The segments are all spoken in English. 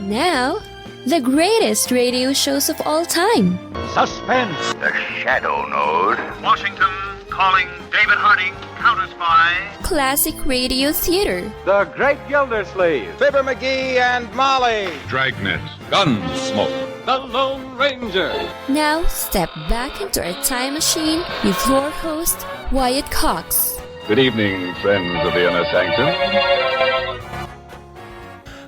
Now, the greatest radio shows of all time. Suspense. The Shadow Node. Washington calling David Harding, Counter Spy. Classic radio theater. The Great Gildersleeve. Fibber McGee and Molly. Dragnet. Gunsmoke. The Lone Ranger. Now, step back into a time machine with your host, Wyatt Cox. Good evening, friends of the Inner Sanctum.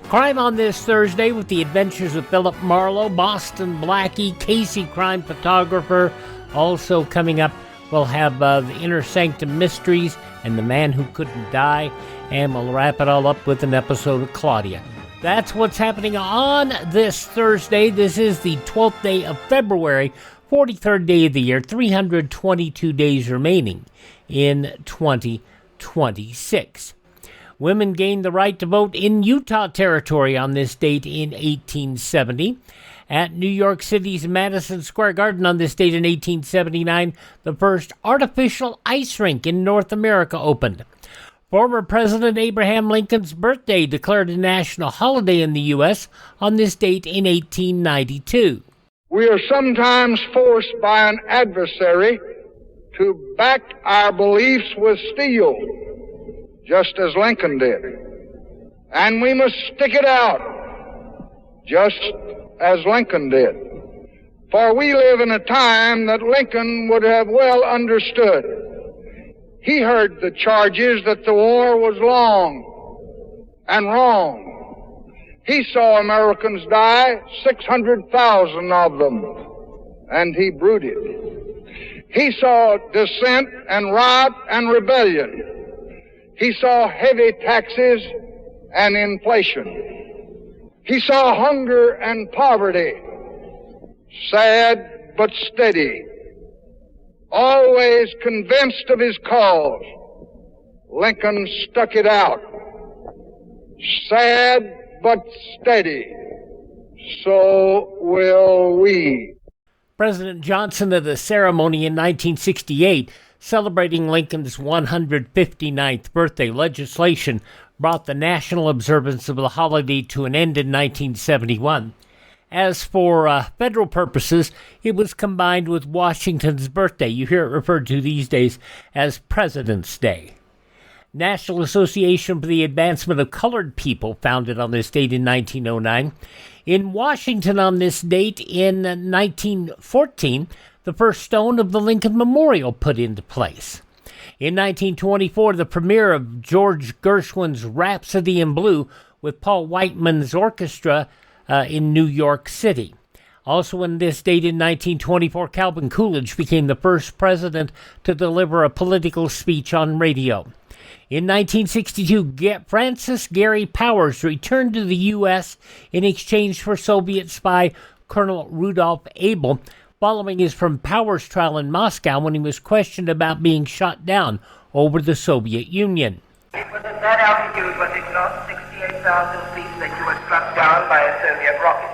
Crime on this Thursday with the Adventures of Philip Marlowe, Boston Blackie, Casey crime photographer. Also coming up, we'll have the Inner Sanctum Mysteries and The Man Who Couldn't Die. And we'll wrap it all up with an episode of Claudia. That's what's happening on this Thursday. This is the 12th day of February, 43rd day of the year, 322 days remaining in 2026. Women gained the right to vote in Utah Territory on this date in 1870. At New York City's Madison Square Garden on this date in 1879, the first artificial ice rink in North America opened. Former President Abraham Lincoln's birthday declared a national holiday in the U.S. on this date in 1892. We are sometimes forced by an adversary to back our beliefs with steel, just as Lincoln did. And we must stick it out, just as Lincoln did. For we live in a time that Lincoln would have well understood. He heard the charges that the war was long and wrong. He saw Americans die, 600,000 of them, and he brooded. He saw dissent and riot and rebellion. He saw heavy taxes and inflation. He saw hunger and poverty, sad but steady. Always convinced of his cause, Lincoln stuck it out. Sad but steady, so will we. President Johnson at a ceremony in 1968 celebrating Lincoln's 159th birthday. Legislation brought the national observance of the holiday to an end in 1971. As for federal purposes, it was combined with Washington's birthday. You hear it referred to these days as President's Day. National Association for the Advancement of Colored People, founded on this date in 1909. In Washington on this date in 1914, the first stone of the Lincoln Memorial put into place. In 1924, the premiere of George Gershwin's Rhapsody in Blue with Paul Whiteman's orchestra in New York City. Also on this date in 1924, Calvin Coolidge became the first president to deliver a political speech on radio. In 1962, Francis Gary Powers returned to the U.S. in exchange for Soviet spy Colonel Rudolph Abel, following his from Powers trial in Moscow when he was questioned about being shot down over the Soviet Union. It was at that altitude, was it not, 68,000 feet, that you were struck down by a Soviet rocket?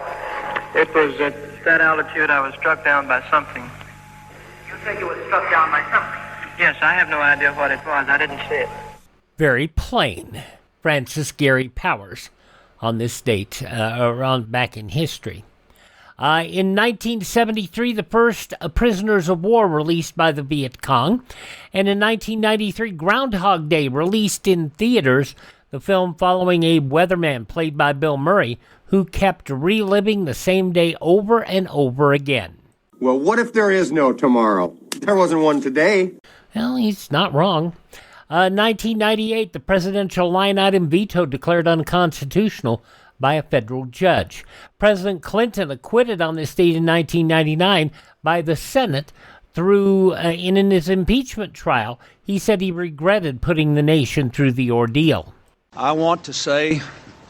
It was at that altitude I was struck down by something. You said you were struck down by something? Yes, I have no idea what it was. I didn't see it. Very plain. Francis Gary Powers on this date, around back in history. In 1973, the first prisoners of war released by the Viet Cong. And in 1993, Groundhog Day released in theaters, the film following a weatherman played by Bill Murray, who kept reliving the same day over and over again. Well, what if there is no tomorrow? There wasn't one today. Well, he's not wrong. 1998, the presidential line item veto declared unconstitutional by a federal judge. President Clinton acquitted on this date in 1999 by the Senate through in his impeachment trial. He said he regretted putting the nation through the ordeal. I want to say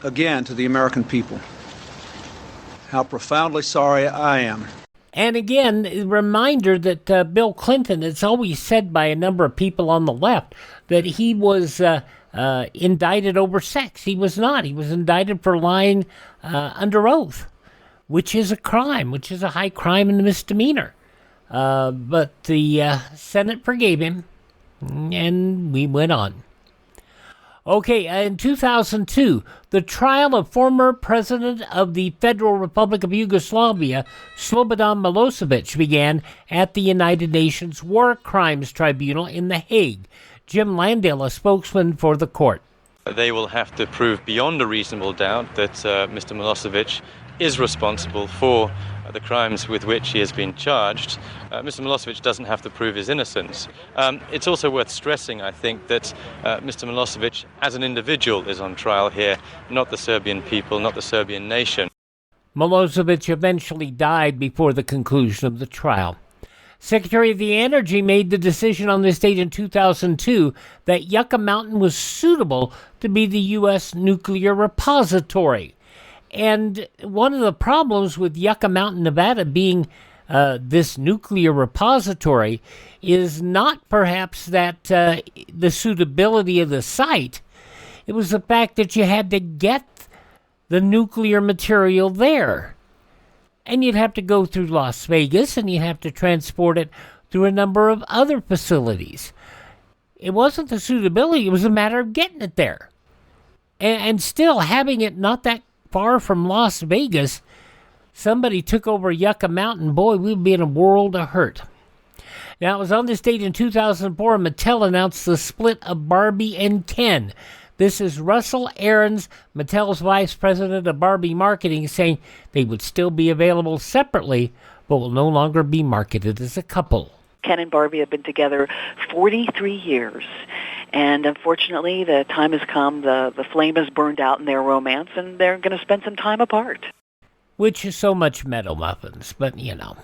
again to the American people how profoundly sorry I am. And again, a reminder that Bill Clinton, it's always said by a number of people on the left, that he was indicted over sex. He was not. He was indicted for lying under oath, which is a crime, which is a high crime and a misdemeanor. But the Senate forgave him, and we went on. Okay, in 2002, the trial of former president of the Federal Republic of Yugoslavia, Slobodan Milosevic, began at the United Nations War Crimes Tribunal in The Hague. Jim Landale, a spokesman for the court. They will have to prove beyond a reasonable doubt that Mr. Milosevic is responsible for the crimes with which he has been charged. Mr. Milosevic doesn't have to prove his innocence. It's also worth stressing, I think, that Mr. Milosevic as an individual is on trial here, not the Serbian people, not the Serbian nation. Milosevic eventually died before the conclusion of the trial. Secretary of the Energy made the decision on this date in 2002 that Yucca Mountain was suitable to be the U.S. nuclear repository. And one of the problems with Yucca Mountain, Nevada being this nuclear repository is not perhaps that the suitability of the site. It was the fact that you had to get the nuclear material there. And you'd have to go through Las Vegas, and you'd have to transport it through a number of other facilities. It wasn't the suitability, it was a matter of getting it there. And still, having it not that far from Las Vegas, somebody took over Yucca Mountain, boy, we'd be in a world of hurt. Now, it was on this date in 2004, Mattel announced the split of Barbie and Ken. This is Russell Aarons, Mattel's vice president of Barbie marketing, saying they would still be available separately, but will no longer be marketed as a couple. Ken and Barbie have been together 43 years. And unfortunately, the time has come, the flame has burned out in their romance, and they're going to spend some time apart. Which is so much meadow muffins, but you know.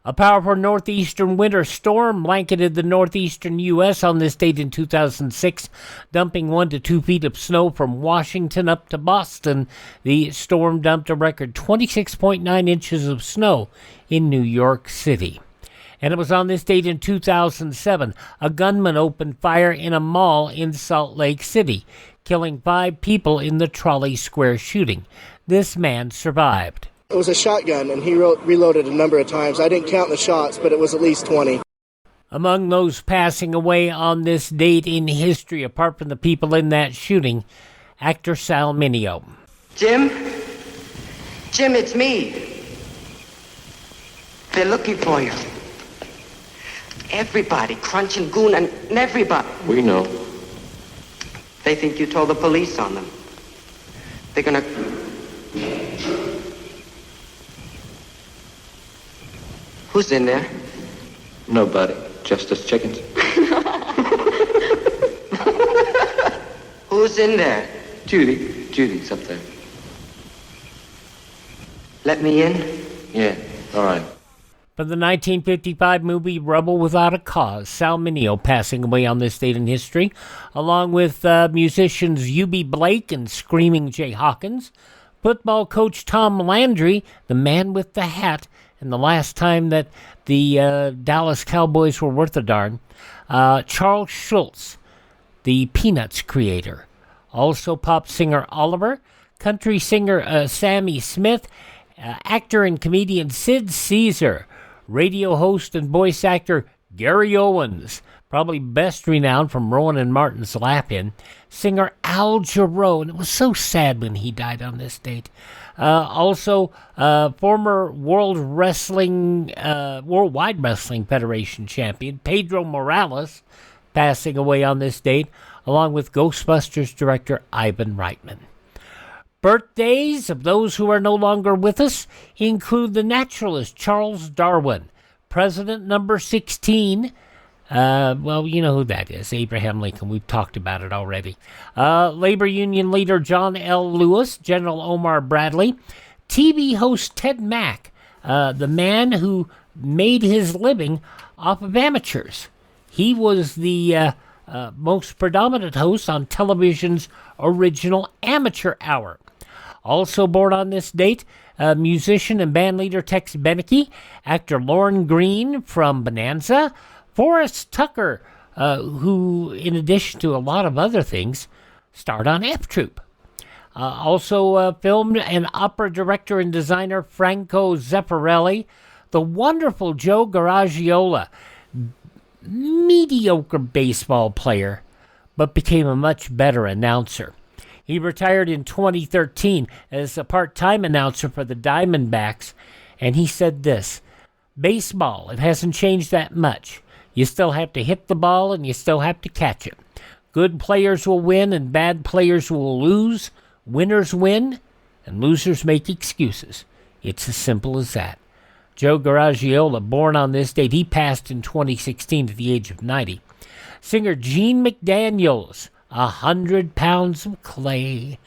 A powerful northeastern winter storm blanketed the northeastern U.S. on this date in 2006, dumping 1 to 2 feet of snow from Washington up to Boston. The storm dumped a record 26.9 inches of snow in New York City. And it was on this date in 2007, a gunman opened fire in a mall in Salt Lake City, killing 5 people in the Trolley Square shooting. This man survived. It was a shotgun, and he reloaded a number of times. I didn't count the shots, but it was at least 20. Among those passing away on this date in history, apart from the people in that shooting, actor Sal Mineo. Jim, it's me. They're looking for you. Everybody, Crunch and Goon and everybody. We know. They think you told the police on them. They're gonna... Who's in there? Nobody. Just us chickens. Who's in there? Judy. Judy's up there. Let me in? Yeah, all right. From the 1955 movie Rebel Without a Cause, Sal Mineo passing away on this date in history, along with musicians Eubie Blake and Screaming Jay Hawkins, football coach Tom Landry, the man with the hat, and the last time that the Dallas Cowboys were worth a darn, Charles Schultz, the Peanuts creator, also pop singer Oliver, country singer Sammy Smith, actor and comedian Sid Caesar, radio host and voice actor Gary Owens, probably best renowned from Rowan and Martin's Laugh-In, singer Al Jarreau, and it was so sad when he died on this date. Also, former Worldwide Wrestling Federation champion Pedro Morales, passing away on this date, along with Ghostbusters director Ivan Reitman. Birthdays of those who are no longer with us include the naturalist Charles Darwin, President number 16. Well, you know who that is, Abraham Lincoln. We've talked about it already. Labor Union leader John L. Lewis, General Omar Bradley, TV host Ted Mack, the man who made his living off of amateurs. He was the most predominant host on television's original amateur hour. Also born on this date, musician and bandleader Tex Beneke, actor Lorne Greene from Bonanza, Forrest Tucker, who, in addition to a lot of other things, starred on F Troop. Also filmed and opera director and designer Franco Zeffirelli, the wonderful Joe Garagiola, mediocre baseball player, but became a much better announcer. He retired in 2013 as a part-time announcer for the Diamondbacks, and he said this: baseball, it hasn't changed that much. You still have to hit the ball and you still have to catch it. Good players will win and bad players will lose. Winners win and losers make excuses. It's as simple as that. Joe Garagiola, born on this date, he passed in 2016 at the age of 90. Singer Gene McDaniels, 100 pounds of clay.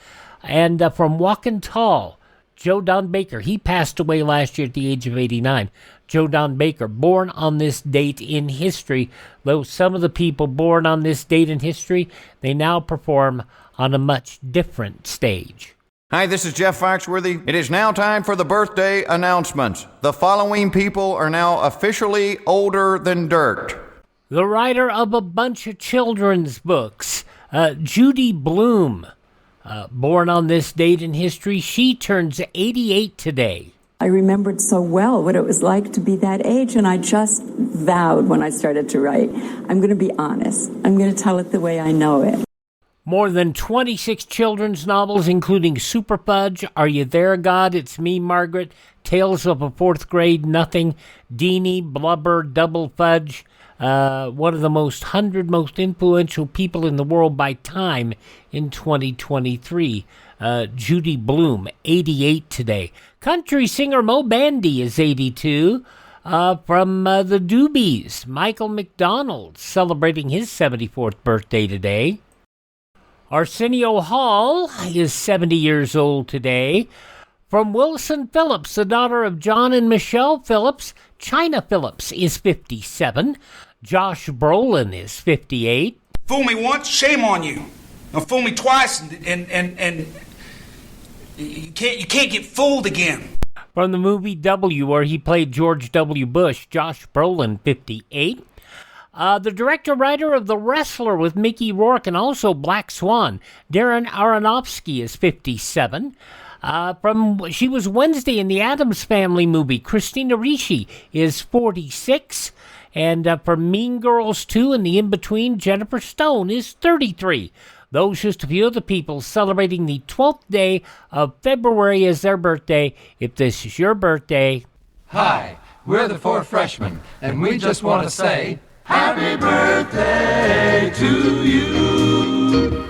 And from Walkin' Tall, Joe Don Baker, he passed away last year at the age of 89. Joe Don Baker, born on this date in history, though some of the people born on this date in history, they now perform on a much different stage. Hi, this is Jeff Foxworthy. It is now time for the birthday announcements. The following people are now officially older than dirt. The writer of a bunch of children's books, Judy Blume, born on this date in history, she turns 88 today. I remembered so well what it was like to be that age, and I just vowed when I started to write, I'm going to be honest. I'm going to tell it the way I know it. More than 26 children's novels, including Super Fudge, Are You There, God? It's Me, Margaret, Tales of a Fourth Grade Nothing, Deanie, Blubber, Double Fudge, one of the 100 most influential people in the world by Time in 2023. Judy Blume, 88 today. Country singer Mo Bandy is 82. From the Doobies, Michael McDonald celebrating his 74th birthday today. Arsenio Hall is 70 years old today. From Wilson Phillips, the daughter of John and Michelle Phillips, China Phillips is 57. Josh Brolin is 58. Fool me once, shame on you. Now fool me twice, and you can't get fooled again. From the movie W, where he played George W. Bush, Josh Brolin, 58. The director-writer of The Wrestler with Mickey Rourke and also Black Swan, Darren Aronofsky, is 57. She was Wednesday in the Addams Family movie, Christina Ricci, is 46. And from Mean Girls 2 and The In-Between, Jennifer Stone is 33. Those just a few of the people celebrating the 12th day of February as their birthday. If this is your birthday... Hi, we're the Four Freshmen, and we just want to say... Happy birthday to you!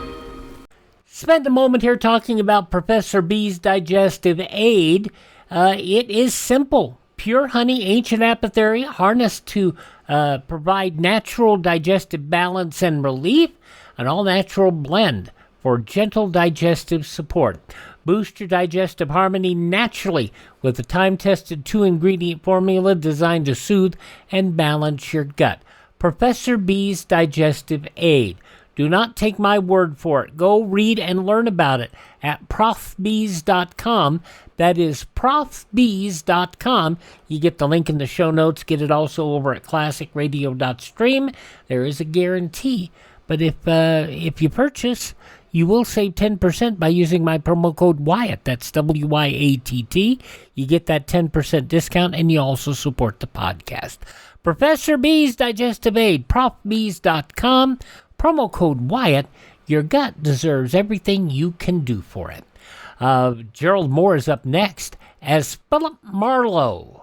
Spend a moment here talking about Professor B's Digestive Aid. It is simple. Pure honey, ancient apothecary, harnessed to provide natural digestive balance and relief. An all-natural blend for gentle digestive support. Boost your digestive harmony naturally with a time-tested 2-ingredient formula designed to soothe and balance your gut. Professor B's Digestive Aid. Do not take my word for it. Go read and learn about it at profbees.com. That is profbees.com. You get the link in the show notes. Get it also over at classicradio.stream. There is a guarantee. But if you purchase, you will save 10% by using my promo code Wyatt. That's WYATT. You get that 10% discount, and you also support the podcast. Professor B's Digestive Aid, profbees.com. Promo code Wyatt. Your gut deserves everything you can do for it. Gerald Mohr is up next as Philip Marlowe.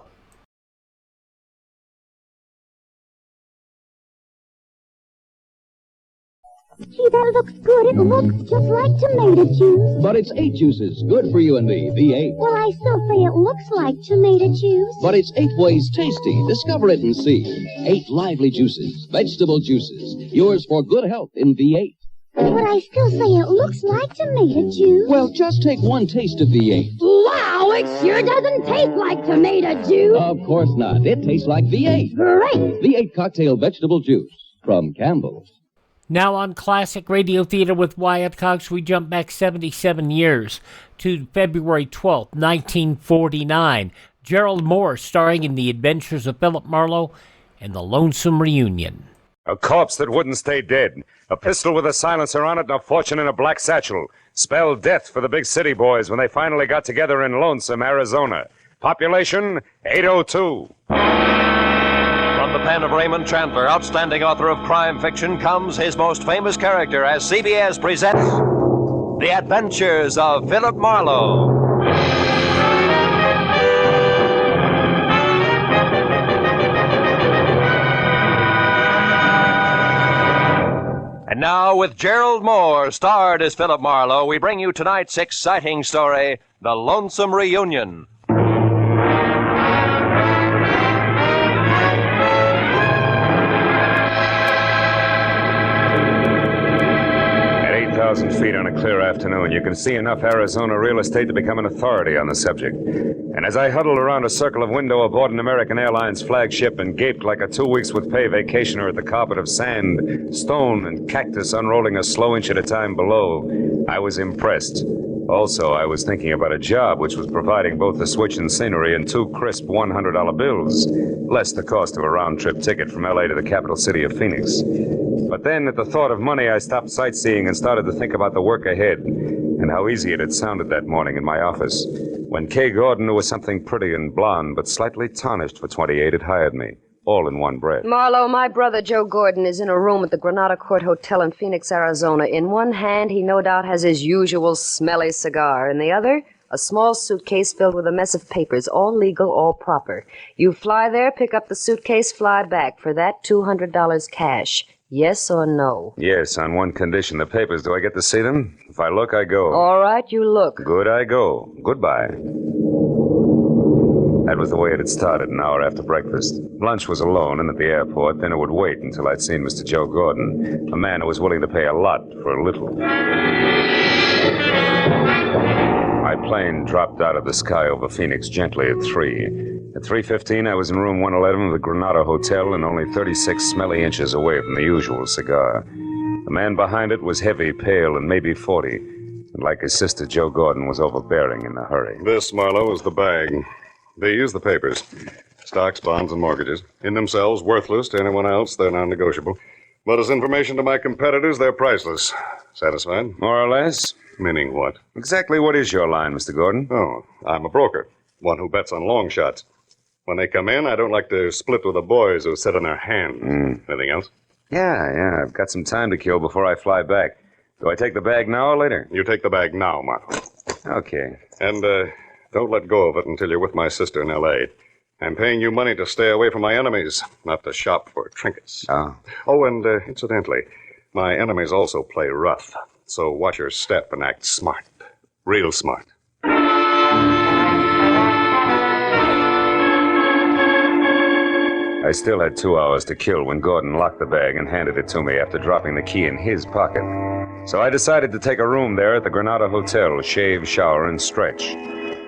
Gee, that looks good. It looks just like tomato juice. But it's 8 juices, good for you and me, V8. Well, I still say it looks like tomato juice. But it's 8 ways tasty. Discover it and see. 8 lively juices, vegetable juices, yours for good health in V8. But I still say it looks like tomato juice. Well, just take one taste of V8. Wow, it sure doesn't taste like tomato juice. Of course not. It tastes like V8. Great. V8 cocktail vegetable juice from Campbell's. Now on Classic Radio Theater with Wyatt Cox, we jump back 77 years to February 12th, 1949. Gerald Mohr starring in The Adventures of Philip Marlowe and The Lonesome Reunion. A corpse that wouldn't stay dead. A pistol with a silencer on it and a fortune in a black satchel. Spelled death for the big city boys when they finally got together in Lonesome, Arizona. Population, 802. From the pen of Raymond Chandler, outstanding author of crime fiction, comes his most famous character as CBS presents The Adventures of Philip Marlowe. And now, with Gerald Mohr, starred as Philip Marlowe, we bring you tonight's exciting story, The Lonesome Reunion. At 8,000 feet on a clear afternoon, you can see enough Arizona real estate to become an authority on the subject. And as I huddled around a circle of window aboard an American Airlines flagship and gaped like a 2 weeks with pay vacationer at the carpet of sand, stone, and cactus unrolling a slow inch at a time below, I was impressed. Also, I was thinking about a job which was providing both the switch and scenery and 2 crisp $100 bills, less the cost of a round-trip ticket from L.A. to the capital city of Phoenix. But then, at the thought of money, I stopped sightseeing and started to think about the work ahead and how easy it had sounded that morning in my office when Kay Gordon, who was something pretty and blonde but slightly tarnished for 28, had hired me, all in one breath. Marlowe, my brother Joe Gordon is in a room at the Granada Court Hotel in Phoenix, Arizona. In one hand, he no doubt has his usual smelly cigar. In the other, a small suitcase filled with a mess of papers, all legal, all proper. You fly there, pick up the suitcase, fly back. For that, $200 cash. Yes or no? Yes, on one condition. The papers, do I get to see them? If I look, I go. All right, you look. Good, I go. Goodbye. That was the way it had started an hour after breakfast. Lunch was alone and at the airport. Then it would wait until I'd seen Mr. Joe Gordon, a man who was willing to pay a lot for a little. My plane dropped out of the sky over Phoenix gently at 3. At 3:15, I was in room 111 of the Granada Hotel and only 36 smelly inches away from the usual cigar. The man behind it was heavy, pale, and maybe 40. And like his sister, Joe Gordon was overbearing in a hurry. This, Marlowe, is the bag. These, the papers. Stocks, bonds, and mortgages. In themselves, worthless to anyone else. They're non-negotiable. But as information to my competitors, they're priceless. Satisfied? More or less. Meaning what? Exactly what is your line, Mr. Gordon? Oh, I'm a broker. One who bets on long shots. When they come in, I don't like to split with the boys who sit on their hands. Anything else? Yeah. I've got some time to kill before I fly back. Do I take the bag now or later? You take the bag now, Marlowe. Okay. And, don't let go of it until you're with my sister in L.A. I'm paying you money to stay away from my enemies, not to shop for trinkets. Oh, and, incidentally, my enemies also play rough. So watch your step and act smart. Real smart. I still had 2 hours to kill when Gordon locked the bag and handed it to me after dropping the key in his pocket. So I decided to take a room there at the Granada Hotel, shave, shower, and stretch.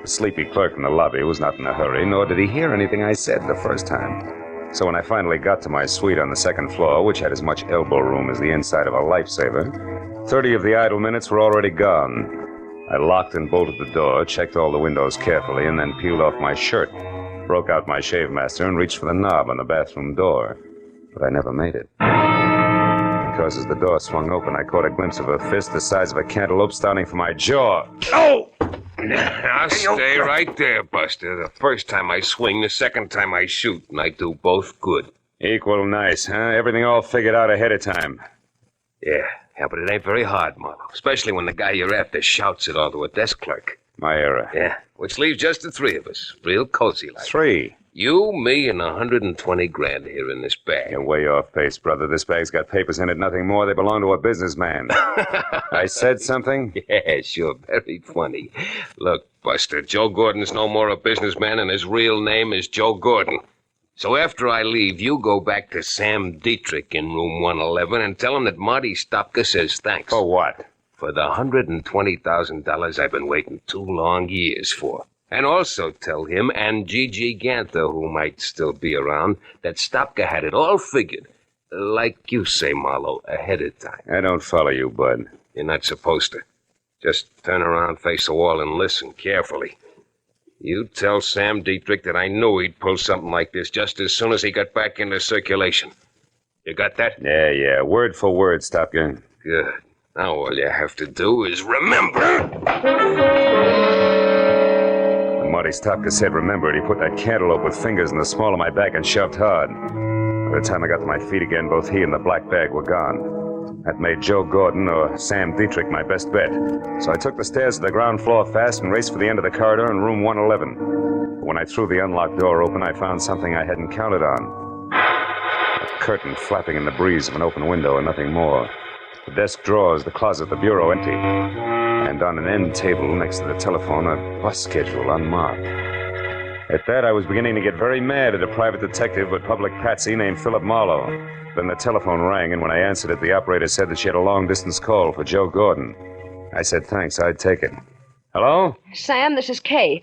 The sleepy clerk in the lobby was not in a hurry, nor did he hear anything I said the first time. So when I finally got to my suite on the second floor, which had as much elbow room as the inside of a lifesaver, 30 of the idle minutes were already gone. I locked and bolted the door, checked all the windows carefully, and then peeled off my shirt, broke out my shave master, and reached for the knob on the bathroom door. But I never made it. Because as the door swung open, I caught a glimpse of a fist the size of a cantaloupe starting from my jaw. Oh! Now stay right there, Buster. The first time I swing, the second time I shoot, and I do both good. Equal nice, huh? Everything all figured out ahead of time. Yeah, but it ain't very hard, Marlowe. Especially when the guy you're after shouts it onto a desk clerk. My era. Yeah, which leaves just the 3 of us. Real cozy like. 3? You, me, and 120 grand here in this bag. You're way off base, brother. This bag's got papers in it, nothing more. They belong to a businessman. I said something? Yeah, sure. Very funny. Look, Buster, Joe Gordon's no more a businessman, and his real name is Joe Gordon. So after I leave, you go back to Sam Dietrich in room 111 and tell him that Marty Stopka says thanks. For what? For the $120,000 I've been waiting 2 long years for. And also tell him and Gigi Ganther, who might still be around, that Stopka had it all figured. Like you say, Marlowe, ahead of time. I don't follow you, bud. You're not supposed to. Just turn around, face the wall, and listen carefully. You tell Sam Dietrich that I knew he'd pull something like this just as soon as he got back into circulation. You got that? Yeah. Word for word, Stopka. Good. Now all you have to do is remember. Marty Stopka said remembered. He put that cantaloupe with fingers in the small of my back and shoved hard. By the time I got to my feet again, both he and the black bag were gone. That made Joe Gordon or Sam Dietrich my best bet. So I took the stairs to the ground floor fast and raced for the end of the corridor in room 111. But when I threw the unlocked door open, I found something I hadn't counted on. A curtain flapping in the breeze of an open window and nothing more. The desk drawers, the closet, the bureau empty. And on an end table next to the telephone, a bus schedule unmarked. At that, I was beginning to get very mad at a private detective but public patsy named Philip Marlowe. Then the telephone rang, and when I answered it, the operator said that she had a long-distance call for Joe Gordon. I said thanks, I'd take it. Hello? Sam, this is Kay.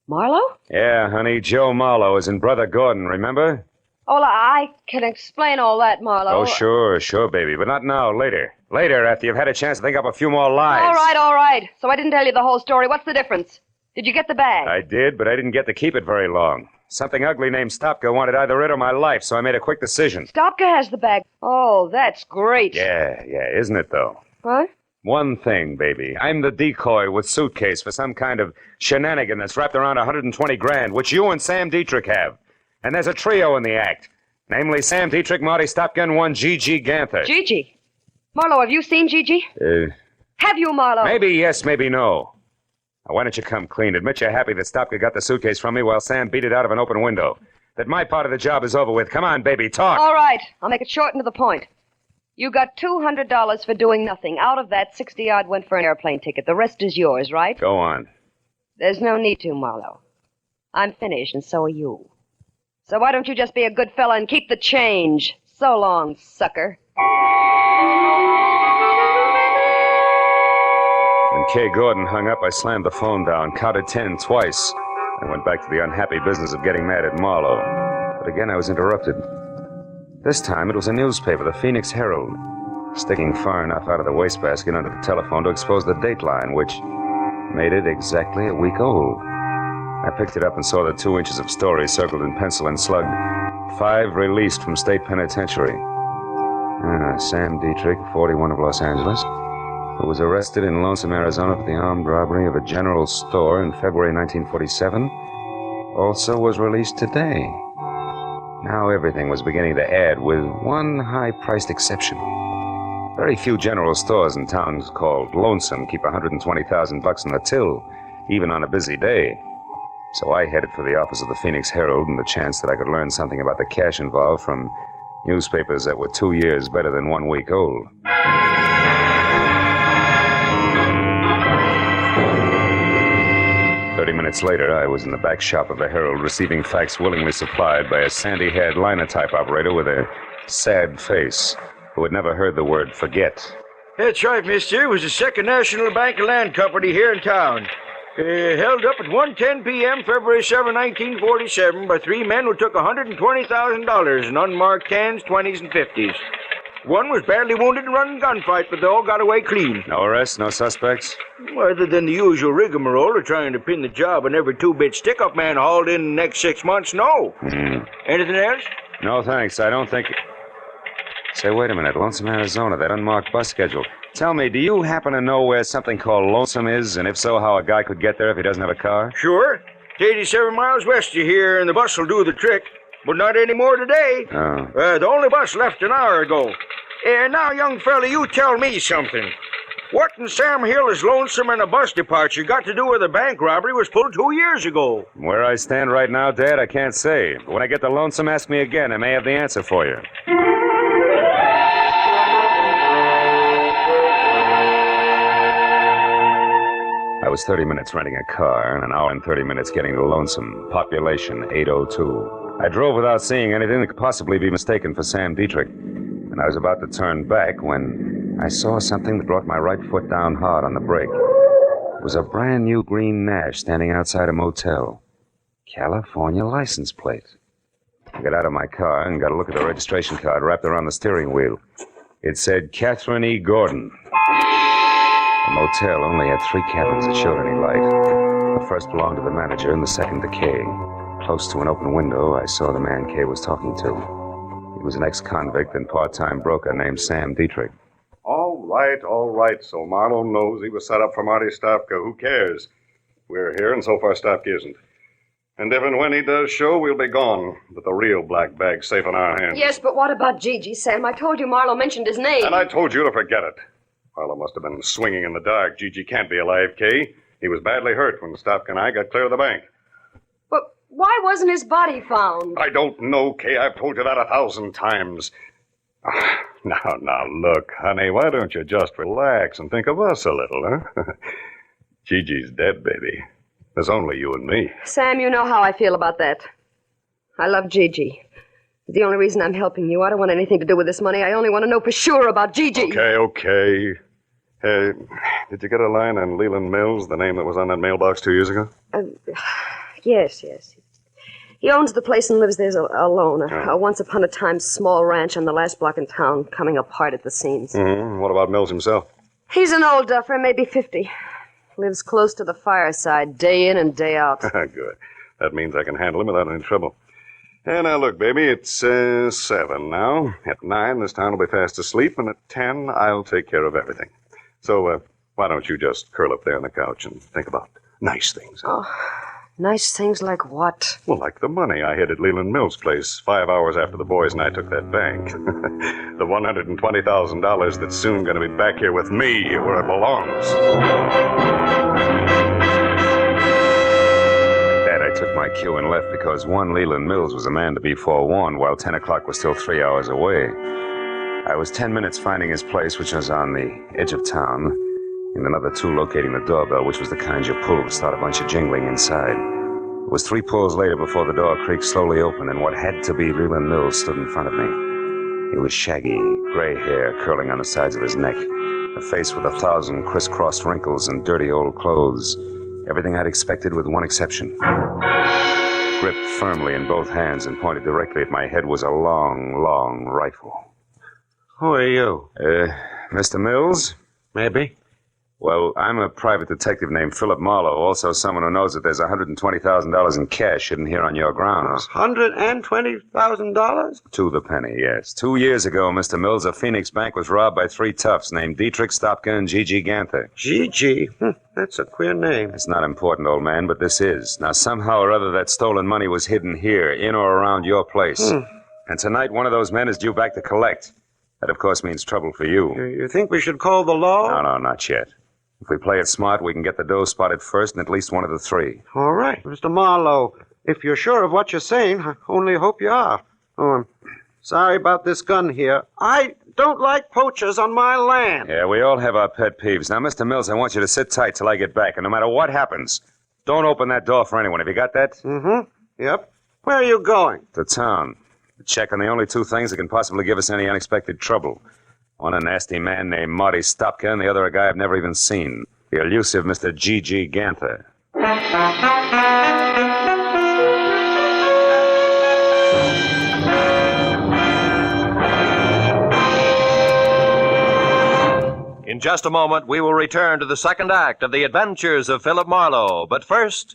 Marlowe? Yeah, honey, Joe Marlowe is in Brother Gordon, remember? Oh, I can explain all that, Marlowe. Oh, sure, baby, but not now, later. Later, after you've had a chance to think up a few more lies. All right. So I didn't tell you the whole story. What's the difference? Did you get the bag? I did, but I didn't get to keep it very long. Something ugly named Stopka wanted either it or my life, so I made a quick decision. Stopka has the bag. Oh, that's great. Yeah, isn't it, though? What? One thing, baby. I'm the decoy with suitcase for some kind of shenanigan that's wrapped around 120 grand, which you and Sam Dietrich have. And there's a trio in the act. Namely, Sam Dietrich, Marty Stopka, and one Gigi Ganther. Gigi? Marlowe, have you seen Gigi? Have you, Marlowe? Maybe yes, maybe no. Now, why don't you come clean? Admit you're happy that Stopka got the suitcase from me while Sam beat it out of an open window. That my part of the job is over with. Come on, baby, talk. All right. I'll make it short and to the point. You got $200 for doing nothing. Out of that, 60-odd went for an airplane ticket. The rest is yours, right? Go on. There's no need to, Marlowe. I'm finished, and so are you. So why don't you just be a good fella and keep the change? So long, sucker. When Kay Gordon hung up, I slammed the phone down, counted 10 twice, and went back to the unhappy business of getting mad at Marlowe. But again, I was interrupted. This time, it was a newspaper, the Phoenix Herald, sticking far enough out of the wastebasket under the telephone to expose the dateline, which made it exactly a week old. I picked it up and saw the 2 inches of story circled in pencil and slugged. 5 released from state penitentiary. Sam Dietrich, 41 of Los Angeles, who was arrested in Lonesome, Arizona for the armed robbery of a general store in February 1947, also was released today. Now everything was beginning to add, with one high-priced exception. Very few general stores in towns called Lonesome keep $120,000 in the till, even on a busy day. So I headed for the office of the Phoenix Herald in the chance that I could learn something about the cash involved from newspapers that were 2 years better than 1 week old. Minutes later, I was in the back shop of the Herald receiving facts willingly supplied by a sandy-haired linotype operator with a sad face who had never heard the word forget. That's right, mister. It was the Second National Bank and Land Company here in town. Held up at 1:10 p.m., February 7, 1947, by 3 men who took $120,000 in unmarked 10s, 20s, and 50s. One was badly wounded in running gunfight, but they all got away clean. No arrests, no suspects? Other than the usual rigmarole of trying to pin the job on every 2-bit stick-up man hauled in the next 6 months, no. Anything else? No, thanks. I don't think... Say, wait a minute. Lonesome, Arizona, that unmarked bus schedule. Tell me, do you happen to know where something called Lonesome is, and if so, how a guy could get there if he doesn't have a car? Sure. It's 87 miles west of here, and the bus will do the trick. But not anymore today. Oh. The only bus left an hour ago. Now, young fella, you tell me something. What in Sam Hill is Lonesome and a bus departure got to do with a bank robbery was pulled 2 years ago? Where I stand right now, Dad, I can't say. But when I get to Lonesome, ask me again. I may have the answer for you. I was 30 minutes renting a car and an hour and 30 minutes getting to Lonesome. Population 802. I drove without seeing anything that could possibly be mistaken for Sam Dietrich. And I was about to turn back when I saw something that brought my right foot down hard on the brake. It was a brand new green Nash standing outside a motel. California license plate. I got out of my car and got a look at the registration card wrapped around the steering wheel. It said Catherine E. Gordon. The motel only had 3 cabins that showed any light. The first belonged to the manager and the second to Kay. Close to an open window, I saw the man Kay was talking to. He was an ex-convict and part-time broker named Sam Dietrich. All right. So Marlowe knows he was set up for Marty Stopka. Who cares? We're here, and so far Stopka isn't. And if and when he does show, we'll be gone. But the real black bag's safe in our hands. Yes, but what about Gigi, Sam? I told you Marlowe mentioned his name. And I told you to forget it. Marlowe must have been swinging in the dark. Gigi can't be alive, Kay. He was badly hurt when Stopka and I got clear of the bank. But why wasn't his body found? I don't know, Kay. I've told you that 1,000 times. Now, look, honey, why don't you just relax and think of us a little, huh? Gigi's dead, baby. There's only you and me. Sam, you know how I feel about that. I love Gigi. It's the only reason I'm helping you. I don't want anything to do with this money. I only want to know for sure about Gigi. Okay. Hey, did you get a line on Leland Mills, the name that was on that mailbox 2 years ago? Yes. He owns the place and lives there alone. A once-upon-a-time small ranch on the last block in town, coming apart at the seams. Mm-hmm. What about Mills himself? He's an old duffer, maybe 50. Lives close to the fireside, day in and day out. Good. That means I can handle him without any trouble. And now, look, baby, it's 7 now. At 9, this town will be fast asleep, and at 10, I'll take care of everything. So, why don't you just curl up there on the couch and think about nice things? Huh? Oh, nice things like what? Well, like the money I hid at Leland Mills' place 5 hours after the boys and I took that bank. The $120,000 that's soon going to be back here with me where it belongs. Dad, I took my cue and left because one Leland Mills was a man to be forewarned while 10 o'clock was still 3 hours away. I was 10 minutes finding his place, which was on the edge of town, and another 2 locating the doorbell, which was the kind you pull to start a bunch of jingling inside. It was 3 pulls later before the door creaked slowly open, and what had to be Leland Mills stood in front of me. He was shaggy, gray hair curling on the sides of his neck, a face with 1,000 crisscrossed wrinkles and dirty old clothes. Everything I'd expected with one exception. Gripped firmly in both hands and pointed directly at my head was a long rifle. Who are you? Mr. Mills? Maybe. Well, I'm a private detective named Philip Marlowe, also someone who knows that there's $120,000 in cash hidden here on your grounds. $120,000? To the penny, yes. 2 years ago, Mr. Mills, a Phoenix bank was robbed by 3 toughs named Dietrich, Stopka, and Gigi Ganther. Gigi? That's a queer name. It's not important, old man, but this is. Now, somehow or other, that stolen money was hidden here, in or around your place. And tonight, one of those men is due back to collect. That, of course, means trouble for you. You think we should call the law? No, not yet. If we play it smart, we can get the dough spotted first in at least one of the 3. All right. Mr. Marlowe, if you're sure of what you're saying, I only hope you are. Oh, I'm sorry about this gun here. I don't like poachers on my land. Yeah, we all have our pet peeves. Now, Mr. Mills, I want you to sit tight till I get back, and no matter what happens, don't open that door for anyone. Have you got that? Mm-hmm. Yep. Where are you going? To town. To check on the only 2 things that can possibly give us any unexpected trouble. One a nasty man named Marty Stopka, and the other a guy I've never even seen. The elusive Mr. Gigi Ganther. In just a moment, we will return to the second act of The Adventures of Philip Marlowe. But first,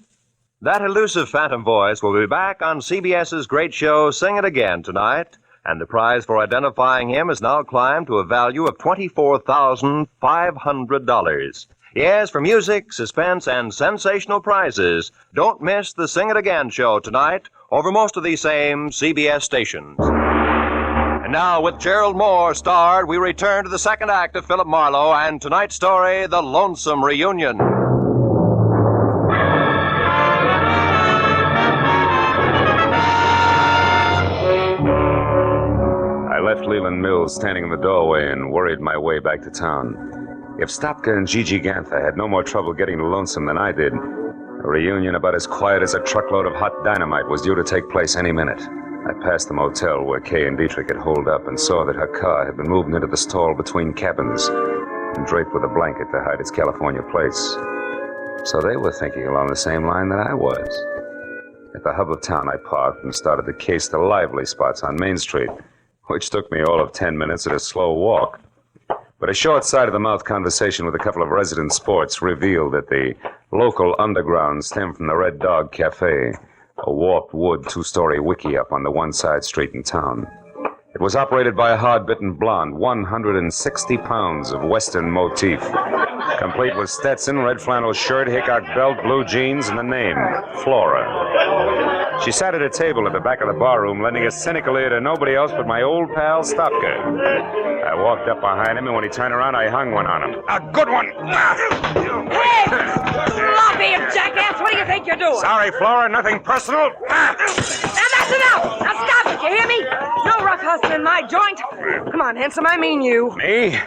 that elusive phantom voice will be back on CBS's great show, Sing It Again, tonight. And the prize for identifying him has now climbed to a value of $24,500. Yes, for music, suspense, and sensational prizes, don't miss the Sing It Again show tonight over most of these same CBS stations. And now, with Gerald Mohr starred, we return to the second act of Philip Marlowe and tonight's story, The Lonesome Reunion. I left Leland Mills standing in the doorway and worried my way back to town. If Stopka and Gigi Ganther had no more trouble getting to Lonesome than I did, a reunion about as quiet as a truckload of hot dynamite was due to take place any minute. I passed the motel where Kay and Dietrich had holed up and saw that her car had been moved into the stall between cabins and draped with a blanket to hide its California plates. So they were thinking along the same line that I was. At the hub of town, I parked and started to case the lively spots on Main Street, which took me all of 10 minutes at a slow walk. But a short side-of-the-mouth conversation with a couple of resident sports revealed that the local underground stemmed from the Red Dog Cafe, a warped wood 2-story wiki up on the one side street in town. It was operated by a hard-bitten blonde, 160 pounds of Western motif. Complete with Stetson, red flannel shirt, Hickok belt, blue jeans, and the name, Flora. She sat at a table at the back of the barroom, lending a cynical ear to nobody else but my old pal, Stopka. I walked up behind him, and when he turned around, I hung one on him. A good one! Hey! Sloppy, you jackass! What do you think you're doing? Sorry, Flora, nothing personal. Now that's enough! Now stop it, you hear me? No rough hustling in my joint. Come on, handsome, I mean you. Me?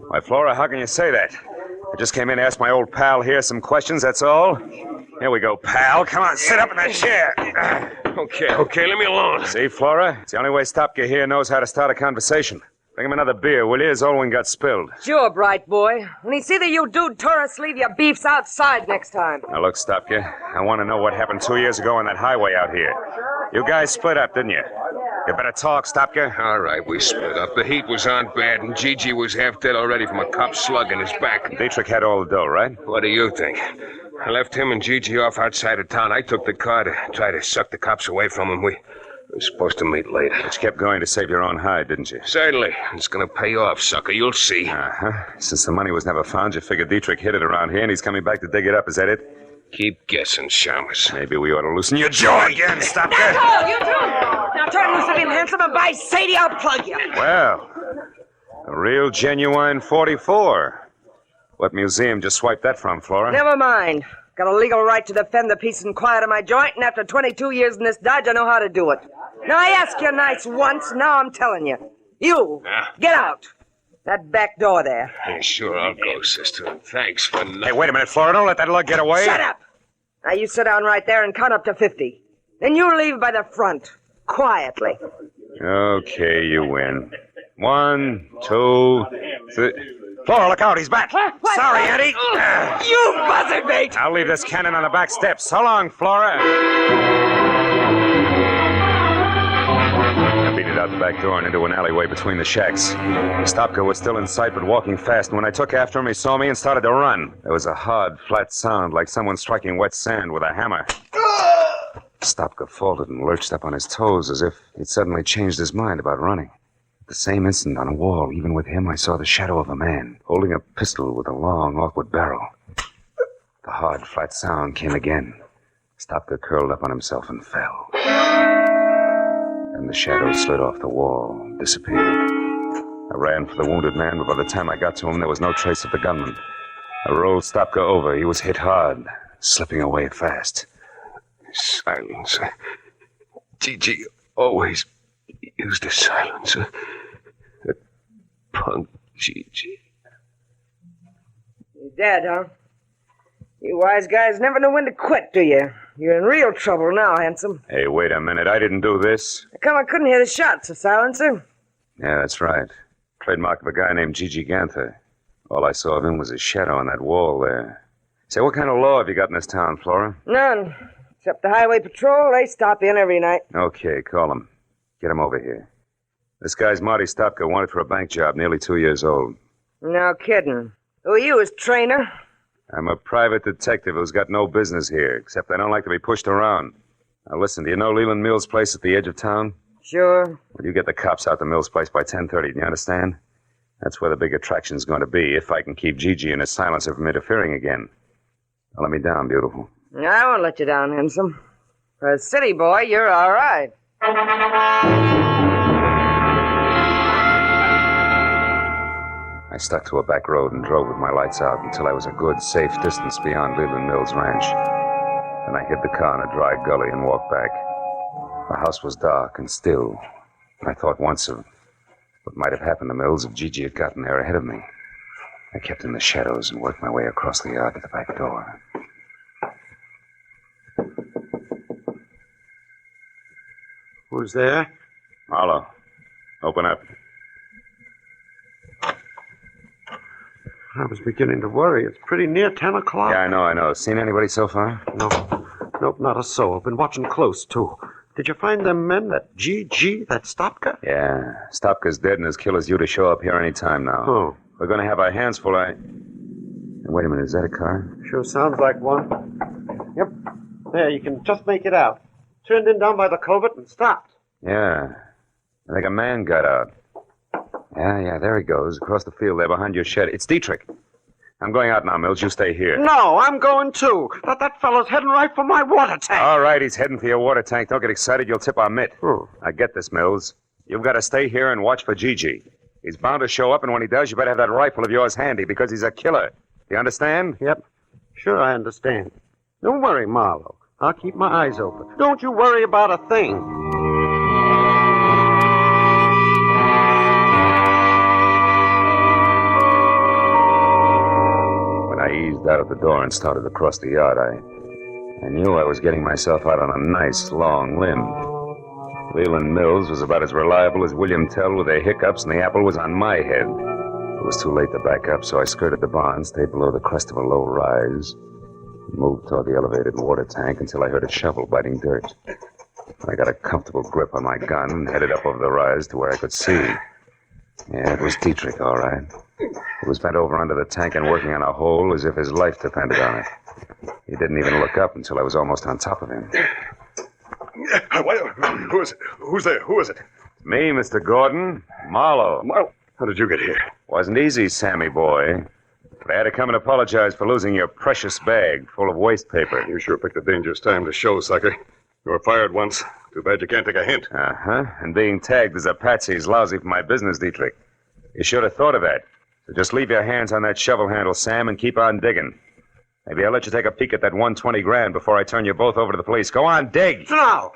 Why, Flora, how can you say that? I just came in to ask my old pal here some questions, that's all. Here we go, pal. Come on, sit up in that chair. Okay, leave me alone. See, Flora? It's the only way Stopka here knows how to start a conversation. Bring him another beer, will you? His old one got spilled. Sure, bright boy. When you see the you dude tourist, leave your beefs outside next time. Now, look, Stopka. I want to know what happened 2 years ago on that highway out here. You guys split up, didn't you? You better talk, Stopka. All right, we split up. The heat was on bad, and Gigi was half dead already from a cop slug in his back. Dietrich had all the dough, right? What do you think? I left him and Gigi off outside of town. I took the car to try to suck the cops away from him. We were supposed to meet later. But you kept going to save your own hide, didn't you? Certainly. It's going to pay off, sucker. You'll see. Uh-huh. Since the money was never found, you figured Dietrich hid it around here, and he's coming back to dig it up. Is that it? Keep guessing, Chalmers. Maybe we ought to loosen your jaw again, Stopka. That's all, you two! Now turn loose of him, handsome, and by Sadie, I'll plug you. Well, a real genuine 44. What museum just swiped that from, Flora? Never mind. Got a legal right to defend the peace and quiet of my joint, and after 22 years in this dodge, I know how to do it. Now, I asked you nice once, now I'm telling you. You, get out. That back door there. Yeah, sure, I'll go, sister. Thanks for nothing. Hey, wait a minute, Flora. Don't let that lug get away. Shut up! Now, you sit down right there and count up to 50. Then you leave by the front, quietly. Okay, you win. 1, 2, 3... Flora, look out, he's back. What? Sorry, Eddie. You buzzard bait! I'll leave this cannon on the back steps. So long, Flora. I beat it out the back door and into an alleyway between the shacks. Stopka was still in sight, but walking fast, and when I took after him, he saw me and started to run. There was a hard, flat sound, like someone striking wet sand with a hammer. Stopka faltered and lurched up on his toes as if he'd suddenly changed his mind about running. At the same instant, on a wall, even with him, I saw the shadow of a man, holding a pistol with a long, awkward barrel. The hard, flat sound came again. Stopka curled up on himself and fell. And the shadow slid off the wall and disappeared. I ran for the wounded man, but by the time I got to him, there was no trace of the gunman. I rolled Stopka over. He was hit hard, slipping away fast. Silencer. Gigi always used a silencer. That punk Gigi. You're dead, huh? You wise guys never know when to quit, do you? You're in real trouble now, handsome. Hey, wait a minute. I didn't do this. How come I couldn't hear the shots, a silencer? Yeah, that's right. Trademark of a guy named Gigi Ganther. All I saw of him was his shadow on that wall there. Say, what kind of law have you got in this town, Flora? None. Except the highway patrol, they stop in every night. Okay, call him. Get him over here. This guy's Marty Stopka, wanted for a bank job, nearly 2 years old. No kidding. Who are you, his trainer? I'm a private detective who's got no business here, except I don't like to be pushed around. Now listen, do you know Leland Mill's place at the edge of town? Sure. Well, you get the cops out to Mill's place by 10:30, do you understand? That's where the big attraction's going to be, if I can keep Gigi and his silencer from interfering again. Now let me down, beautiful. I won't let you down, handsome. For a city boy, you're all right. I stuck to a back road and drove with my lights out until I was a good, safe distance beyond Leland Mill's ranch. Then I hid the car in a dry gully and walked back. The house was dark and still, and I thought once of what might have happened to Mills if Gigi had gotten there ahead of me. I kept in the shadows and worked my way across the yard to the back door. Who's there? Marlowe, open up. I was beginning to worry. It's pretty near 10 o'clock. Yeah, I know. Seen anybody so far? No. Nope, not a soul. Been watching close, too. Did you find them men, that G, that Stopka? Yeah. Stopka's dead and his killer's due to show up here any time now. Oh. We're going to have our hands full. Wait a minute, is that a car? Sure sounds like one. Yep. There, you can just make it out. Turned in down by the culvert and stopped. Yeah. I think a man got out. Yeah, there he goes, across the field there behind your shed. It's Dietrich. I'm going out now, Mills. You stay here. No, I'm going too. That fellow's heading right for my water tank. All right, he's heading for your water tank. Don't get excited. You'll tip our mitt. Now get this, Mills. You've got to stay here and watch for Gigi. He's bound to show up, and when he does, you better have that rifle of yours handy because he's a killer. You understand? Yep. Sure, I understand. Don't worry, Marlowe. I'll keep my eyes open. Don't you worry about a thing. When I eased out of the door and started across the yard, I knew I was getting myself out on a nice, long limb. Leland Mills was about as reliable as William Tell with their hiccups, and the apple was on my head. It was too late to back up, so I skirted the barn, stayed below the crest of a low rise, and moved toward the elevated water tank until I heard a shovel biting dirt. I got a comfortable grip on my gun and headed up over the rise to where I could see. Yeah, it was Dietrich, all right. He was bent over under the tank and working on a hole as if his life depended on it. He didn't even look up until I was almost on top of him. Who is it? Who's there? Who is it? Me, Mr. Gordon. Marlowe. Marlowe? How did you get here? Wasn't easy, Sammy boy. But I had to come and apologize for losing your precious bag full of waste paper. You sure picked a dangerous time to show, sucker. You were fired once. Too bad you can't take a hint. Uh-huh. And being tagged as a patsy is lousy for my business, Dietrich. You should have thought of that. So just leave your hands on that shovel handle, Sam, and keep on digging. Maybe I'll let you take a peek at that $120,000 before I turn you both over to the police. Go on, dig. No.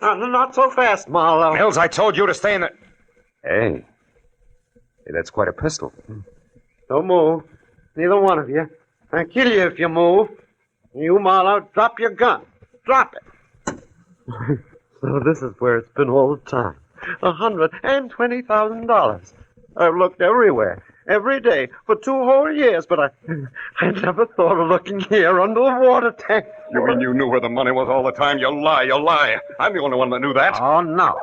Not so fast, Marlowe. Mills, I told you to stay in the... Hey, that's quite a pistol. Don't move. Neither one of you. I'll kill you if you move. You, Marlowe, drop your gun. Drop it. So this is where it's been all the time. $120,000. I've looked everywhere, every day, for 2 whole years, but I never thought of looking here under the water tank. You mean you knew where the money was all the time? You lie. I'm the only one that knew that. Oh, no.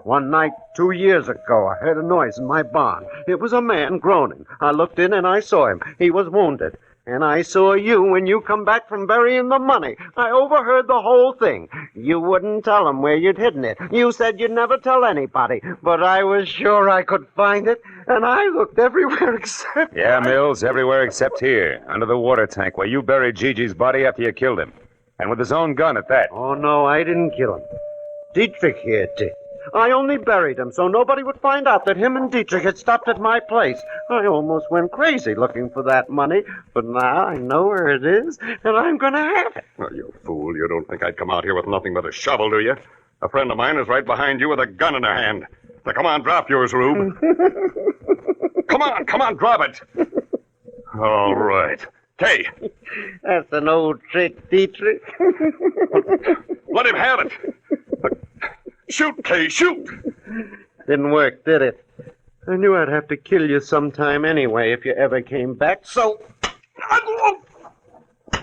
One night 2 years ago, I heard a noise in my barn. It was a man groaning. I looked in and I saw him. He was wounded. And I saw you when you come back from burying the money. I overheard the whole thing. You wouldn't tell him where you'd hidden it. You said you'd never tell anybody. But I was sure I could find it, and I looked everywhere except... Yeah, Mills, everywhere except here, under the water tank, where you buried Gigi's body after you killed him. And with his own gun at that. Oh, no, I didn't kill him. Dietrich here did. I only buried him so nobody would find out that him and Dietrich had stopped at my place. I almost went crazy looking for that money, but now I know where it is, and I'm going to have it. Oh, you fool. You don't think I'd come out here with nothing but a shovel, do you? A friend of mine is right behind you with a gun in her hand. Now, come on, drop yours, Rube. Come on, drop it. All right. Kay. That's an old trick, Dietrich. Let him have it. Shoot, Kay, shoot! Didn't work, did it? I knew I'd have to kill you sometime anyway if you ever came back, so...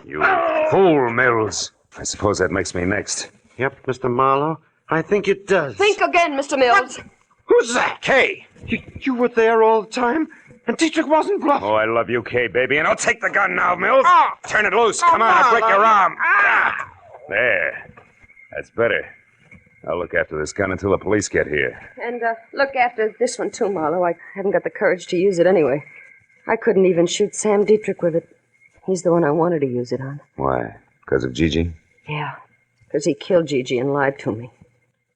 You fool, Mills. I suppose that makes me next. Yep, Mr. Marlowe. I think it does. Think again, Mr. Mills. What? Who's that? Kay! You were there all the time? And Dietrich wasn't bluffing? Oh, I love you, Kay, baby. And I'll take the gun now, Mills. Turn it loose. Come on, I'll break your arm. There. That's better. I'll look after this gun until the police get here. And look after this one, too, Marlowe. I haven't got the courage to use it anyway. I couldn't even shoot Sam Dietrich with it. He's the one I wanted to use it on. Why? Because of Gigi? Yeah, because he killed Gigi and lied to me.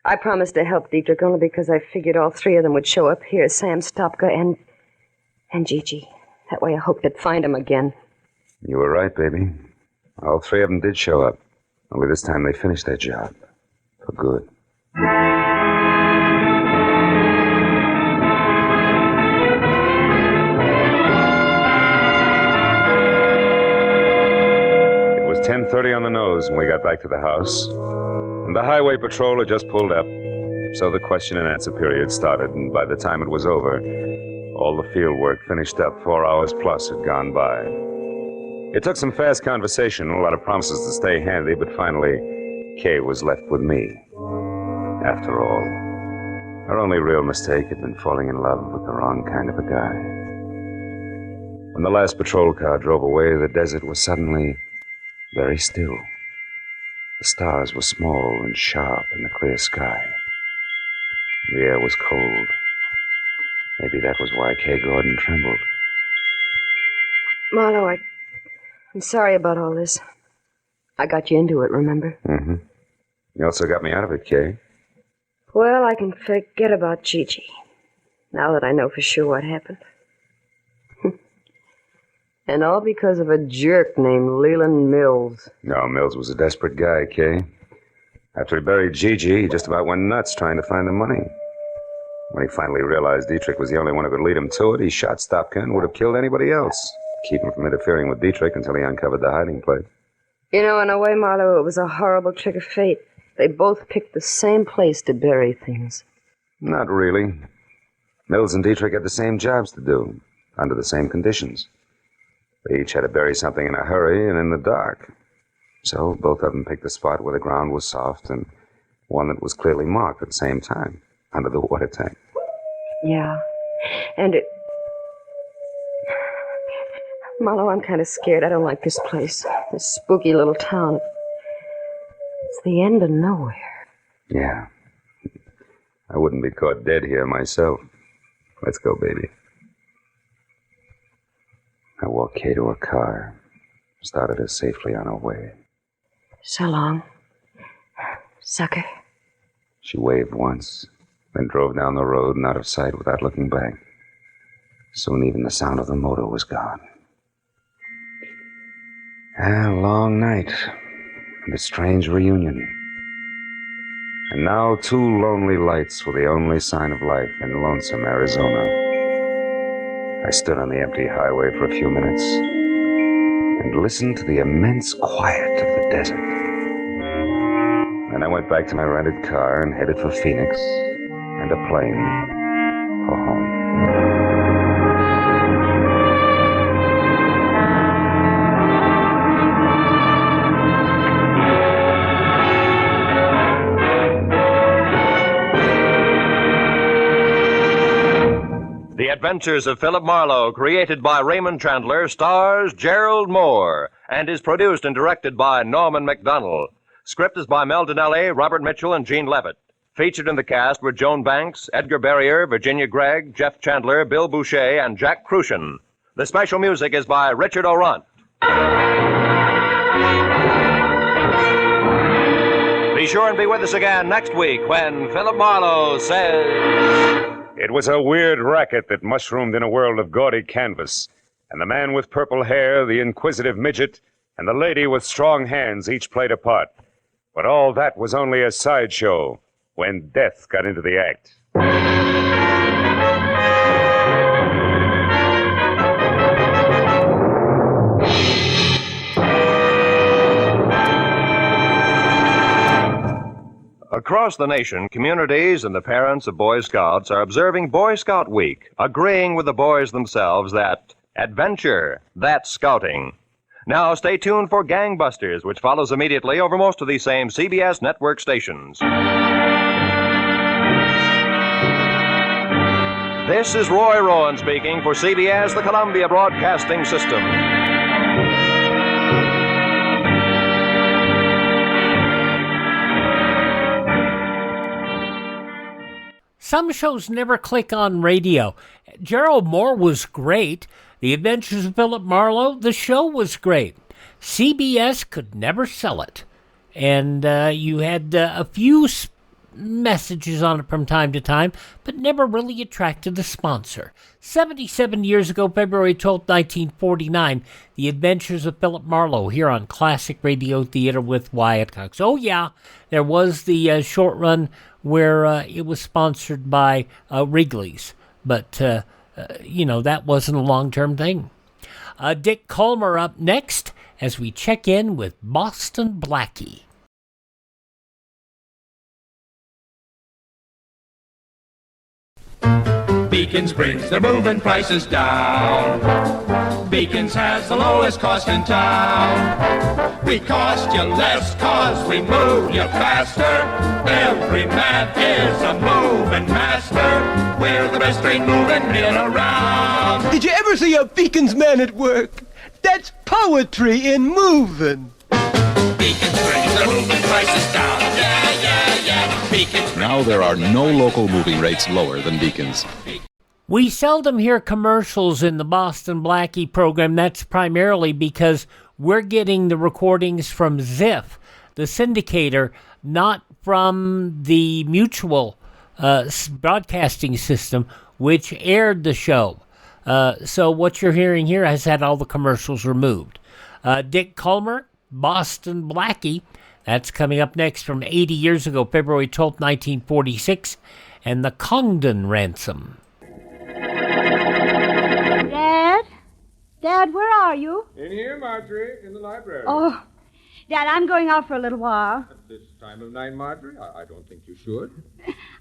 I promised to help Dietrich only because I figured all 3 of them would show up here, Sam, Stopka, and Gigi. That way I hoped I'd find him again. You were right, baby. All 3 of them did show up. Only this time they finished their job. For good. It was 10:30 on the nose when we got back to the house. And the highway patrol had just pulled up. So the question and answer period started, and by the time it was over, all the field work finished up. 4 hours plus had gone by. It took some fast conversation and a lot of promises to stay handy, but finally, Kay was left with me. After all, her only real mistake had been falling in love with the wrong kind of a guy. When the last patrol car drove away, the desert was suddenly very still. The stars were small and sharp in the clear sky. The air was cold. Maybe that was why Kay Gordon trembled. Marlowe, I'm sorry about all this. I got you into it, remember? Mm-hmm. You also got me out of it, Kay. Well, I can forget about Gigi, now that I know for sure what happened. And all because of a jerk named Leland Mills. No, Mills was a desperate guy, Kay. After he buried Gigi, he just about went nuts trying to find the money. When he finally realized Dietrich was the only one who could lead him to it, he shot Stopka and would have killed anybody else. Keep him from interfering with Dietrich until he uncovered the hiding place. You know, in a way, Marlowe, it was a horrible trick of fate. They both picked the same place to bury things. Not really. Mills and Dietrich had the same jobs to do, under the same conditions. They each had to bury something in a hurry and in the dark. So both of them picked a spot where the ground was soft and one that was clearly marked at the same time, under the water tank. Yeah, and it... Marlowe, I'm kind of scared. I don't like this place. This spooky little town. It's the end of nowhere. Yeah. I wouldn't be caught dead here myself. Let's go, baby. I walked Kay to her car, started her safely on her way. So long, sucker. She waved once, then drove down the road and out of sight without looking back. Soon even the sound of the motor was gone. A long night, and a strange reunion. And now 2 lonely lights were the only sign of life in Lonesome, Arizona. I stood on the empty highway for a few minutes and listened to the immense quiet of the desert. Then I went back to my rented car and headed for Phoenix and a plane for home. The Adventures of Philip Marlowe, created by Raymond Chandler, stars Gerald Mohr and is produced and directed by Norman MacDonald. Script is by Mel Donnelly, Robert Mitchell, and Gene Levitt. Featured in the cast were Joan Banks, Edgar Barrier, Virginia Gregg, Jeff Chandler, Bill Boucher, and Jack Crucian. The special music is by Richard Orant. Be sure and be with us again next week when Philip Marlowe says... It was a weird racket that mushroomed in a world of gaudy canvas, and the man with purple hair, the inquisitive midget, and the lady with strong hands each played a part. But all that was only a sideshow when death got into the act. Across the nation, communities and the parents of Boy Scouts are observing Boy Scout Week, agreeing with the boys themselves that adventure, that's scouting. Now stay tuned for Gangbusters, which follows immediately over most of these same CBS network stations. This is Roy Rowan speaking for CBS, the Columbia Broadcasting System. Some shows never click on radio. Gerald Mohr was great. The Adventures of Philip Marlowe, the show was great. CBS could never sell it. And you had a few messages on it from time to time, but never really attracted the sponsor. 77 years ago, February 12, 1949, The Adventures of Philip Marlowe here on Classic Radio Theater with Wyatt Cox. Oh, yeah, there was the short run where it was sponsored by Wrigley's, but, that wasn't a long-term thing. Dick Kollmar up next as we check in with Boston Blackie. Beacons brings the moving prices down. Beacons has the lowest cost in town. We cost you less cause we move you faster. Every man is a moving master. We're the best train moving men around. Did you ever see a Beacons man at work? That's poetry in moving. Beacons brings the moving prices down. Yeah, yeah, yeah. Beacons. Now there are no local moving rates lower than Beacons. We seldom hear commercials in the Boston Blackie program. That's primarily because we're getting the recordings from Ziff, the syndicator, not from the Mutual broadcasting system, which aired the show. So what you're hearing here has had all the commercials removed. Dick Kollmar, Boston Blackie, that's coming up next from 80 years ago, February 12th, 1946, and the Condon Ransom. Dad? Dad, where are you? In here, Marjorie, in the library. Oh, Dad, I'm going out for a little while. At this time of night, Marjorie? I don't think you should.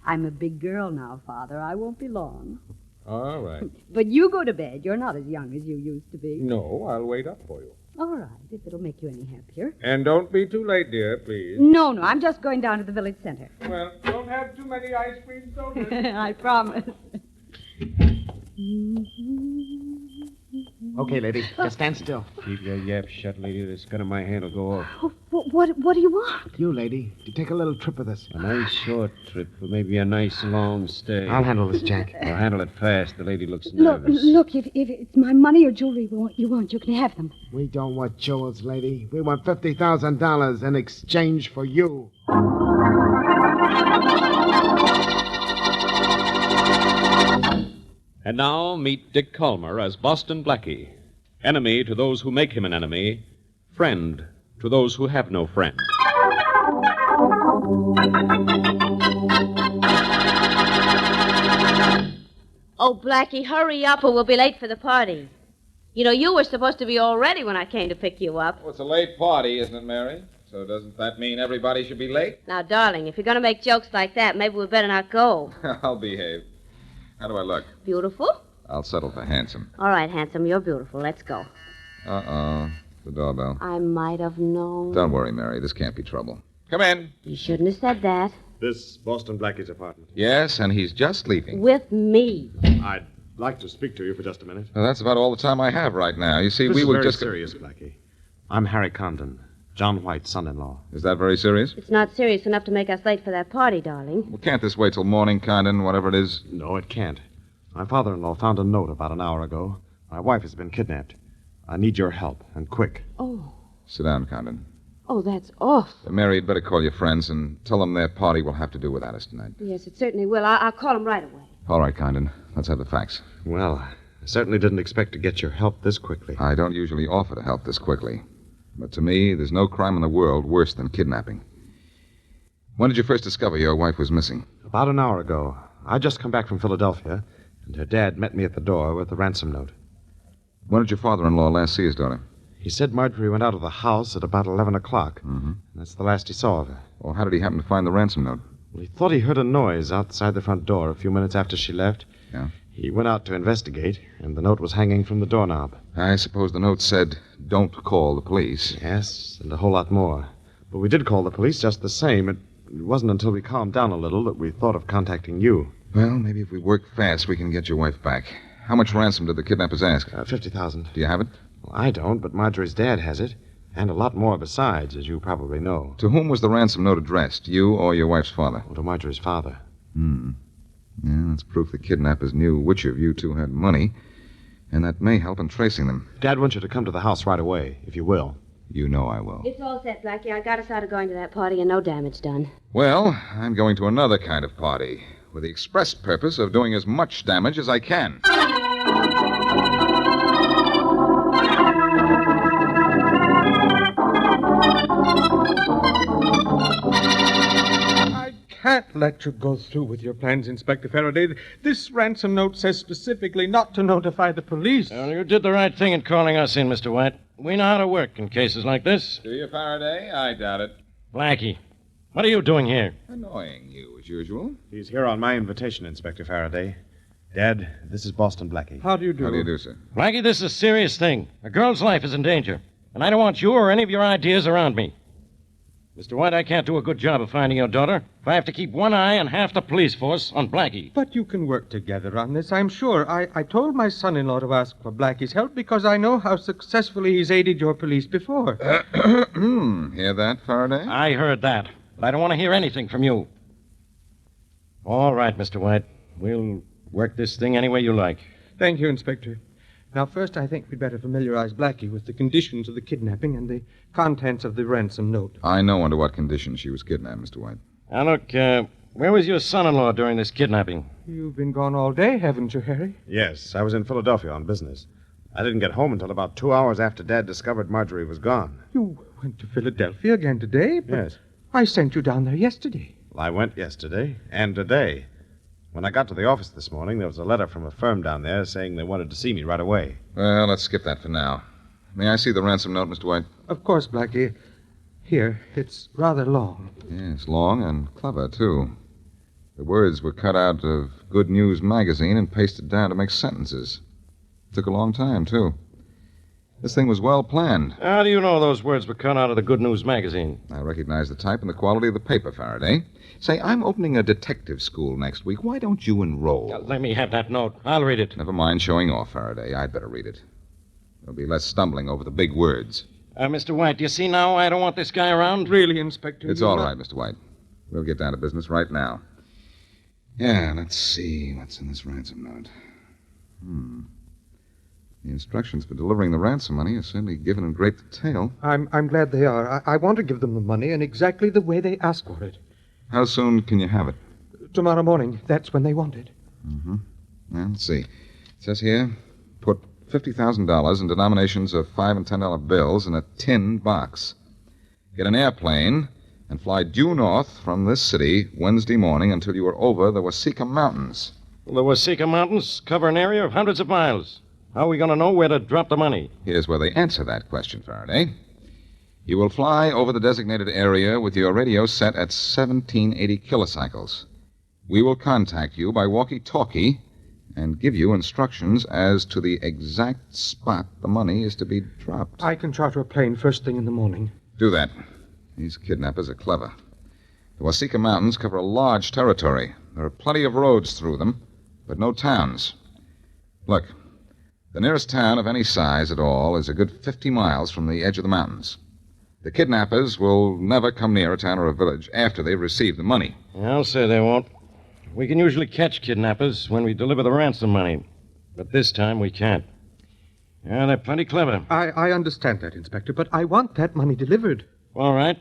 I'm a big girl now, Father. I won't be long. All right. But you go to bed. You're not as young as you used to be. No, I'll wait up for you. All right, if it'll make you any happier. And don't be too late, dear, please. No, I'm just going down to the village center. Well, don't have too many ice cream sodas. I promise. Okay, lady, just stand still. Keep your yap shut, lady. This gun in my hand will go off. Oh, what do you want? You, lady, to take a little trip with us. A nice short trip, or maybe a nice long stay. I'll handle this, Jack. I'll handle it fast. The lady looks nervous. Look, if it's my money or jewelry you want, you can have them. We don't want jewels, lady. We want $50,000 in exchange for you. And now meet Dick Kollmar as Boston Blackie. Enemy to those who make him an enemy. Friend to those who have no friend. Oh, Blackie, hurry up or we'll be late for the party. You know, you were supposed to be all ready when I came to pick you up. Well, it's a late party, isn't it, Mary? So doesn't that mean everybody should be late? Now, darling, if you're going to make jokes like that, maybe we'd better not go. I'll behave. How do I look? Beautiful? I'll settle for handsome. All right, handsome, you're beautiful. Let's go. Uh-oh. The doorbell. I might have known. Don't worry, Mary. This can't be trouble. Come in. You shouldn't have said that. This Boston Blackie's apartment. Yes, and he's just leaving. With me. I'd like to speak to you for just a minute. Well, that's about all the time I have right now. You see, This we is were very just... serious, Blackie. I'm Harry Condon, John White's son-in-law. Is that very serious? It's not serious enough to make us late for that party, darling. Well, can't this wait till morning, Condon, whatever it is? No, it can't. My father-in-law found a note about an hour ago. My wife has been kidnapped. I need your help, and quick. Oh. Sit down, Condon. Oh, that's awful. Mary, you'd better call your friends and tell them their party will have to do without us tonight. Yes, it certainly will. I'll call them right away. All right, Condon. Let's have the facts. Well, I certainly didn't expect to get your help this quickly. I don't usually offer to help this quickly. But to me, there's no crime in the world worse than kidnapping. When did you first discover your wife was missing? About an hour ago. I'd just come back from Philadelphia, and her dad met me at the door with the ransom note. When did your father-in-law last see his daughter? He said Marjorie went out of the house at about 11 o'clock. Mm-hmm. That's the last he saw of her. Well, how did he happen to find the ransom note? Well, he thought he heard a noise outside the front door a few minutes after she left. Yeah? He went out to investigate, and the note was hanging from the doorknob. I suppose the note said, don't call the police. Yes, and a whole lot more. But we did call the police just the same. It wasn't until we calmed down a little that we thought of contacting you. Well, maybe if we work fast, we can get your wife back. How much ransom did the kidnappers ask? $50,000. Do you have it? Well, I don't, but Marjorie's dad has it. And a lot more besides, as you probably know. To whom was the ransom note addressed, you or your wife's father? Well, to Marjorie's father. Yeah, that's proof the kidnappers knew which of you two had money, and that may help in tracing them. Dad wants you to come to the house right away, if you will. You know I will. It's all set, Blackie. I got us out of going to that party and no damage done. Well, I'm going to another kind of party, with the express purpose of doing as much damage as I can. Can't let you go through with your plans, Inspector Faraday. This ransom note says specifically not to notify the police. Well, you did the right thing in calling us in, Mr. White. We know how to work in cases like this. Do you, Faraday? I doubt it. Blackie, what are you doing here? Annoying you, as usual. He's here on my invitation, Inspector Faraday. Dad, this is Boston Blackie. How do you do? How do you do, sir? Blackie, this is a serious thing. A girl's life is in danger, and I don't want you or any of your ideas around me. Mr. White, I can't do a good job of finding your daughter if I have to keep one eye and half the police force on Blackie. But you can work together on this, I'm sure. I told my son-in-law to ask for Blackie's help because I know how successfully he's aided your police before. Hear that, Faraday? I heard that, but I don't want to hear anything from you. All right, Mr. White. We'll work this thing any way you like. Thank you, Inspector. Now, first, I think we'd better familiarize Blackie with the conditions of the kidnapping and the contents of the ransom note. I know under what conditions she was kidnapped, Mr. White. Now, look, where was your son-in-law during this kidnapping? You've been gone all day, haven't you, Harry? Yes, I was in Philadelphia on business. I didn't get home until about 2 hours after Dad discovered Marjorie was gone. You went to Philadelphia again today? But Yes. I sent you down there yesterday. Well, I went yesterday and today. When I got to the office this morning, there was a letter from a firm down there saying they wanted to see me right away. Well, let's skip that for now. May I see the ransom note, Mr. White? Of course, Blackie. Here, it's rather long. Yes, long and clever, too. The words were cut out of Good News magazine and pasted down to make sentences. Took a long time, too. This thing was well planned. How do you know those words were cut out of the Good News magazine? I recognize the type and the quality of the paper, Faraday. Say, I'm opening a detective school next week. Why don't you enroll? Let me have that note. I'll read it. Never mind showing off, Faraday. I'd better read it. There'll be less stumbling over the big words. Mr. White, do you see now I don't want this guy around? Really, Inspector? It's all right, Mr. White. We'll get down to business right now. Yeah, let's see what's in this ransom note. The instructions for delivering the ransom money are certainly given in great detail. I'm glad they are. I want to give them the money in exactly the way they ask for it. How soon can you have it? Tomorrow morning. That's when they want it. Mm-hmm. Well, let's see. It says here, put $50,000 in denominations of $5 and $10 bills in a tin box. Get an airplane and fly due north from this city Wednesday morning until you are over the Wasika Mountains. Well, the Wasika Mountains cover an area of hundreds of miles. How are we going to know where to drop the money? Here's where they answer that question, Faraday. You will fly over the designated area with your radio set at 1780 kilocycles. We will contact you by walkie-talkie and give you instructions as to the exact spot the money is to be dropped. I can charter a plane first thing in the morning. Do that. These kidnappers are clever. The Wasika Mountains cover a large territory. There are plenty of roads through them, but no towns. Look, the nearest town of any size at all is a good 50 miles from the edge of the mountains. The kidnappers will never come near a town or a village after they've received the money. I'll say they won't. We can usually catch kidnappers when we deliver the ransom money. But this time we can't. Yeah, they're plenty clever. I understand that, Inspector, but I want that money delivered. All right.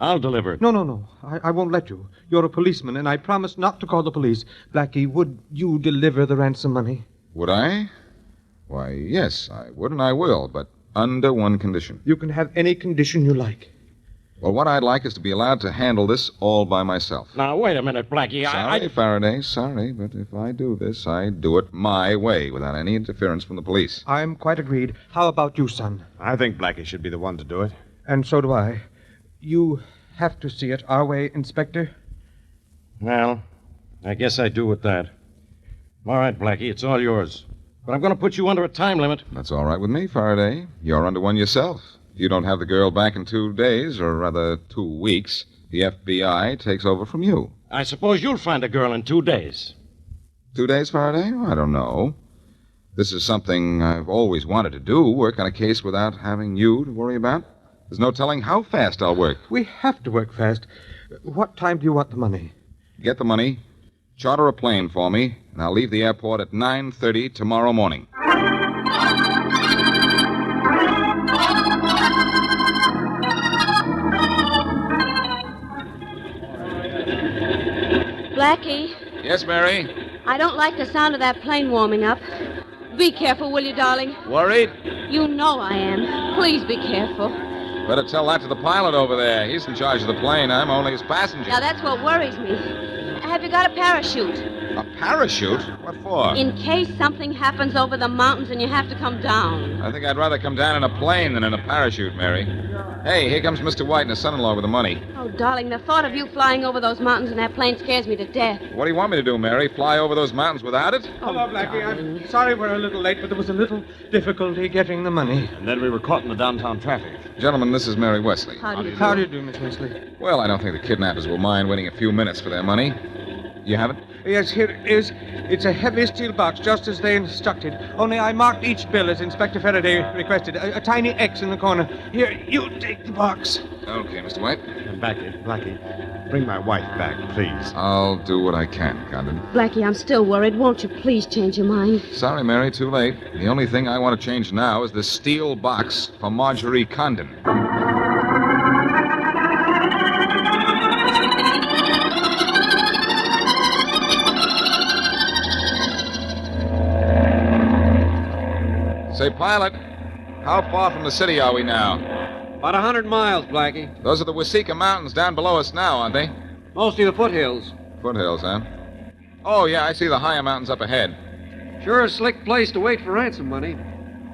I'll deliver it. No. I won't let you. You're a policeman, and I promise not to call the police. Blackie, would you deliver the ransom money? Would I? Why, yes, I would and I will, but under one condition. You can have any condition you like. Well, what I'd like is to be allowed to handle this all by myself. Now, wait a minute, Blackie. Sorry, Faraday, sorry, but if I do this, I do it my way, without any interference from the police. I'm quite agreed. How about you, son? I think Blackie should be the one to do it. And so do I. You have to see it our way, Inspector. Well, I guess I do with that. All right, Blackie, it's all yours. But I'm going to put you under a time limit. That's all right with me, Faraday. You're under one yourself. If you don't have the girl back in 2 days, or rather 2 weeks, the FBI takes over from you. I suppose you'll find a girl in 2 days. 2 days, Faraday? Oh, I don't know. This is something I've always wanted to do, work on a case without having you to worry about. There's no telling how fast I'll work. We have to work fast. What time do you want the money? Get the money, charter a plane for me, and I'll leave the airport at 9:30 tomorrow morning. Blackie, Yes, Mary? I don't like the sound of that plane warming up. Be careful, will you, darling? Worried? You know I am. Please be careful. Better tell that to the pilot over there. He's in charge of the plane. I'm only his passenger. Now, that's what worries me. Have you got a parachute? A parachute? What for? In case something happens over the mountains and you have to come down. I think I'd rather come down in a plane than in a parachute, Mary. Hey, here comes Mr. White and his son-in-law with the money. Oh, darling, the thought of you flying over those mountains in that plane scares me to death. What do you want me to do, Mary? Fly over those mountains without it? Hello, Blackie. I'm sorry we're a little late, but there was a little difficulty getting the money. And then we were caught in the downtown traffic. Gentlemen, this is Mary Wesley. How do you do, Miss Wesley? Well, I don't think the kidnappers will mind waiting a few minutes for their money. You have it? Yes, here it is. It's a heavy steel box, just as they instructed. Only I marked each bill as Inspector Faraday requested. A tiny X in the corner. Here, you take the box. Okay, Mr. White. Blackie, bring my wife back, please. I'll do what I can, Condon. Blackie, I'm still worried. Won't you please change your mind? Sorry, Mary, too late. The only thing I want to change now is the steel box for Marjorie Condon. Say, pilot, how far from the city are we now? About 100 miles, Blackie. Those are the Wasika Mountains down below us now, aren't they? Mostly the foothills. Foothills, huh? Oh, yeah, I see the higher mountains up ahead. Sure a slick place to wait for ransom money.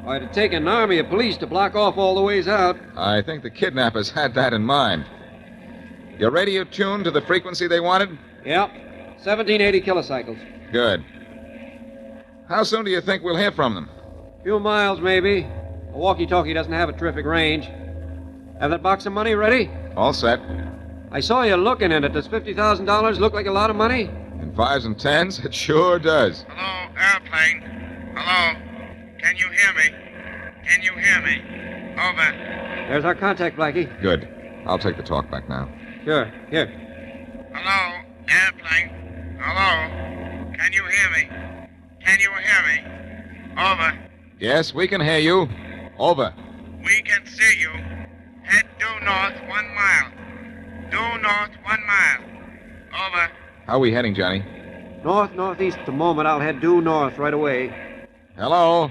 I'd have taken an army of police to block off all the ways out. I think the kidnappers had that in mind. Your radio tuned to the frequency they wanted? Yep. 1780 kilocycles. Good. How soon do you think we'll hear from them? Few miles, maybe. A walkie-talkie doesn't have a terrific range. Have that box of money ready? All set. I saw you looking in it. Does $50,000 look like a lot of money? In 5s and 10s, it sure does. Hello, airplane. Hello. Can you hear me? Can you hear me? Over. There's our contact, Blackie. Good. I'll take the talk back now. Sure. Here. Hello, airplane. Hello. Can you hear me? Can you hear me? Over. Yes, we can hear you. Over. We can see you. Head due north 1 mile. Due north 1 mile. Over. How are we heading, Johnny? North-northeast at the moment. I'll head due north right away. Hello.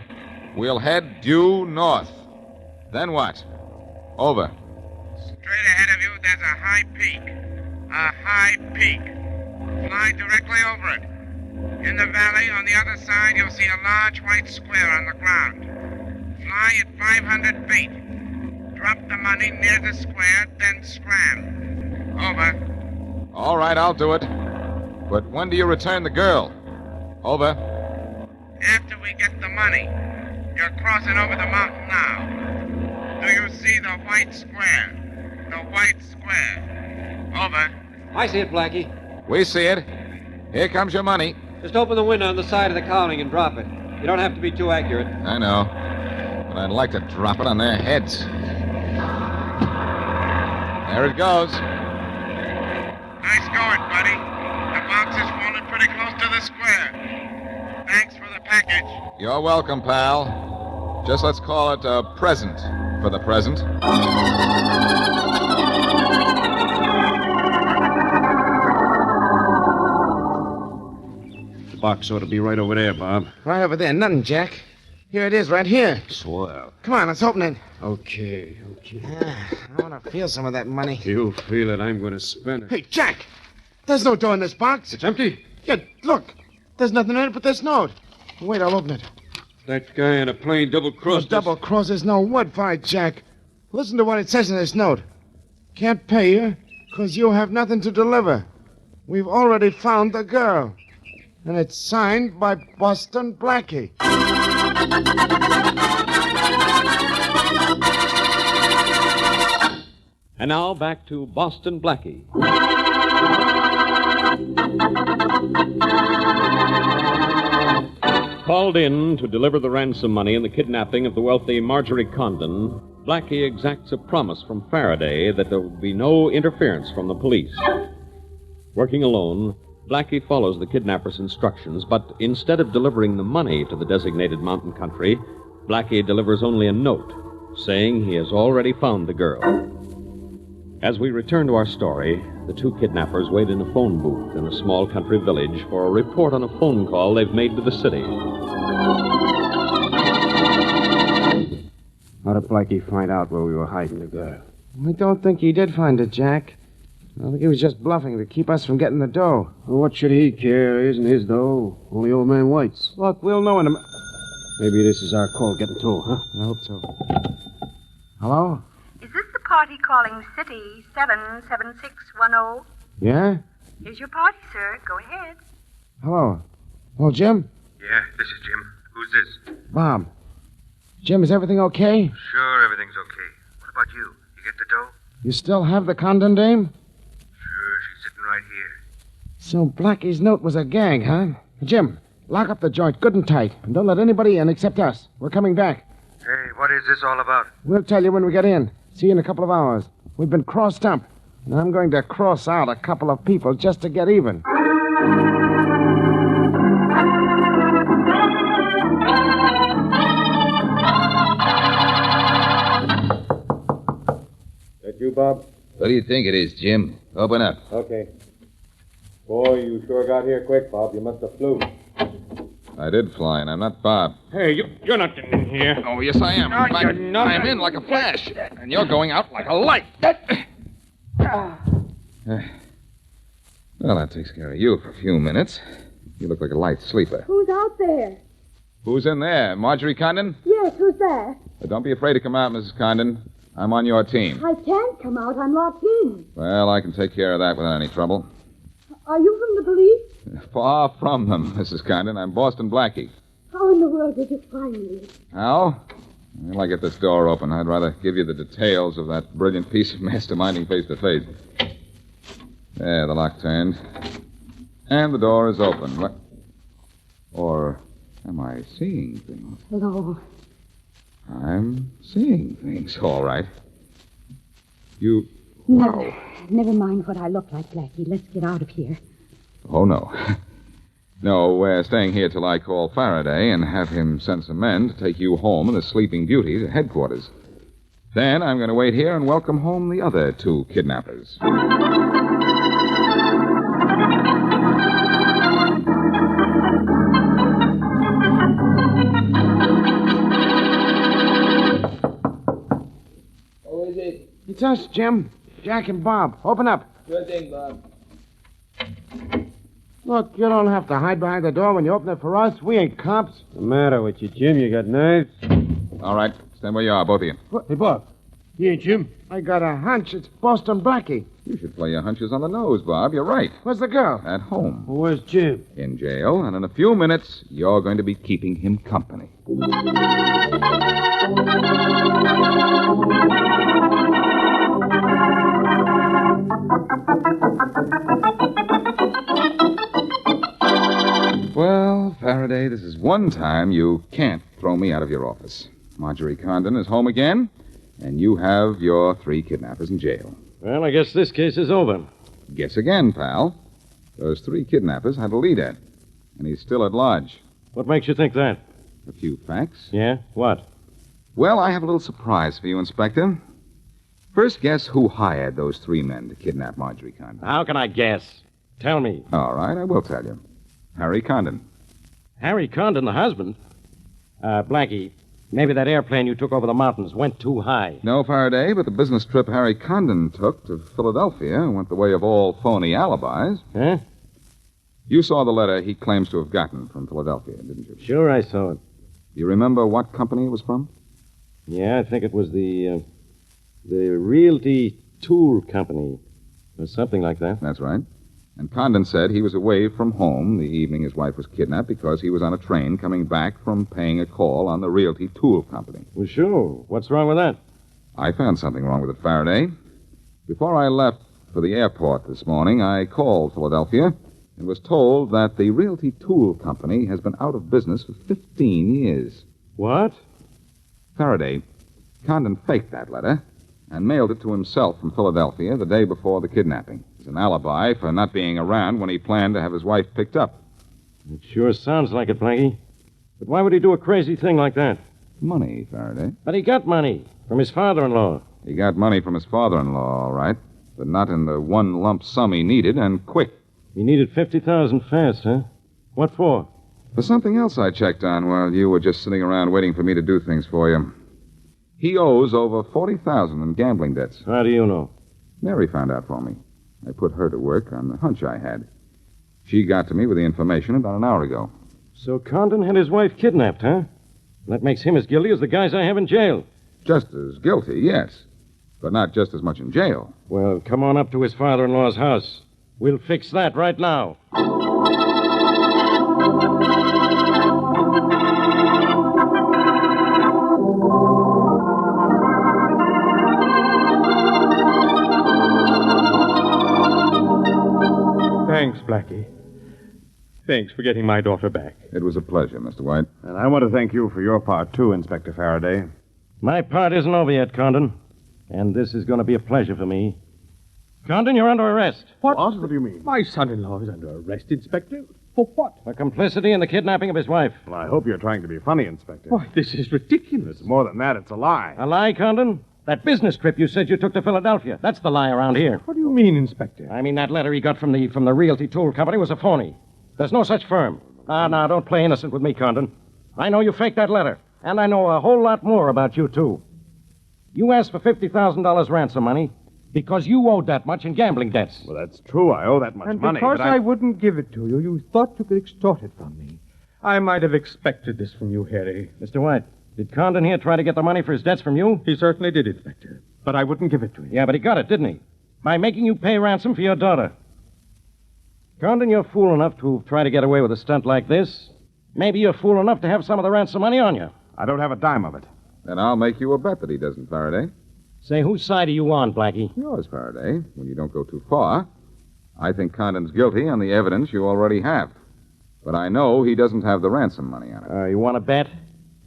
We'll head due north. Then what? Over. Straight ahead of you, there's a high peak. A high peak. Fly directly over it. In the valley, on the other side, you'll see a large white square on the ground. Fly at 500 feet. Drop the money near the square, then scram. Over. All right, I'll do it. But when do you return the girl? Over. After we get the money. You're crossing over the mountain now. Do you see the white square? The white square. Over. I see it, Blackie. We see it. Here comes your money. Just open the window on the side of the cowling and drop it. You don't have to be too accurate. I know. But I'd like to drop it on their heads. There it goes. Nice going, buddy. The box is falling pretty close to the square. Thanks for the package. You're welcome, pal. Just let's call it a present for the present. The box ought to be right over there, Bob. Right over there. Nothing, Jack. Here it is, right here. Swell. Come on, let's open it. Okay. I want to feel some of that money. You feel it, I'm going to spend it. Hey, Jack! There's no door in this box. It's empty? Yeah, look. There's nothing in it but this note. Wait, I'll open it. That guy in a plane double-crossed us. Double-cross, there's no wood for it, Jack. Listen to what it says in this note. Can't pay you because you have nothing to deliver. We've already found the girl. And it's signed by Boston Blackie. And now back to Boston Blackie. Called in to deliver the ransom money in the kidnapping of the wealthy Marjorie Condon, Blackie exacts a promise from Faraday that there will be no interference from the police. Working alone, Blackie follows the kidnapper's instructions, but instead of delivering the money to the designated mountain country, Blackie delivers only a note saying he has already found the girl. As we return to our story, the two kidnappers wait in a phone booth in a small country village for a report on a phone call they've made to the city. How did Blackie find out where we were hiding the girl? I don't think he did find it, Jack. I think he was just bluffing to keep us from getting the dough. Well, what should he care? It isn't his dough. Only old man White's. Look, we'll know in a minute. Maybe this is our call getting through, huh? I hope so. Hello? Is this the party calling City 77610? Yeah? Here's your party, sir. Go ahead. Hello? Hello, Jim? Yeah, this is Jim. Who's this? Bob. Jim, is everything okay? Sure, everything's okay. What about you? You get the dough? You still have the Condon dame? Sure, she's sitting right here. So Blackie's note was a gag, huh? Jim, lock up the joint good and tight, and don't let anybody in except us. We're coming back. Hey, what is this all about? We'll tell you when we get in. See you in a couple of hours. We've been crossed up, and I'm going to cross out a couple of people just to get even. That you, Bob? What do you think it is, Jim? Open up. Okay. Boy, you sure got here quick, Bob. You must have flew. I did fly, and I'm not Bob. Hey, you're not getting in here. Oh, yes, I am. No, In fact, you're not. I'm in like a flash, and you're going out like a light. Well, that takes care of you for a few minutes. You look like a light sleeper. Who's out there? Who's in there? Marjorie Condon? Yes, who's there? Don't be afraid to come out, Mrs. Condon. I'm on your team. I can't come out. I'm locked in. Well, I can take care of that without any trouble. Are you from the police? Far from them, Mrs. Condon. I'm Boston Blackie. How in the world did you find me? How? Well, I get this door open. I'd rather give you the details of that brilliant piece of masterminding face to face. There, the lock turned. And the door is open. What? Or am I seeing things? Hello. I'm seeing things, all right. You... Never mind what I look like, Blackie. Let's get out of here. Oh, no. No, we're staying here till I call Faraday and have him send some men to take you home and the Sleeping Beauty to headquarters. Then I'm going to wait here and welcome home the other two kidnappers. Who is it? It's us, Jim. Jack and Bob. Open up. Sure thing, Bob. Look, you don't have to hide behind the door when you open it for us. We ain't cops. What's the matter with you, Jim? You got knives? All right. Stand where you are, both of you. Hey, Bob. You ain't Jim? I got a hunch. It's Boston Blackie. You should play your hunches on the nose, Bob. You're right. Where's the girl? At home. Where's Jim? In jail, and in a few minutes, you're going to be keeping him company. Well, Faraday, this is one time you can't throw me out of your office. Marjorie Condon is home again, and you have your 3 kidnappers in jail. Well, I guess this case is over. Guess again, pal. Those 3 kidnappers had a leader, and he's still at large. What makes you think that? A few facts. Yeah? What? Well, I have a little surprise for you, Inspector. First, guess who hired those 3 men to kidnap Marjorie Condon? How can I guess? Tell me. All right, I will tell you. Harry Condon. Harry Condon, the husband? Blackie, maybe that airplane you took over the mountains went too high. No, Faraday, but the business trip Harry Condon took to Philadelphia went the way of all phony alibis. Huh? You saw the letter he claims to have gotten from Philadelphia, didn't you? Sure, I saw it. You remember what company it was from? Yeah, I think it was the Realty Tool Company, or something like that. That's right. And Condon said he was away from home the evening his wife was kidnapped because he was on a train coming back from paying a call on the Realty Tool Company. Well, sure. What's wrong with that? I found something wrong with it, Faraday. Before I left for the airport this morning, I called Philadelphia and was told that the Realty Tool Company has been out of business for 15 years. What? Faraday, Condon faked that letter and mailed it to himself from Philadelphia the day before the kidnapping. As an alibi for not being around when he planned to have his wife picked up. It sure sounds like it, Blackie. But why would he do a crazy thing like that? Money, Faraday. But he got money from his father-in-law. He got money from his father-in-law, all right, but not in the one lump sum he needed, and quick. He needed $50,000 fast, huh? What for? For something else I checked on while you were just sitting around waiting for me to do things for you. He owes over $40,000 in gambling debts. How do you know? Mary found out for me. I put her to work on the hunch I had. She got to me with the information about an hour ago. So Condon had his wife kidnapped, huh? That makes him as guilty as the guys I have in jail. Just as guilty, yes. But not just as much in jail. Well, come on up to his father-in-law's house. We'll fix that right now. Thanks, Blackie. Thanks for getting my daughter back. It was a pleasure, Mr. White. And I want to thank you for your part, too, Inspector Faraday. My part isn't over yet, Condon. And this is going to be a pleasure for me. Condon, you're under arrest. What do you mean? My son-in-law is under arrest, Inspector. For what? For complicity in the kidnapping of his wife. Well, I hope you're trying to be funny, Inspector. Why, this is ridiculous. It's more than that. It's a lie. A lie, Condon? That business trip you said you took to Philadelphia. That's the lie around here. What do you mean, Inspector? I mean that letter he got from the Realty Tool Company was a phony. There's no such firm. Now, don't play innocent with me, Condon. I know you faked that letter. And I know a whole lot more about you, too. You asked for $50,000 ransom money because you owed that much in gambling debts. Well, that's true. I owe that much And money. because but I wouldn't give it to you, you thought you could extort it from me. I might have expected this from you, Harry. Mr. White, did Condon here try to get the money for his debts from you? He certainly did, Inspector. But I wouldn't give it to him. Yeah, but he got it, didn't he? By making you pay ransom for your daughter. Condon, you're fool enough to try to get away with a stunt like this. Maybe you're fool enough to have some of the ransom money on you. I don't have a dime of it. Then I'll make you a bet that he doesn't, Faraday. Say, whose side are you on, Blackie? Yours, Faraday, when you don't go too far. I think Condon's guilty on the evidence you already have. But I know he doesn't have the ransom money on it. You want to bet?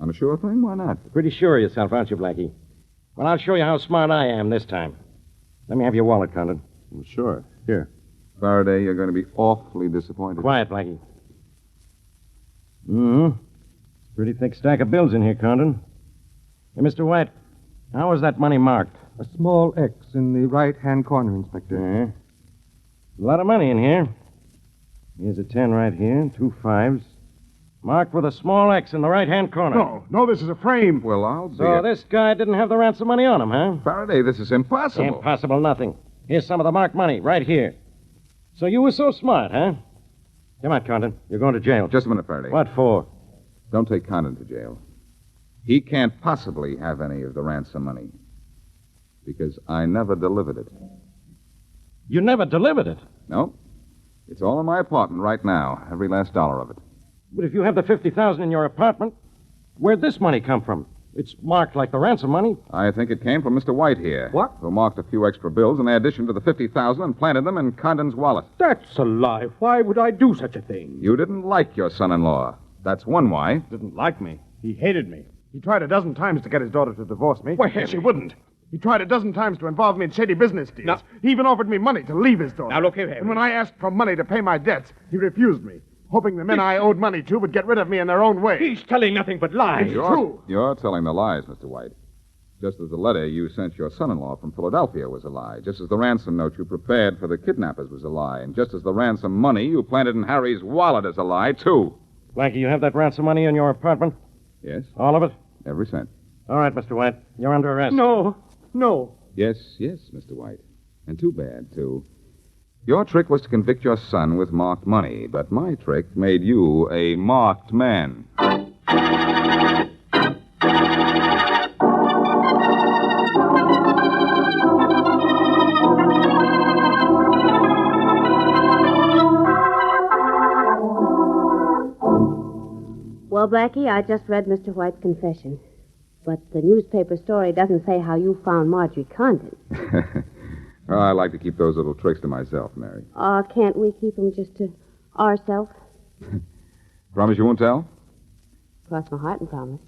On a sure thing? Why not? Pretty sure of yourself, aren't you, Blackie? Well, I'll show you how smart I am this time. Let me have your wallet, Condon. Well, sure. Here. Faraday, you're going to be awfully disappointed. Quiet, Blackie. Pretty thick stack of bills in here, Condon. Hey, Mr. White, how is that money marked? A small X in the right-hand corner, Inspector. A lot of money in here. Here's a 10 right here, 2 5s. Marked with a small X in the right-hand corner. No, this is a frame. Well, I'll be So this guy didn't have the ransom money on him, huh? Faraday, this is impossible. Impossible nothing. Here's some of the marked money, right here. So you were so smart, huh? Come on, Condon. You're going to jail. Just a minute, Faraday. What for? Don't take Condon to jail. He can't possibly have any of the ransom money. Because I never delivered it. You never delivered it? No. It's all in my apartment right now, every last dollar of it. But if you have the $50,000 in your apartment, where'd this money come from? It's marked like the ransom money. I think it came from Mr. White here. What? Who marked a few extra bills in addition to the $50,000 and planted them in Condon's wallet. That's a lie. Why would I do such a thing? You didn't like your son-in-law. That's one why. Didn't like me. He hated me. He tried a dozen times to get his daughter to divorce me. Why, and she wouldn't. He tried a dozen times to involve me in shady business deals. Now, he even offered me money to leave his daughter. Now, look here, Harry. And when I asked for money to pay my debts, he refused me, hoping the men I owed money to would get rid of me in their own way. He's telling nothing but lies. It's true. You're telling the lies, Mr. White. Just as the letter you sent your son-in-law from Philadelphia was a lie, just as the ransom note you prepared for the kidnappers was a lie, and just as the ransom money you planted in Harry's wallet is a lie, too. Blackie, you have that ransom money in your apartment? Yes, All of it? every cent. All right, Mr. White. You're under arrest. No. Yes, Mr. White. And too bad, too. Your trick was to convict your son with marked money, but my trick made you a marked man. Well, Blackie, I just read Mr. White's confession. But the newspaper story doesn't say how you found Marjorie Condon. Oh, I like to keep those little tricks to myself, Mary. Can't we keep them just to ourselves? Promise you won't tell? Cross my heart and promise.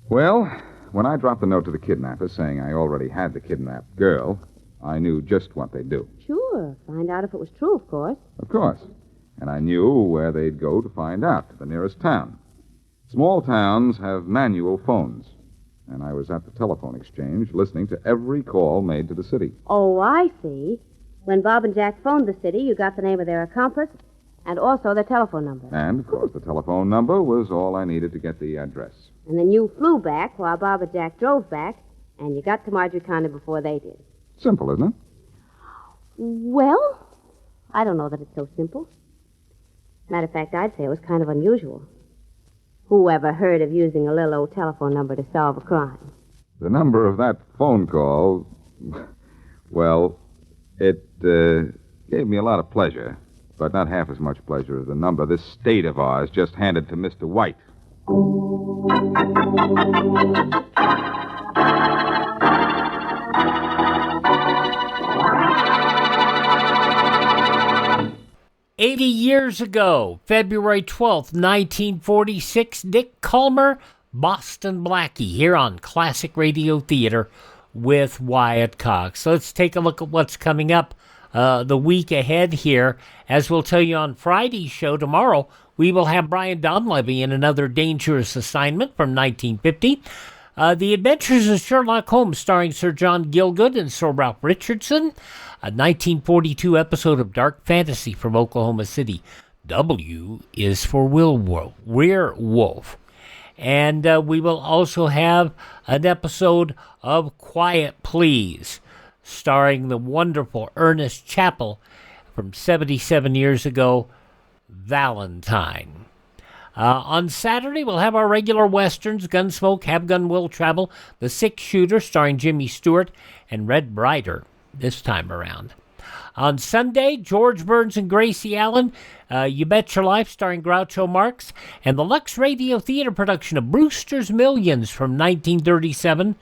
Well, when I dropped the note to the kidnappers saying I already had the kidnapped girl, I knew just what they'd do. Sure. Find out if it was true, of course. Of course. And I knew where they'd go to find out, the nearest town. Small towns have manual phones. And I was at the telephone exchange listening to every call made to the city. Oh, I see. When Bob and Jack phoned the city, you got the name of their accomplice and also their telephone number. And, of course, the telephone number was all I needed to get the address. And then you flew back while Bob and Jack drove back, and you got to Marjorie Condon before they did. Simple, isn't it? Well, I don't know that it's so simple. Matter of fact, I'd say it was kind of unusual. Who ever heard of using a little old telephone number to solve a crime? The number of that phone call, well, it gave me a lot of pleasure, but not half as much pleasure as the number this state of ours just handed to Mr. White. 80 years ago, February 12th, 1946, Dick Kollmar, Boston Blackie, here on Classic Radio Theater with Wyatt Cox. Let's take a look at what's coming up the week ahead here. As we'll tell you on Friday's show tomorrow, we will have Brian Donlevy in another dangerous assignment from 1950. The Adventures of Sherlock Holmes, starring Sir John Gielgud and Sir Ralph Richardson. A 1942 episode of Dark Fantasy from Oklahoma City. W is for Werewolf. And we will also have an episode of Quiet Please, starring the wonderful Ernest Chappell from 77 years ago, Valentine. On Saturday, we'll have our regular westerns, Gunsmoke, Have Gun Will Travel, The Six Shooter, starring Jimmy Stewart, and Red Brighter this time around. On Sunday, George Burns and Gracie Allen, You Bet Your Life, starring Groucho Marx, and the Lux Radio Theater production of Brewster's Millions from 1937,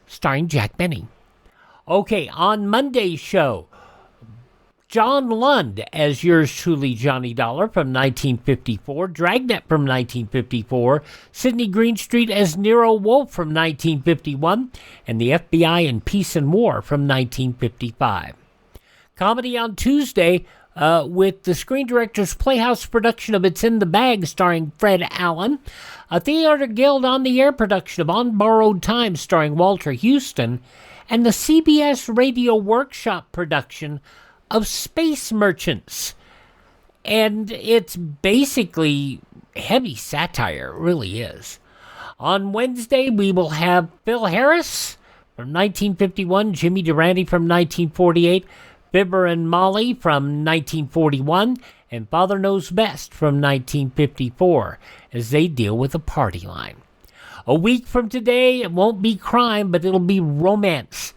starring Jack Benny. Okay, on Monday's show, John Lund as yours truly, Johnny Dollar from 1954, Dragnet from 1954, Sidney Greenstreet as Nero Wolfe from 1951, and the FBI in Peace and War from 1955. Comedy on Tuesday with the Screen Directors Playhouse production of It's in the Bag starring Fred Allen, a Theater Guild on the Air production of On Borrowed Time starring Walter Houston, and the CBS Radio Workshop production of Space Merchants. And it's basically heavy satire, it really is. On Wednesday, we will have Phil Harris from 1951, Jimmy Durante from 1948, Fibber and Molly from 1941, and Father Knows Best from 1954, as they deal with the party line. A week from today, it won't be crime, but it'll be romance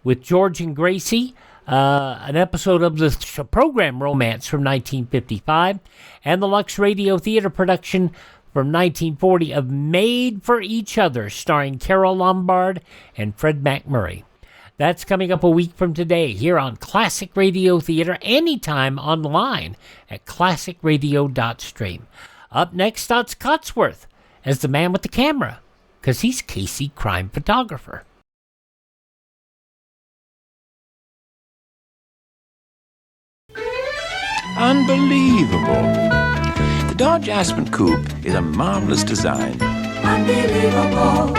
with George and Gracie, an episode of the program Romance from 1955, and the Lux Radio Theater production from 1940 of Made for Each Other, starring Carol Lombard and Fred McMurray. That's coming up a week from today here on Classic Radio Theater, anytime online at classicradio.stream. Up next, Staats Cotsworth as the man with the camera, because he's Casey, crime photographer. Unbelievable. The Dodge Aspen Coupe is a marvelous design. Unbelievable.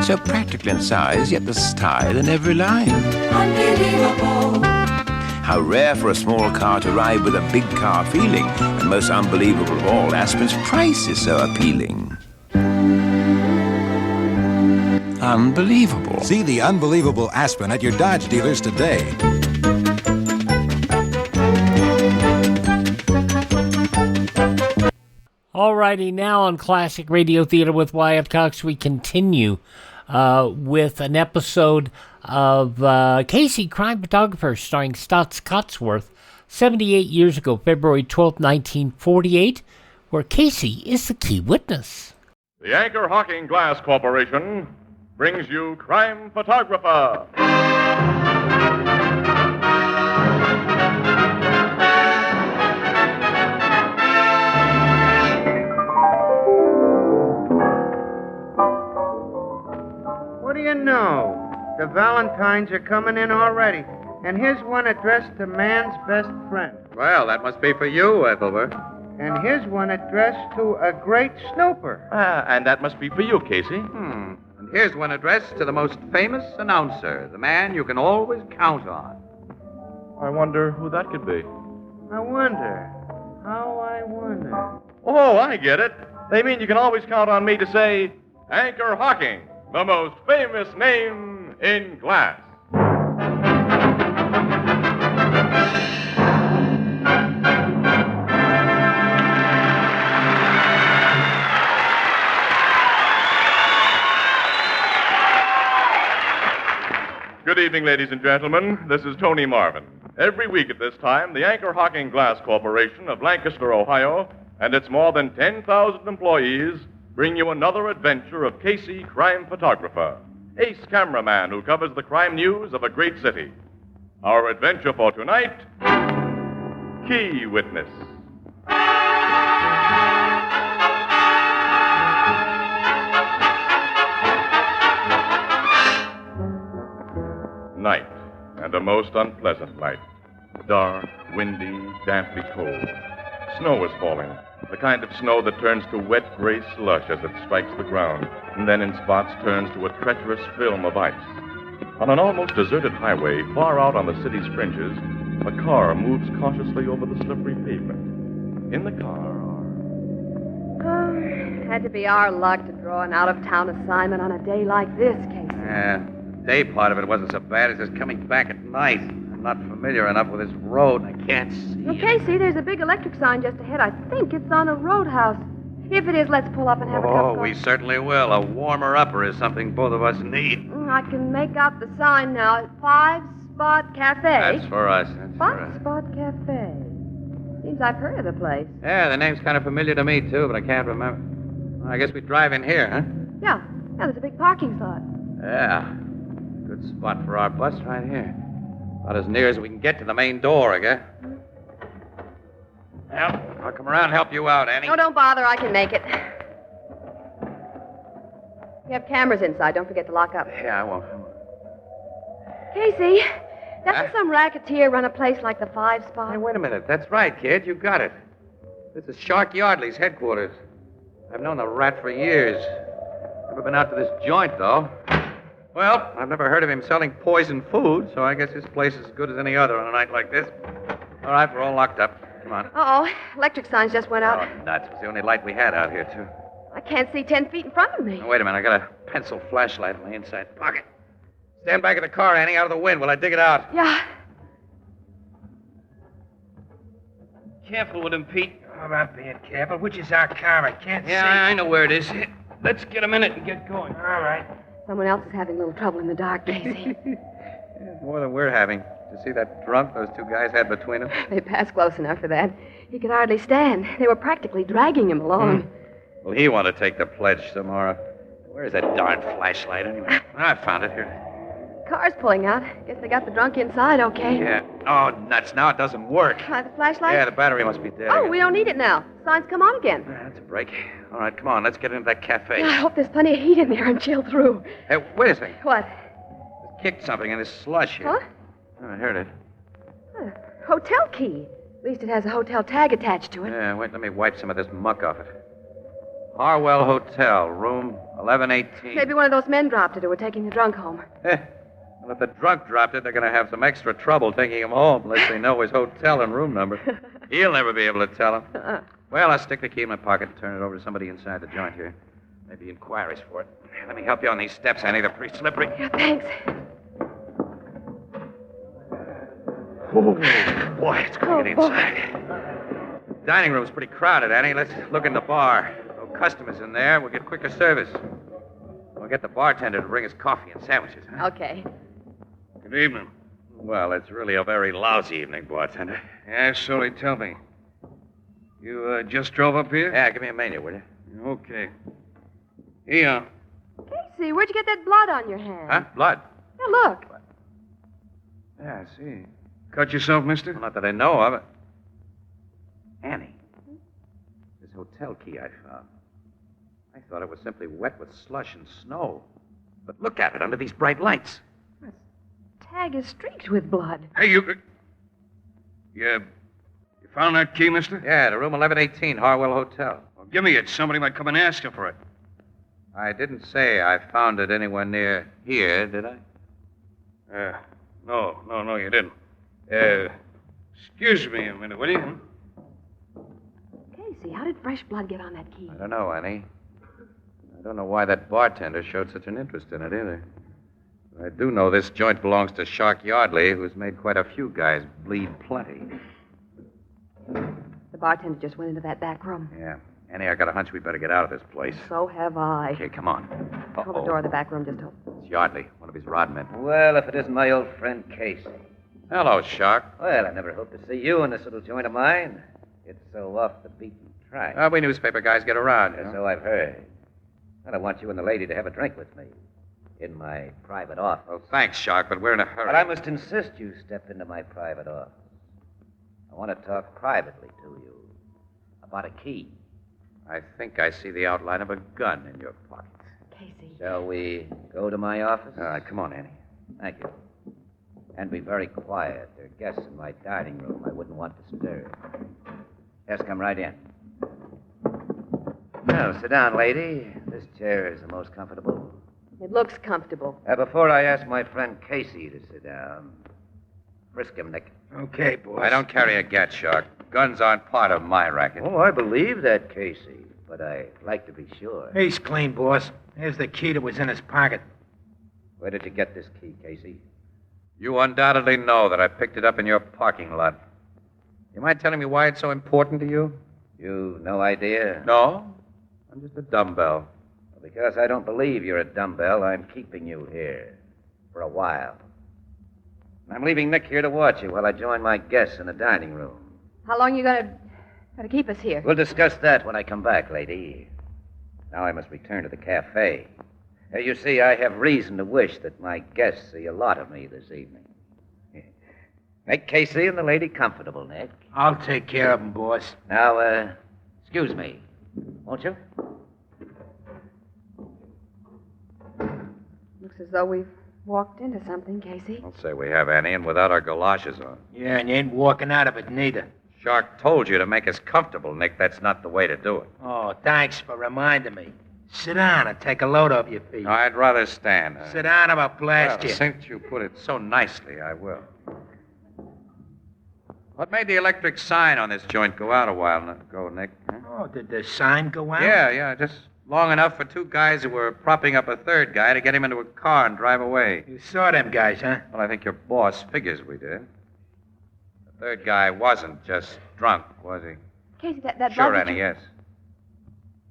So practical in size, yet the style in every line. Unbelievable. How rare for a small car to ride with a big car feeling. And most unbelievable of all, Aspen's price is so appealing. Unbelievable. See the unbelievable Aspen at your Dodge dealers today. Alrighty, now on Classic Radio Theater with Wyatt Cox, we continue with an episode of Casey, Crime Photographer, starring Staats Cotsworth, 78 years ago, February 12th, 1948, where Casey is the key witness. The Anchor Hocking Glass Corporation brings you Crime Photographer. What do you know? The Valentines are coming in already. And here's one addressed to man's best friend. Well, that must be for you, Ethelbert. And here's one addressed to a great snooper. And that must be for you, Casey. And here's one addressed to the most famous announcer, the man you can always count on. I wonder who that could be. I wonder. Oh, I get it. They mean you can always count on me to say, Anchor Hocking, the most famous name in glass. Good evening, ladies and gentlemen. This is Tony Marvin. Every week at this time, the Anchor Hocking Glass Corporation of Lancaster, Ohio, and its more than 10,000 employees bring you another adventure of Casey, crime photographer, ace cameraman who covers the crime news of a great city. Our adventure for tonight, Key witness. Night, and a most unpleasant night. Dark, windy, damply cold. Snow is falling, the kind of snow that turns to wet gray slush as it strikes the ground, and then in spots turns to a treacherous film of ice. On an almost deserted highway, far out on the city's fringes, a car moves cautiously over the slippery pavement. In the car Had to be our luck to draw an out-of-town assignment on a day like this, Casey. Yeah, the day part of it wasn't so bad. It's just coming back at night. I'm not familiar enough with this road, and I can't see. Well, Casey, there's a big electric sign just ahead. I think it's on a roadhouse. If it is, let's pull up and have a cup of Oh, coffee. we certainly will. A warmer-upper is something both of us need. I can make out the sign now. 5-Spot Cafe. That's for us. That's for us. 5-Spot Cafe. Seems I've heard of the place. Yeah, the name's kind of familiar to me, too, but I can't remember. Well, I guess we drive in here, huh? Yeah, there's a big parking slot. Yeah. Good spot for our bus right here. About as near as we can get to the main door, I guess. Well, I'll come around and help you out, Annie. No, don't bother. I can make it. We have cameras inside. Don't forget to lock up. Yeah, I won't. Casey, doesn't some racketeer run a place like the 5-Spot? Hey, wait a minute. That's right, kid. You got it. This is Shark Yardley's headquarters. I've known the rat for years. Never been out to this joint, though. Well, I've never heard of him selling poisoned food, so I guess his place is as good as any other on a night like this. All right, we're all locked up. Come on. Uh-oh. Electric signs just went out. Oh, nuts. It's the only light we had out here, too. I can't see 10 feet in front of me. Now, wait a minute. I got a pencil flashlight in my inside pocket. Stand back of the car, Annie, out of the wind while I dig it out. Yeah. Careful with him, Pete. Oh, not being careful. Which is our car? I can't see. Yeah, I know where it is. Let's get a minute and get going. All right. Someone else is having a little trouble in the dark, Casey. More than we're having. Did you see that drunk those two guys had between them? They passed close enough for that. He could hardly stand. They were practically dragging him along. Well, he wanted to take the pledge tomorrow. Where's that darn flashlight, anyway? I found it here. Car's pulling out. Guess they got the drunk inside, okay? Yeah. Oh, nuts. Now it doesn't work. The flashlight? Yeah, the battery must be dead. Oh, again. we don't need it now. Signs come on again. That's a break. All right, come on. Let's get into that cafe. I hope there's plenty of heat in there and chill through. Hey, wait a second. What? Just kicked something in this slush here. Huh? Oh, I heard it. Hotel key. At least it has a hotel tag attached to it. Yeah, wait, let me wipe some of this muck off it. Harwell Hotel, room 1118. Maybe one of those men dropped it who were taking the drunk home. Well, if the drunk dropped it, they're going to have some extra trouble taking him home unless they know his hotel and room number. He'll never be able to tell them. Well, I'll stick the key in my pocket and turn it over to somebody inside the joint here. Maybe inquiries for it. Let me help you on these steps, Annie. They're pretty slippery. Yeah, thanks. Oh, boy, it's going to get inside. The dining room's pretty crowded, Annie. Let's look in the bar. No customers in there. We'll get quicker service. We'll get the bartender to bring us coffee and sandwiches. Huh? Okay. Good evening. Well, it's really a very lousy evening, bartender. Yeah, so they tell me. You just drove up here? Yeah, give me a menu, will you? Okay. Here. Casey, where'd you get that blood on your hand? Huh? Blood? Yeah, look. Yeah, I see. Cut yourself, mister? Well, not that I know of it. Annie, this hotel key I found. I thought it was simply wet with slush and snow. But look at it under these bright lights. Tag is streaked with blood. Hey, you found that key, mister? Yeah, to room 1118, Harwell Hotel. Well, give me it. Somebody might come and ask you for it. I didn't say I found it anywhere near here, did I? No, you didn't. Excuse me a minute, will you? Casey, how did fresh blood get on that key? I don't know, Annie. I don't know why that bartender showed such an interest in it either. I do know this joint belongs to Shark Yardley, who's made quite a few guys bleed plenty. The bartender just went into that back room. Yeah. Annie, I got a hunch we better get out of this place. So have I. Okay, come on. Oh, the door of the back room just opened. It's Yardley, one of his rod men. Well, if it isn't my old friend Casey. Hello, Shark. Well, I never hoped to see you in this little joint of mine. It's so off the beaten track. We newspaper guys get around, you know. So I've heard. And I want you and the lady to have a drink with me. In my private office. Well, thanks, Shark, but we're in a hurry. But I must insist you step into my private office. I want to talk privately to you about a key. I think I see the outline of a gun in your pocket. Casey. Shall we go to my office? All right, come on, Annie. Thank you. And be very quiet. There are guests in my dining room I wouldn't want to stir. Yes, come right in. Well, sit down, lady. This chair is the most comfortable. It looks comfortable. Before I ask my friend Casey to sit down, frisk him, Nick. Okay, boss. I don't carry a gat, Shark. Guns aren't part of my racket. Oh, I believe that, Casey, but I'd like to be sure. He's clean, boss. Here's the key that was in his pocket. Where did you get this key, Casey? You undoubtedly know that I picked it up in your parking lot. You mind telling me why it's so important to you? You've no idea? No. I'm just a dumbbell. Well, because I don't believe you're a dumbbell, I'm keeping you here for a while. I'm leaving Nick here to watch you while I join my guests in the dining room. How long are you gonna keep us here? We'll discuss that when I come back, lady. Now I must return to the cafe. You see, I have reason to wish that my guests see a lot of me this evening. Make Casey and the lady comfortable, Nick. I'll take care of him, boss. Now, excuse me, won't you? Looks as though we've walked into something, Casey. I'll say we have, Annie, and without our galoshes on. Yeah, and you ain't walking out of it neither. Shark told you to make us comfortable, Nick. That's not the way to do it. Oh, thanks for reminding me. Sit down and take a load off your feet. No, I'd rather stand. Sit down or I'll blast you. Since you put it so nicely, I will. What made the electric sign on this joint go out a while ago, Nick? Huh? Oh, did the sign go out? Yeah, just long enough for two guys who were propping up a third guy to get him into a car and drive away. You saw them guys, huh? Well, I think your boss figures we did. The third guy wasn't just drunk, was he? Casey, that Sure, luggage- Annie, yes.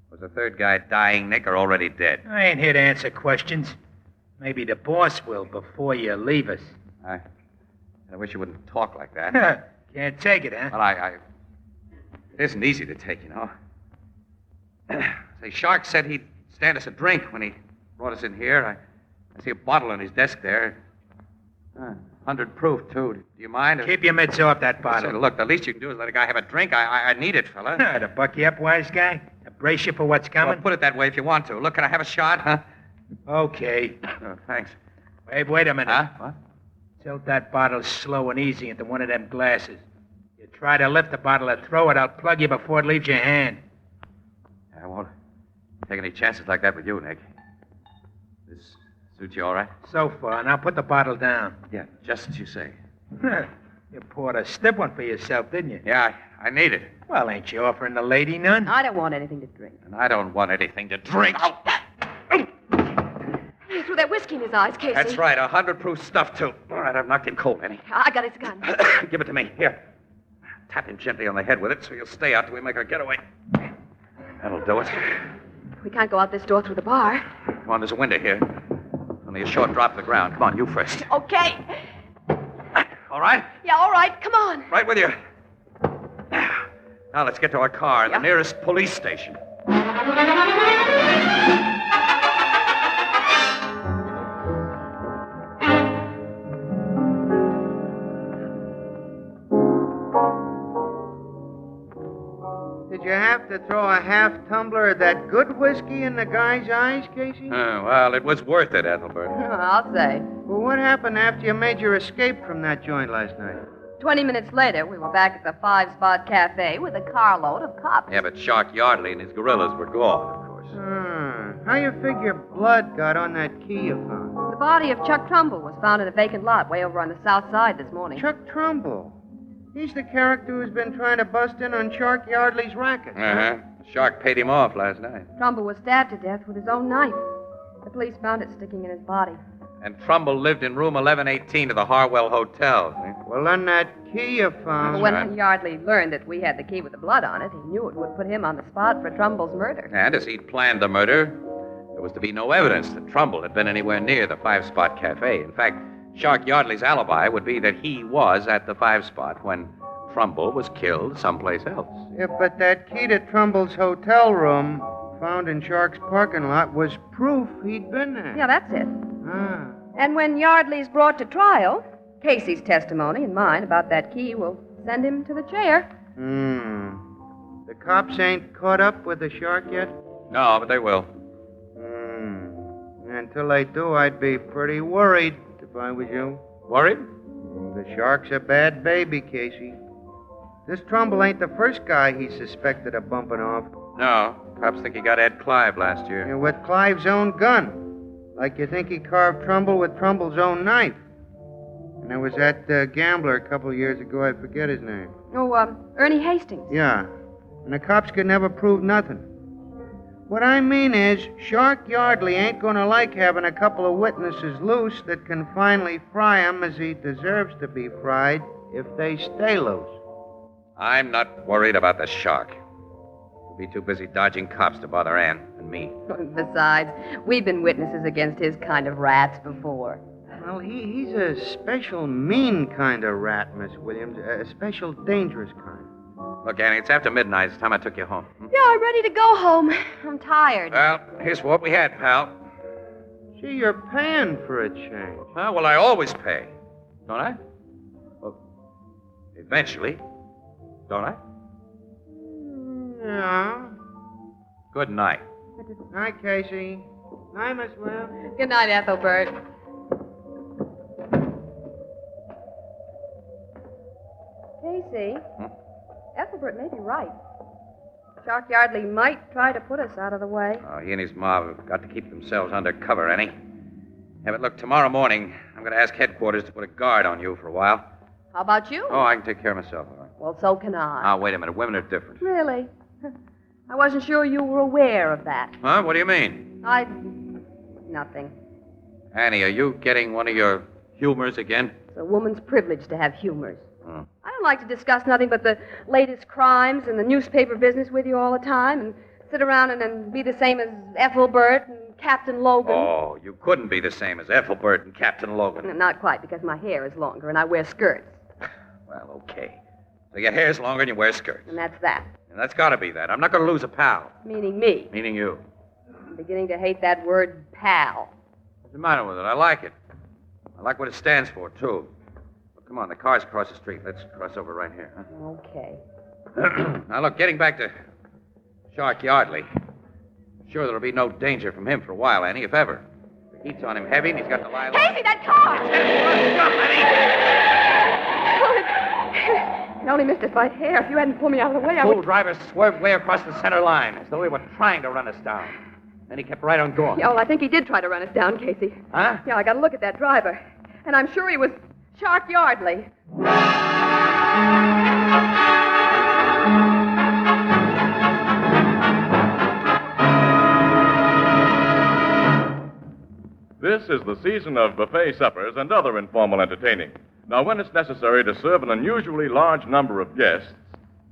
Was the third guy dying, Nick, or already dead? I ain't here to answer questions. Maybe the boss will before you leave us. I wish you wouldn't talk like that. Can't take it, huh? Well, it isn't easy to take, you know. Say, Shark said he'd stand us a drink when he brought us in here. I see a bottle on his desk there. 100 proof, too. Do you mind? Keep your mitts off that bottle. Say, look, the least you can do is let a guy have a drink. I need it, fella. To buck you up, wise guy? To brace you for what's coming? Well, put it that way if you want to. Look, can I have a shot, huh? Okay. Thanks. Wait a minute. Huh? What? Tilt that bottle slow and easy into one of them glasses. You try to lift the bottle or throw it, I'll plug you before it leaves your hand. I won't take any chances like that with you, Nick. This suits you all right? So far. Now put the bottle down. Yeah, just as you say. You poured a stiff one for yourself, didn't you? Yeah, I need it. Well, ain't you offering the lady none? I don't want anything to drink. And I don't want anything to drink. He threw that whiskey in his eyes, Casey. That's right, 100 proof stuff, too. All right, I've knocked him cold, Annie. I got his gun. Give it to me. Here. Tap him gently on the head with it so he'll stay out till we make our getaway. That'll do it. We can't go out this door through the bar. Come on, there's a window here. Only a short drop to the ground. Come on, you first. Okay. All right? Yeah, all right. Come on. Right with you. Now let's get to our car at the nearest police station. Did you have to throw a half tumbler of that good whiskey in the guy's eyes, Casey? Well, it was worth it, Ethelbert. I'll say. Well, what happened after you made your escape from that joint last night? 20 minutes later, we were back at the Five Spot Cafe with a carload of cops. Yeah, but Shark Yardley and his gorillas were gone, of course. How you figure blood got on that key you found? The body of Chuck Trumbull was found in a vacant lot way over on the south side this morning. Chuck Trumbull? He's the character who's been trying to bust in on Shark Yardley's racket. Shark paid him off last night. Trumbull was stabbed to death with his own knife. The police found it sticking in his body. And Trumbull lived in room 1118 of the Harwell Hotel. Well, then that key you found... When Yardley learned that we had the key with the blood on it, he knew it would put him on the spot for Trumbull's murder. And as he'd planned the murder, there was to be no evidence that Trumbull had been anywhere near the Five Spot Cafe. In fact, Shark Yardley's alibi would be that he was at the Five Spot when Trumbull was killed someplace else. Yeah, but that key to Trumbull's hotel room, found in Shark's parking lot, was proof he'd been there. Yeah, that's it. And when Yardley's brought to trial, Casey's testimony and mine about that key will send him to the chair. The cops ain't caught up with the shark yet? No, but they will. Until they do, I'd be pretty worried if I was you. Worried? The shark's a bad baby, Casey. This Trumbull ain't the first guy he suspected of bumping off. No. Cops think he got Ed Clive last year. Yeah, with Clive's own gun. Like you think he carved Trumbull with Trumbull's own knife. And there was that gambler a couple of years ago, I forget his name. Oh, Ernie Hastings. Yeah. And the cops could never prove nothing. What I mean is, Shark Yardley ain't gonna like having a couple of witnesses loose that can finally fry him as he deserves to be fried if they stay loose. I'm not worried about the shark. He'll be too busy dodging cops to bother Ann and me. Besides, we've been witnesses against his kind of rats before. Well, he's a special mean kind of rat, Miss Williams. A special dangerous kind. Look, Annie, it's after midnight. It's time I took you home. Yeah, I'm ready to go home. I'm tired. Well, here's what we had, pal. Gee, you're paying for a change. Well, I always pay. Don't I? Well, eventually. Don't I? Yeah. Good night. Night, Casey. Night, Miss Williams. Good night, Ethelbert. Casey, Ethelbert may be right. Shark Yardley might try to put us out of the way. Oh, he and his mob have got to keep themselves under cover, Annie. Yeah, but look, tomorrow morning, I'm going to ask headquarters to put a guard on you for a while. How about you? Oh, I can take care of myself, all right. Well, so can I. Ah, wait a minute. Women are different. Really? I wasn't sure you were aware of that. Huh? What do you mean? Nothing. Annie, are you getting one of your humors again? It's a woman's privilege to have humors. I don't like to discuss nothing but the latest crimes and the newspaper business with you all the time and sit around and be the same as Ethelbert and Captain Logan. Oh, you couldn't be the same as Ethelbert and Captain Logan. Not quite, because my hair is longer and I wear skirts. Well, okay. So your hair's longer and you wear skirts. And that's that. And that's got to be that. I'm not going to lose a pal. Meaning me. Meaning you. I'm beginning to hate that word pal. What's the matter with it? I like it. I like what it stands for, too. Well, come on, the car's across the street. Let's cross over right here, huh? Okay. Now, look, getting back to Shark Yardley. I'm sure there'll be no danger from him for a while, Annie, if ever. The heat's on him heavy, and he's got the lie. Casey, that car! It only missed us by hair. If you hadn't pulled me out of the way, I Fool would... driver swerved way across the center line, as though he were trying to run us down. Then he kept right on going. Yeah, well, I think he did try to run us down, Casey. Huh? Yeah, I got to look at that driver. And I'm sure he was Shark Yardley. This is the season of buffet suppers and other informal entertaining. Now, when it's necessary to serve an unusually large number of guests,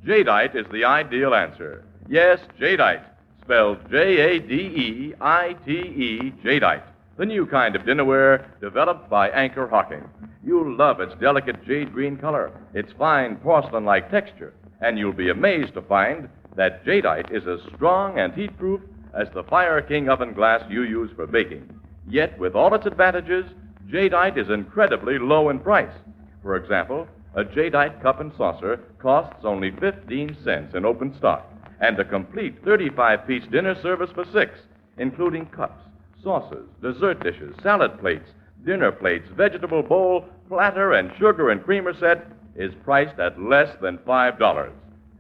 jadeite is the ideal answer. Yes, jadeite, spelled Jadeite, jadeite, the new kind of dinnerware developed by Anchor Hocking. You'll love its delicate jade green color, its fine porcelain-like texture, and you'll be amazed to find that jadeite is as strong and heat-proof as the Fire King oven glass you use for baking. Yet, with all its advantages, jadeite is incredibly low in price. For example, a jadeite cup and saucer costs only 15 cents in open stock, and a complete 35-piece dinner service for 6, including cups, saucers, dessert dishes, salad plates, dinner plates, vegetable bowl, platter, and sugar and creamer set, is priced at less than $5.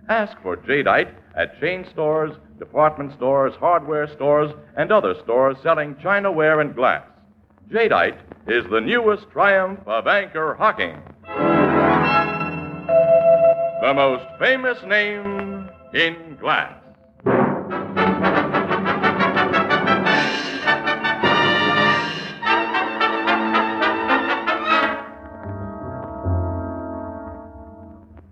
Ask for jadeite at chain stores, department stores, hardware stores, and other stores selling chinaware and glass. Jadeite is the newest triumph of Anchor Hocking. The most famous name in glass.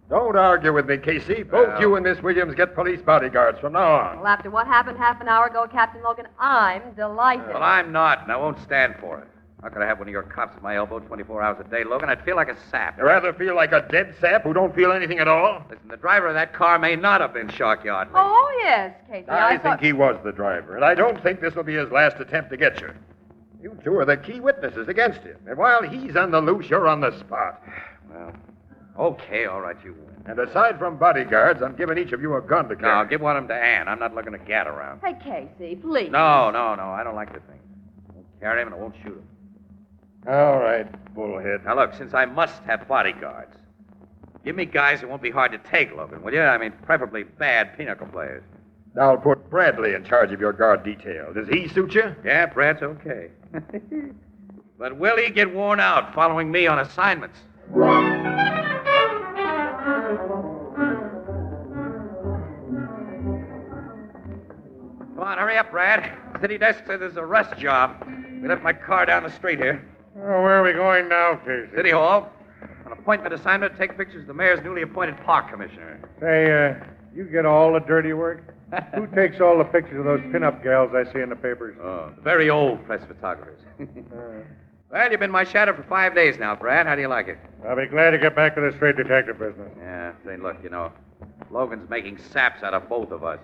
Don't argue with me, Casey. Both you and Miss Williams get police bodyguards from now on. Well, after what happened half an hour ago, Captain Logan, I'm delighted. Well, I'm not, and I won't stand for it. How could I have one of your cops at my elbow 24 hours a day, Logan? I'd feel like a sap. You rather feel like a dead sap who don't feel anything at all? Listen, the driver of that car may not have been Shark Yardley. Oh, yes, Casey. I think he was the driver, and I don't think this will be his last attempt to get you. You two are the key witnesses against him, and while he's on the loose, you're on the spot. Well, Okay, all right, you win. And aside from bodyguards, I'm giving each of you a gun to carry. No, give one of them to Ann. I'm not looking to gad around. Hey, Casey, please. No, I don't like the thing. I won't carry him and I won't shoot him. All right, bullhead. Now, look, since I must have bodyguards, give me guys who won't be hard to take, Logan, will you? I mean, preferably bad pinochle players. I'll put Bradley in charge of your guard detail. Does he suit you? Yeah, Brad's okay. But will he get worn out following me on assignments? Come on, hurry up, Brad. City desk says there's a rest job. We left my car down the street here. Oh, where are we going now, Casey? City Hall. An appointment assignment to take pictures of the mayor's newly appointed park commissioner. Say, you get all the dirty work? Who takes all the pictures of those pin-up gals I see in the papers? Oh, the very old press photographers. Well, you've been my shadow for 5 days now, Brad. How do you like it? I'll be glad to get back to the straight detective business. Yeah, say, look, Logan's making saps out of both of us.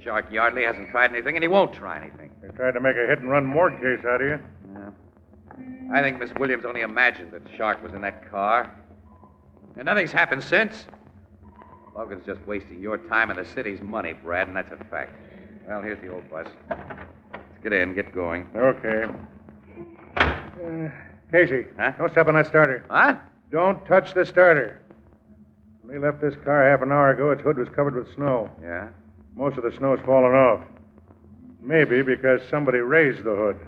Shark Yardley hasn't tried anything, and he won't try anything. They tried to make a hit-and-run morgue case out of you. Yeah. I think Miss Williams only imagined that Shark was in that car. And nothing's happened since. Logan's just wasting your time and the city's money, Brad, and that's a fact. Well, here's the old bus. Let's get in, get going. Okay. Casey, don't step on that starter. What? Don't touch the starter. When we left this car half an hour ago, its hood was covered with snow. Yeah? Most of the snow's fallen off. Maybe because somebody raised the hood.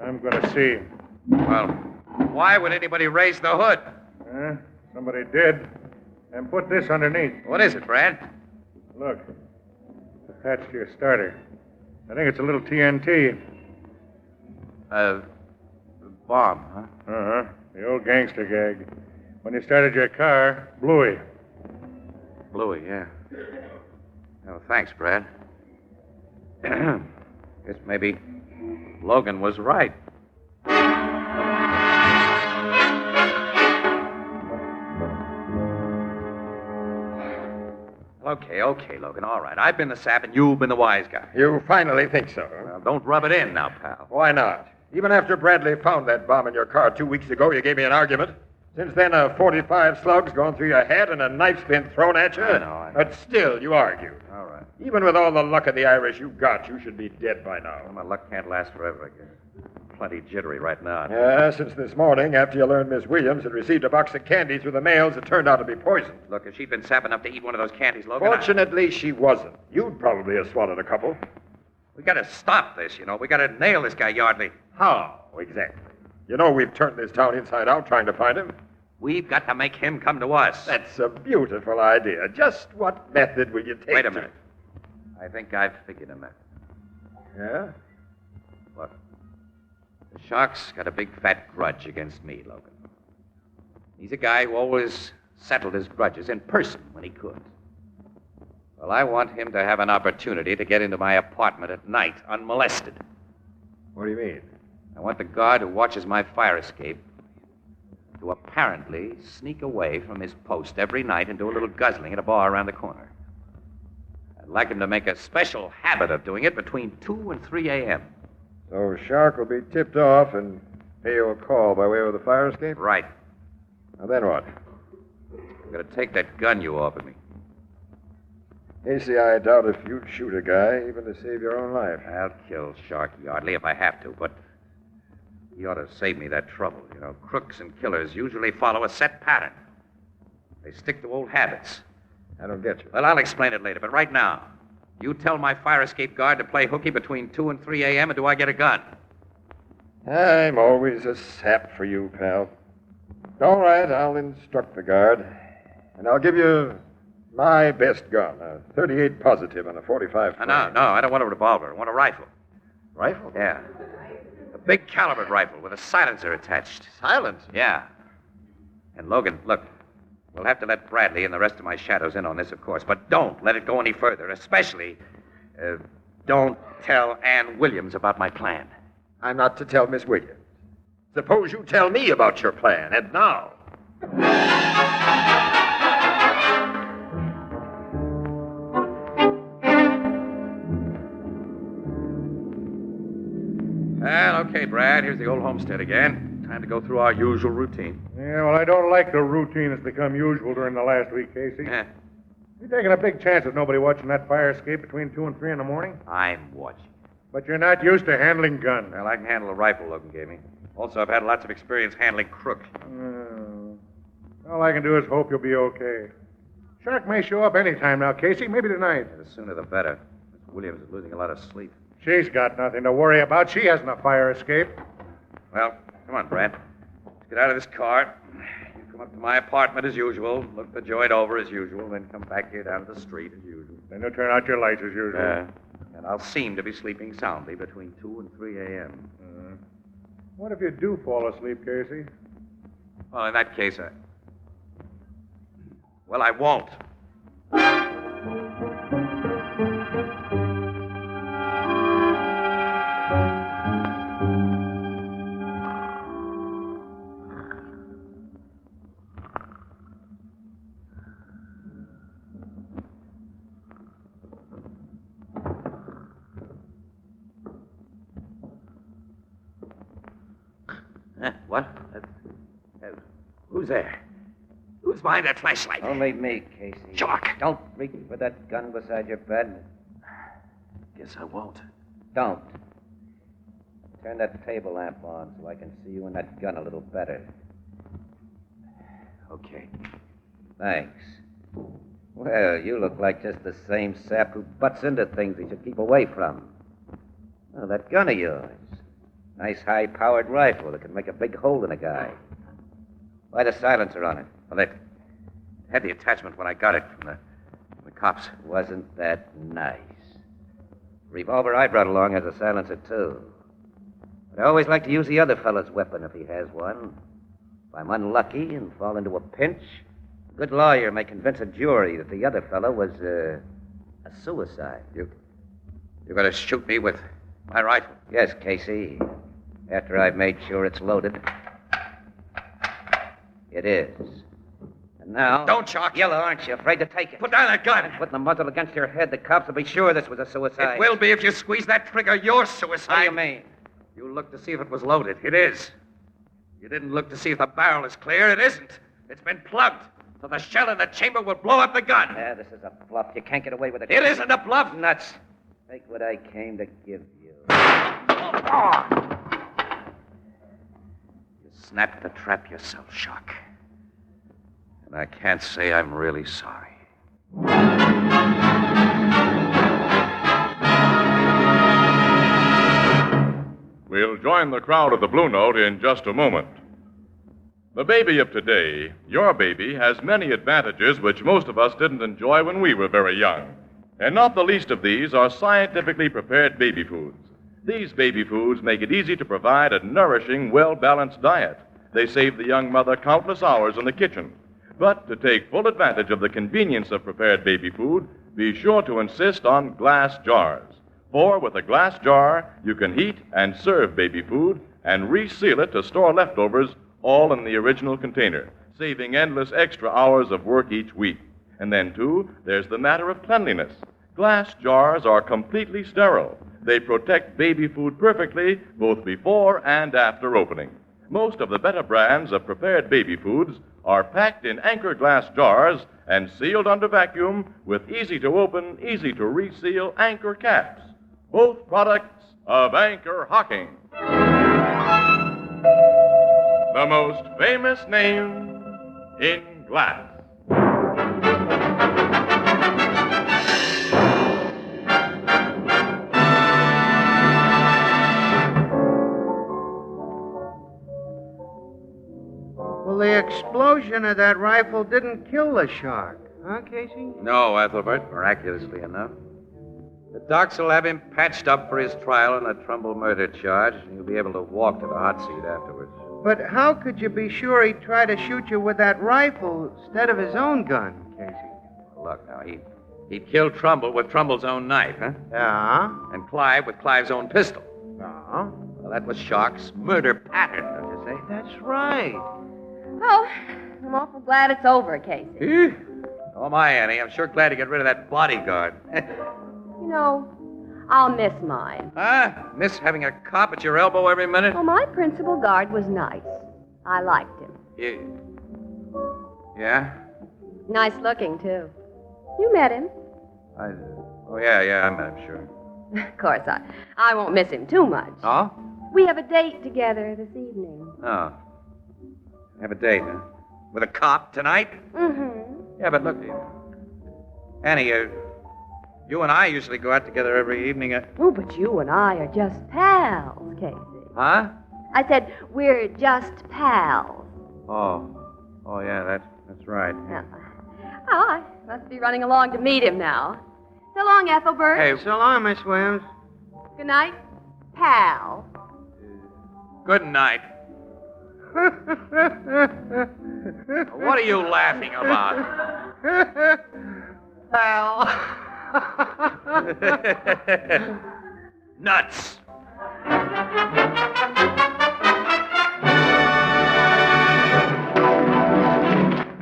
I'm going to see. Well, why would anybody raise the hood? Somebody did. And put this underneath. What is it, Brad? Look. Attached to your starter. I think it's a little TNT. Bomb, huh? Uh-huh. The old gangster gag. When you started your car, Bluey. Bluey, yeah. Oh, thanks, Brad. Guess maybe Logan was right. Okay, Logan, all right. I've been the sap and you've been the wise guy. You finally think so? Well, don't rub it in now, pal. Why not? Even after Bradley found that bomb in your car 2 weeks ago, you gave me an argument. Since then, a 45 slug's gone through your head and a knife's been thrown at you. I know. But still, you argued. All right. Even with all the luck of the Irish you got, you should be dead by now. Well, my luck can't last forever, I guess. Plenty jittery right now. Yeah, since this morning, after you learned Miss Williams had received a box of candy through the mails, it turned out to be poisoned. Look, if she'd been sap enough to eat one of those candies, Logan... Fortunately, she wasn't. You'd probably have swallowed a couple. We gotta stop this, We gotta nail this guy, Yardley. How, exactly? We've turned this town inside out trying to find him. We've got to make him come to us. That's a beautiful idea. Just what method will you take? Wait a minute. I think I've figured a method. Yeah? Look, the Shark's got a big fat grudge against me, Logan. He's a guy who always settled his grudges in person when he could. Well, I want him to have an opportunity to get into my apartment at night unmolested. What do you mean? I want the guard who watches my fire escape to apparently sneak away from his post every night and do a little guzzling at a bar around the corner. I'd like him to make a special habit of doing it between 2 and 3 a.m. So Shark will be tipped off and pay you a call by way of the fire escape? Right. Now then what? I'm going to take that gun you offered me. Casey, I doubt if you'd shoot a guy even to save your own life. I'll kill Shark Yardley if I have to, but he ought to save me that trouble. Crooks and killers usually follow a set pattern. They stick to old habits. I don't get you. Well, I'll explain it later, but right now, you tell my fire escape guard to play hooky between 2 and 3 a.m., and do I get a gun? I'm always a sap for you, pal. All right, I'll instruct the guard. And I'll give you my best gun, a 38 positive and a 45 frame. No, I don't want a revolver. I want a rifle. Rifle? Yeah. A big calibered rifle with a silencer attached. Silencer? Yeah. And Logan, look, we'll have to let Bradley and the rest of my shadows in on this, of course, but don't let it go any further, especially don't tell Ann Williams about my plan. I'm not to tell Miss Williams. Suppose you tell me about your plan, and now. Well, okay, Brad, here's the old homestead again. Time to go through our usual routine. Yeah, well, I don't like the routine that's become usual during the last week, Casey. Yeah. You taking a big chance with nobody watching that fire escape between 2 and 3 in the morning? I'm watching. But you're not used to handling guns. Well, I can handle a rifle Logan gave me. Also, I've had lots of experience handling crooks. All I can do is hope you'll be okay. Shark may show up any time now, Casey. Maybe tonight. The sooner the better. Miss Williams is losing a lot of sleep. She's got nothing to worry about. She hasn't a fire escape. Well, come on, Brad. Let's get out of this car. You come up to my apartment as usual, look the joint over as usual, then come back here down to the street as usual. Then you'll turn out your lights as usual. And I'll seem to be sleeping soundly between 2 and 3 a.m. What if you do fall asleep, Casey? Well, in that case, Well, I won't. What? Who's there? Who's behind that flashlight? Only me, Casey. Shark! Don't reach for that gun beside your bed. Guess I won't. Don't. Turn that table lamp on so I can see you and that gun a little better. Okay. Thanks. Well, you look like just the same sap who butts into things he should keep away from. Oh, that gun of yours. Nice high-powered rifle that can make a big hole in a guy. Why the silencer on it? Well, they had the attachment when I got it from the cops. Wasn't that nice? Revolver I brought along has a silencer, too. But I always like to use the other fellow's weapon if he has one. If I'm unlucky and fall into a pinch, a good lawyer may convince a jury that the other fellow was a suicide. You're going to shoot me with my rifle? Yes, Casey. After I've made sure it's loaded. It is. And now... Don't, Shark. Yellow, aren't you? Afraid to take it? Put down that gun. Putting the muzzle against your head, the cops will be sure this was a suicide. It will be if you squeeze that trigger. You're suicide. What do you mean? You looked to see if it was loaded. It is. You didn't look to see if the barrel is clear. It isn't. It's been plugged. So the shell in the chamber will blow up the gun. Yeah, this is a bluff. You can't get away with it. It isn't a bluff. Nuts. Take what I came to give you. You snapped the trap yourself, Shark. And I can't say I'm really sorry. We'll join the crowd at the Blue Note in just a moment. The baby of today, your baby, has many advantages which most of us didn't enjoy when we were very young. And not the least of these are scientifically prepared baby foods. These baby foods make it easy to provide a nourishing, well-balanced diet. They save the young mother countless hours in the kitchen. But to take full advantage of the convenience of prepared baby food, be sure to insist on glass jars. For with a glass jar, you can heat and serve baby food and reseal it to store leftovers all in the original container, saving endless extra hours of work each week. And then, too, there's the matter of cleanliness. Glass jars are completely sterile. They protect baby food perfectly both before and after opening. Most of the better brands of prepared baby foods are packed in Anchor glass jars and sealed under vacuum with easy-to-open, easy-to-reseal Anchor caps. Both products of Anchor Hocking. The most famous name in glass. Well, the explosion of that rifle didn't kill the shark, huh, Casey? No, Ethelbert, miraculously enough. The docs will have him patched up for his trial on a Trumbull murder charge, and he'll be able to walk to the hot seat afterwards. But how could you be sure he'd try to shoot you with that rifle instead of his own gun, Casey? Look, now, he'd killed Trumbull with Trumbull's own knife, huh? Yeah. And Clive with Clive's own pistol. Yeah. Well, that was Shark's murder pattern, don't you say? That's right. Well, I'm awful glad it's over, Casey. Oh, my, Annie. I'm sure glad to get rid of that bodyguard. You know, I'll miss mine. Miss having a cop at your elbow every minute? Well, my principal guard was nice. I liked him. Yeah? Nice looking, too. You met him. Oh, yeah, I met him, sure. Of course, I won't miss him too much. Oh? We have a date together this evening. Oh. Have a date, huh? With a cop tonight? Mm-hmm. Yeah, but look, Annie, you and I usually go out together every evening. Oh, but you and I are just pals, Casey. Huh? I said we're just pals. Oh, yeah, that's right. Oh, I must be running along to meet him now. So long, Ethelbert. Hey, so long, Miss Williams. Good night, pal. Good night. What are you laughing about? Pal. Nuts.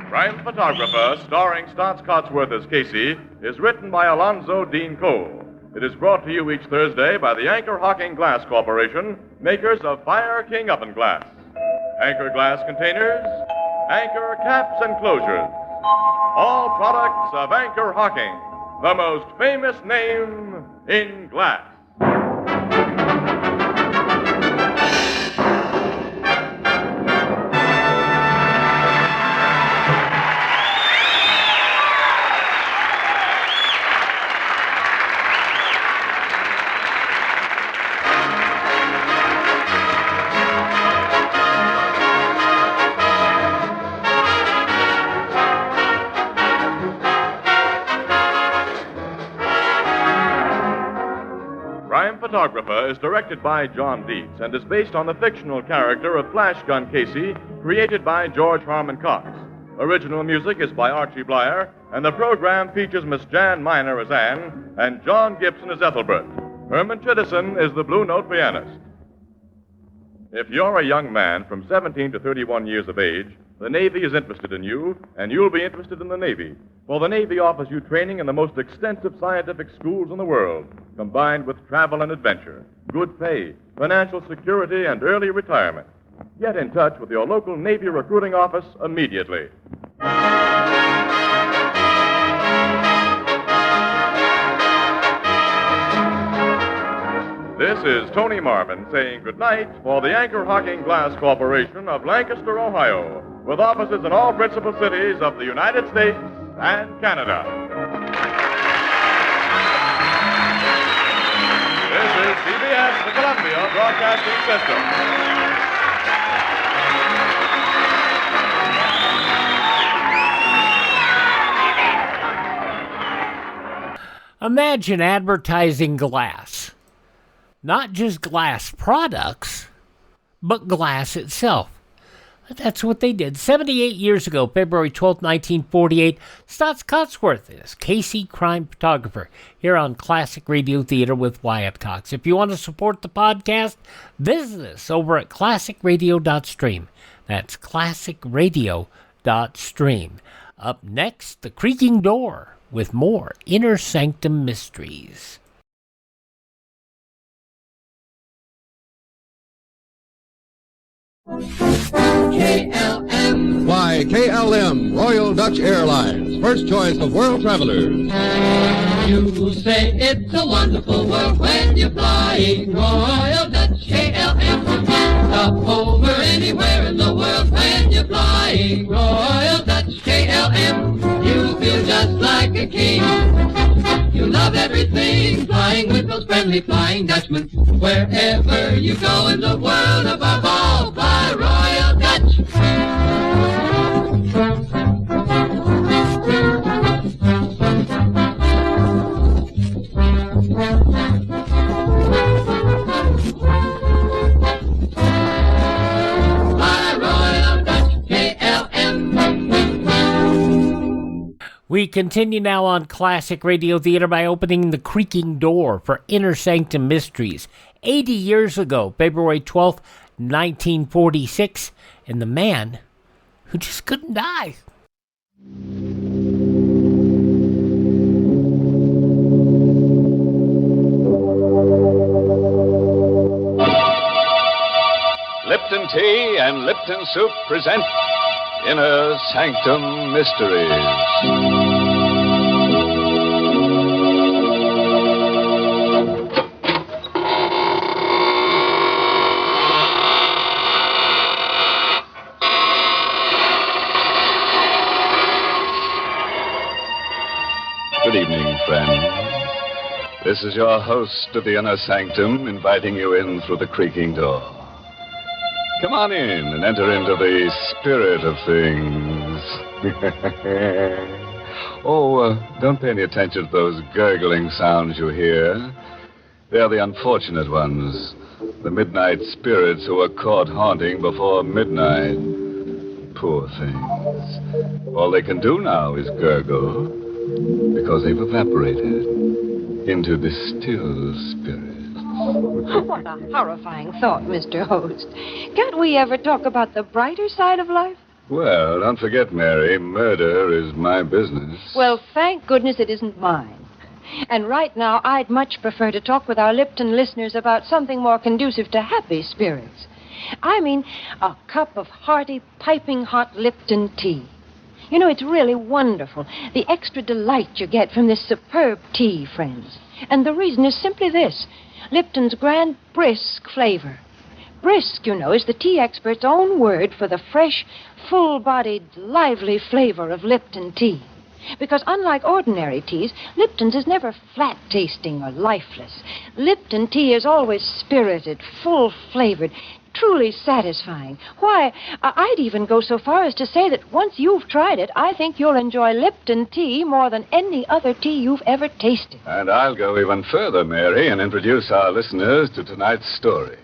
Crime Photographer, starring Staats Cotsworth as Casey, is written by Alonzo Dean Cole. It is brought to you each Thursday by the Anchor Hocking Glass Corporation, makers of Fire King Oven Glass. Anchor glass containers, Anchor caps and closures. All products of Anchor Hocking, the most famous name in glass. Photographer is directed by John Dietz and is based on the fictional character of Flash Gun Casey, created by George Harmon Cox. Original music is by Archie Blyer, and the program features Miss Jan Miner as Anne and John Gibson as Ethelbert. Herman Chittison is the Blue Note pianist. If you're a young man from 17 to 31 years of age, the Navy is interested in you, and you'll be interested in the Navy. For the Navy offers you training in the most extensive scientific schools in the world, combined with travel and adventure, good pay, financial security, and early retirement. Get in touch with your local Navy recruiting office immediately. This is Tony Marvin saying goodnight for the Anchor Hocking Glass Corporation of Lancaster, Ohio, with offices in all principal cities of the United States and Canada. This is CBS, the Columbia Broadcasting System. Imagine advertising glass. Not just glass products, but glass itself. That's what they did. 78 years ago, February 12, 1948, Staats Cotsworth is Casey, crime photographer, here on Classic Radio Theater with Wyatt Cox. If you want to support the podcast, visit us over at classicradio.stream. That's classicradio.stream. Up next, The Creaking Door with more Inner Sanctum Mysteries. KLM. Why, KLM, Royal Dutch Airlines, first choice of world travelers. You say it's a wonderful world when you're flying Royal Dutch KLM. Stop over anywhere in the world when you're flying Royal Dutch KLM. You feel just like a king. You love everything, flying with those friendly Flying Dutchmen. Wherever you go in the world, above all, fly Royal Dutch. Fly Royal Dutch KLM. We continue now on Classic Radio Theater by opening The Creaking Door for Inner Sanctum Mysteries. 80 years ago, February 12th, 1946, and the man who just couldn't die. Lips Lipton Tea and Lipton Soup present Inner Sanctum Mysteries. Good evening, friends. This is your host of the Inner Sanctum inviting you in through the creaking door. Come on in and enter into the spirit of things. Don't pay any attention to those gurgling sounds you hear. They're the unfortunate ones. The midnight spirits who are caught haunting before midnight. Poor things. All they can do now is gurgle because they've evaporated into distilled spirit. What a horrifying thought, Mr. Host. Can't we ever talk about the brighter side of life? Well, don't forget, Mary, murder is my business. Well, thank goodness it isn't mine. And right now, I'd much prefer to talk with our Lipton listeners about something more conducive to happy spirits. I mean, a cup of hearty, piping hot Lipton tea. You know, it's really wonderful, the extra delight you get from this superb tea, friends. And the reason is simply this. Lipton's grand brisk flavor. Brisk, you know, is the tea expert's own word for the fresh, full-bodied, lively flavor of Lipton tea. Because unlike ordinary teas, Lipton's is never flat-tasting or lifeless. Lipton tea is always spirited, full-flavored, truly satisfying. Why, I'd even go so far as to say that once you've tried it, I think you'll enjoy Lipton tea more than any other tea you've ever tasted. And I'll go even further, Mary, and introduce our listeners to tonight's story.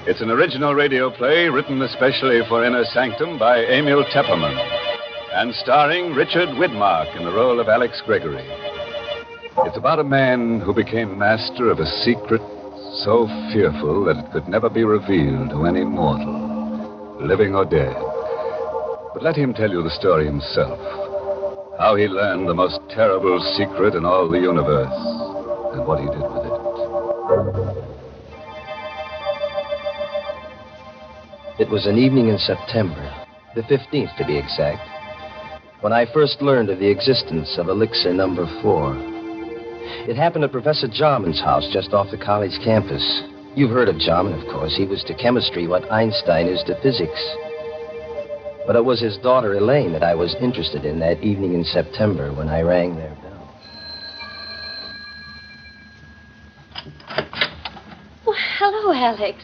It's an original radio play written especially for Inner Sanctum by Emil Tepperman and starring Richard Widmark in the role of Alex Gregory. It's about a man who became master of a secret so fearful that it could never be revealed to any mortal, living or dead. But let him tell you the story himself, how he learned the most terrible secret in all the universe, and what he did with it. It was an evening in September, the 15th to be exact, when I first learned of the existence of elixir number 4. It happened at Professor Jarman's house just off the college campus. You've heard of Jarman, of course. He was to chemistry what Einstein is to physics. But it was his daughter, Elaine, that I was interested in that evening in September when I rang their bell. Well, hello, Alex.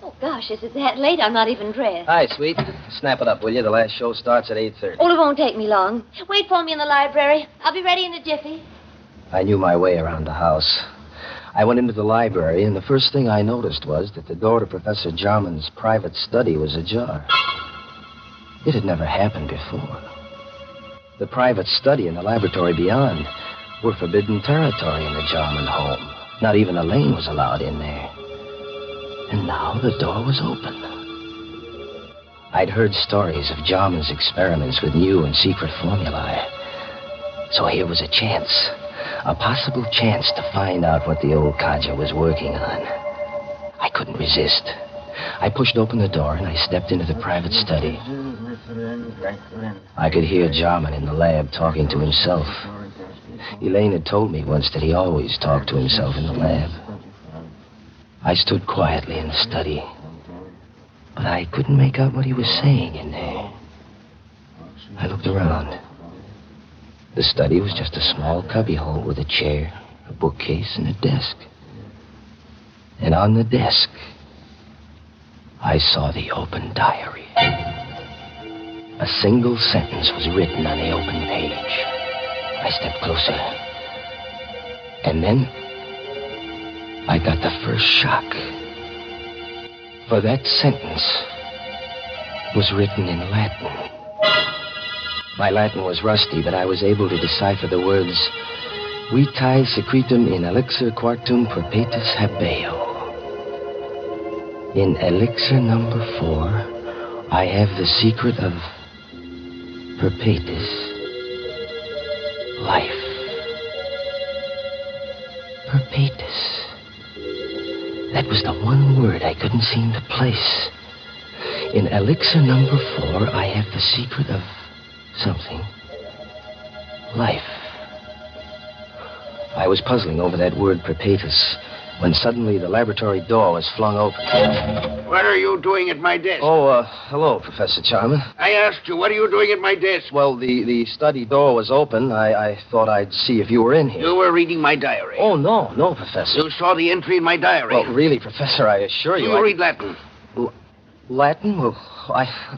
Oh, gosh, is it that late? I'm not even dressed. Hi, sweet. Snap it up, will you? The last show starts at 8:30. Oh, it won't take me long. Wait for me in the library. I'll be ready in a jiffy. I knew my way around the house. I went into the library, and the first thing I noticed was that the door to Professor Jarman's private study was ajar. It had never happened before. The private study and the laboratory beyond were forbidden territory in the Jarman home. Not even Elaine was allowed in there. And now the door was open. I'd heard stories of Jarman's experiments with new and secret formulae. So here was a chance. A possible chance to find out what the old codger was working on. I couldn't resist. I pushed open the door and I stepped into the private study. I could hear Jarman in the lab talking to himself. Elaine had told me once that he always talked to himself in the lab. I stood quietly in the study, but I couldn't make out what he was saying in there. I looked around. The study was just a small cubbyhole with a chair, a bookcase, and a desk. And on the desk, I saw the open diary. A single sentence was written on the open page. I stepped closer. And then I got the first shock. For that sentence was written in Latin. My Latin was rusty, but I was able to decipher the words, Vitae secretum in elixir quartum perpetus habeo. In elixir number 4, I have the secret of perpetus life. Perpetus. That was the one word I couldn't seem to place. In elixir number 4, I have the secret of something. Life. I was puzzling over that word perpetus when suddenly the laboratory door was flung open. What are you doing at my desk? Oh, hello, Professor Charman. I asked you, what are you doing at my desk? Well, the study door was open. I thought I'd see if you were in here. You were reading my diary. Oh, no, Professor. You saw the entry in my diary. Well, really, Professor, I assure you. Do you read Latin? Latin? Well,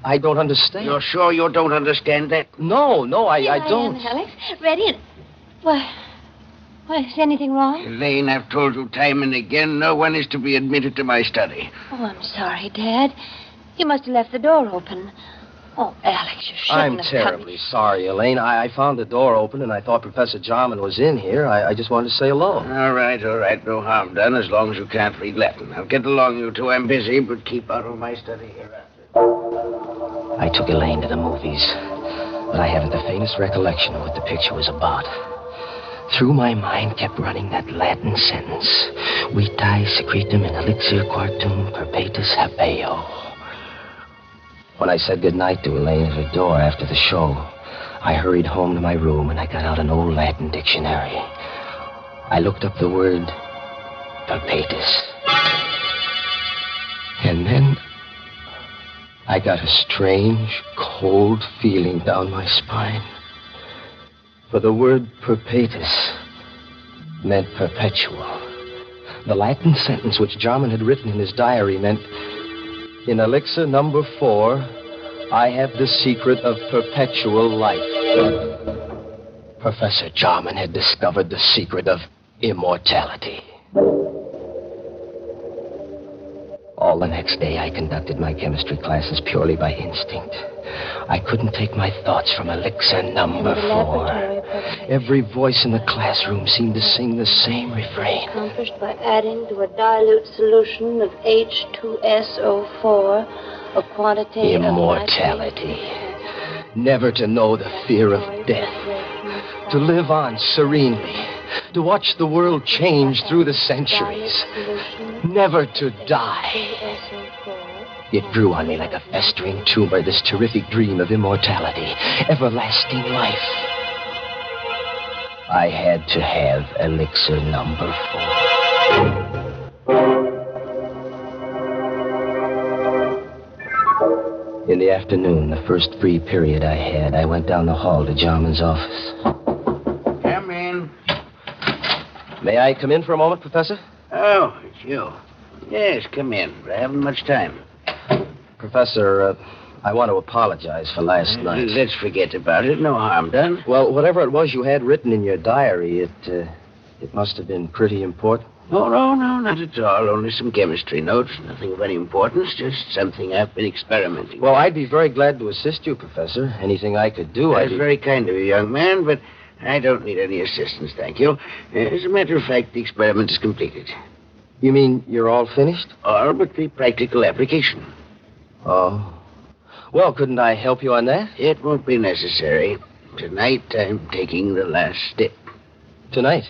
I don't understand. You're sure you don't understand that? No, I don't. Alex. Ready and... Why, is anything wrong? Elaine, I've told you time and again, no one is to be admitted to my study. Oh, I'm sorry, Dad. You must have left the door open. Oh, Alex, you shouldn't I'm have terribly sorry, Elaine. I found the door open, and I thought Professor Jarman was in here. I just wanted to say hello. All right. No harm done, as long as you can't read Latin. I'll get along, you two. I'm busy, but keep out of my study hereafter. I took Elaine to the movies, but I haven't the faintest recollection of what the picture was about. Through my mind kept running that Latin sentence, Vitae secretum in elixir quartum perpetus habeo. When I said goodnight to Elaine at her door after the show, I hurried home to my room and I got out an old Latin dictionary. I looked up the word perpetus. And then I got a strange, cold feeling down my spine. For the word perpetus meant perpetual. The Latin sentence which Jarman had written in his diary meant, in elixir number 4, I have the secret of perpetual life. Professor Jarman had discovered the secret of immortality. All the next day, I conducted my chemistry classes purely by instinct. I couldn't take my thoughts from elixir number 4. Every voice in the classroom seemed to sing the same refrain. Accomplished by adding to a dilute solution of H2SO4 a quantity immortality. Never to know the fear of death. To live on serenely. To watch the world change through the centuries. Never to die. It grew on me like a festering tumor, this terrific dream of immortality, everlasting life. I had to have elixir number 4. In the afternoon, the first free period I had, I went down the hall to Jarman's office. Come in. May I come in for a moment, Professor? Oh, it's you. Yes, come in, but I haven't much time. Professor, I want to apologize for last night. Let's forget about it. No harm done. Well, whatever it was you had written in your diary, it must have been pretty important. No, not at all. Only some chemistry notes. Nothing of any importance. Just something I've been experimenting Well, with. I'd be very glad to assist you, Professor. Anything I could do, That's very kind of you, young man, but I don't need any assistance, thank you. As a matter of fact, the experiment is completed. You mean you're all finished? All but the practical application. Oh. Well, couldn't I help you on that? It won't be necessary. Tonight, I'm taking the last step. Tonight?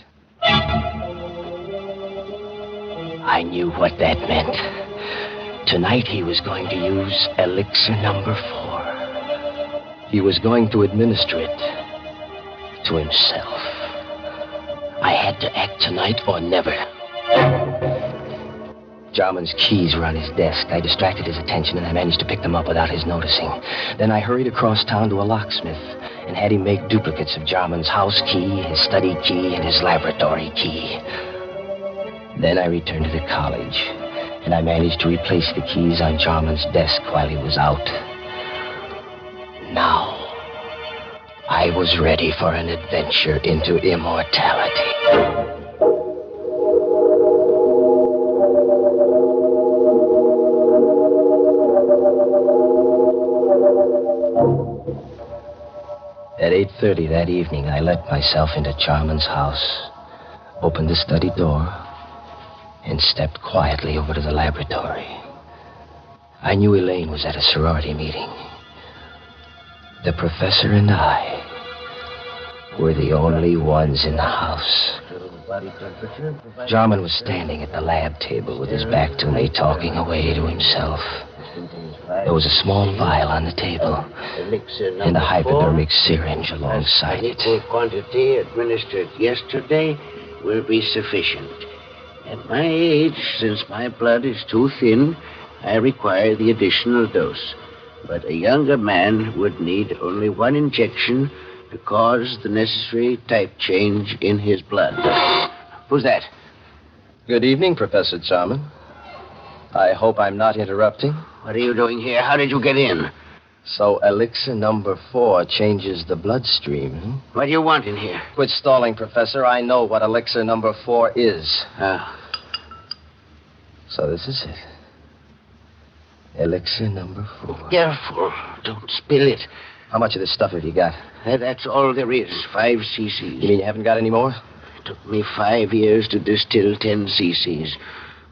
I knew what that meant. Tonight, he was going to use elixir number 4. He was going to administer it to himself. I had to act tonight or never. Jarman's keys were on his desk. I distracted his attention, and I managed to pick them up without his noticing. Then I hurried across town to a locksmith and had him make duplicates of Jarman's house key, his study key, and his laboratory key. Then I returned to the college, and I managed to replace the keys on Jarman's desk while he was out. Now, I was ready for an adventure into immortality. At 8:30 that evening, I let myself into Jarman's house, opened the study door, and stepped quietly over to the laboratory. I knew Elaine was at a sorority meeting. The professor and I were the only ones in the house. Jarman was standing at the lab table with his back to me, talking away to himself. There was a small vial on the table and a hypodermic syringe alongside it. Equal quantity administered yesterday will be sufficient. At my age, since my blood is too thin, I require the additional dose. But a younger man would need only one injection to cause the necessary type change in his blood. Who's that? Good evening, Professor Charman. I hope I'm not interrupting. What are you doing here? How did you get in? So elixir number 4 changes the bloodstream. What do you want in here? Quit stalling, Professor. I know what elixir number 4 is. So this is it. Elixir number 4. Careful. Don't spill it. How much of this stuff have you got? That's all there is. 5 cc's. You mean you haven't got any more? It took me 5 years to distill 10 cc's.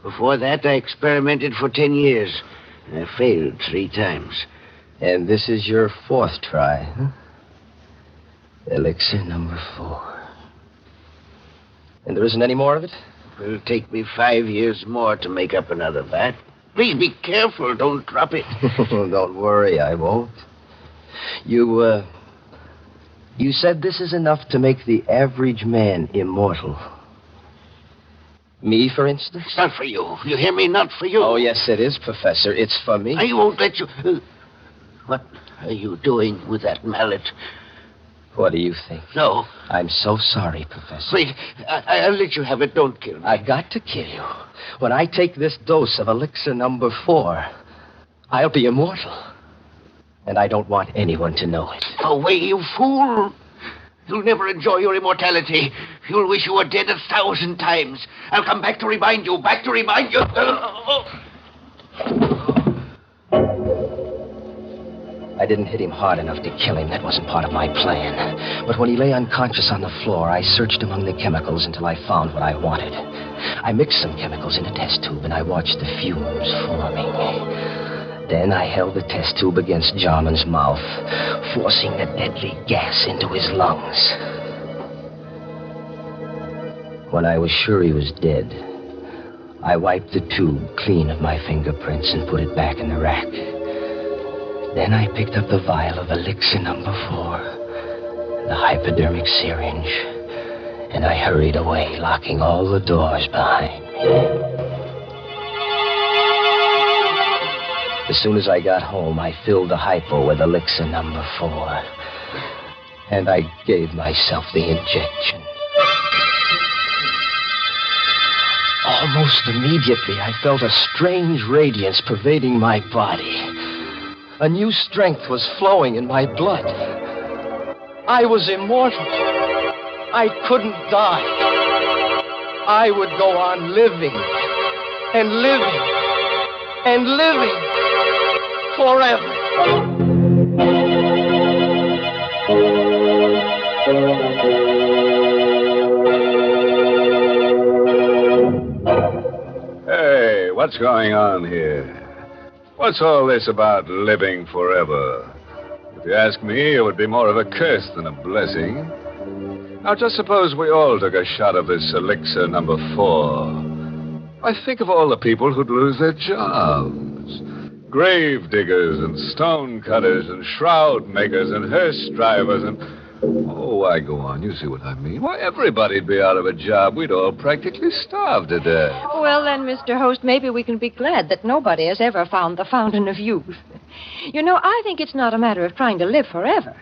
Before that, I experimented for 10 years. I failed 3 times. And this is your 4th try, huh? Elixir number 4. And there isn't any more of it? It'll take me 5 years more to make up another vat. Please be careful. Don't drop it. Don't worry, I won't. You said this is enough to make the average man immortal. Me, for instance? It's not for you. You hear me? Not for you. Oh, yes, it is, Professor. It's for me. I won't let you... What are you doing with that mallet? What do you think? No. I'm so sorry, Professor. Wait, I'll let you have it. Don't kill me. I've got to kill you. When I take this dose of elixir number 4, I'll be immortal. And I don't want anyone to know it. Away, you fool. You'll never enjoy your immortality. You'll wish you were dead 1,000 times. I'll come back to remind you. I didn't hit him hard enough to kill him. That wasn't part of my plan. But when he lay unconscious on the floor, I searched among the chemicals until I found what I wanted. I mixed some chemicals in a test tube, and I watched the fumes forming. Then I held the test tube against Jarman's mouth, forcing the deadly gas into his lungs. When I was sure he was dead, I wiped the tube clean of my fingerprints and put it back in the rack. Then I picked up the vial of elixir number 4, the hypodermic syringe, and I hurried away, locking all the doors behind me. As soon as I got home, I filled the hypo with elixir number 4, and I gave myself the injection. Almost immediately, I felt a strange radiance pervading my body. A new strength was flowing in my blood. I was immortal. I couldn't die. I would go on living and living and living forever. Hey, what's going on here? What's all this about living forever? If you ask me, it would be more of a curse than a blessing. Now, just suppose we all took a shot of this elixir number 4. I think of all the people who'd lose their jobs. Grave diggers and stone cutters and shroud makers and hearse drivers and... Oh, I go on. You see what I mean. Why, everybody'd be out of a job. We'd all practically starve to death. Well, then, Mr. Host, maybe we can be glad that nobody has ever found the fountain of youth. You know, I think it's not a matter of trying to live forever.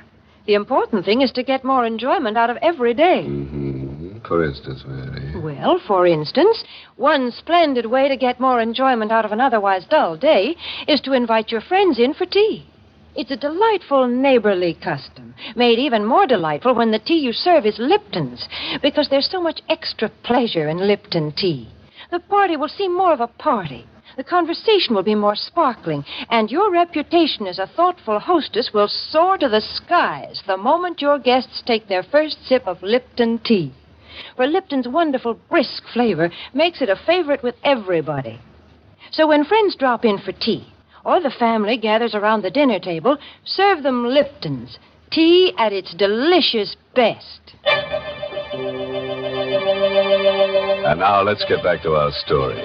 The important thing is to get more enjoyment out of every day. Mm-hmm. For instance, Mary. Well, for instance, one splendid way to get more enjoyment out of an otherwise dull day is to invite your friends in for tea. It's a delightful neighborly custom, made even more delightful when the tea you serve is Lipton's, because there's so much extra pleasure in Lipton tea. The party will seem more of a party. The conversation will be more sparkling, and your reputation as a thoughtful hostess will soar to the skies the moment your guests take their first sip of Lipton tea. For Lipton's wonderful brisk flavor makes it a favorite with everybody. So when friends drop in for tea, or the family gathers around the dinner table, serve them Lipton's, tea at its delicious best. And now let's get back to our story.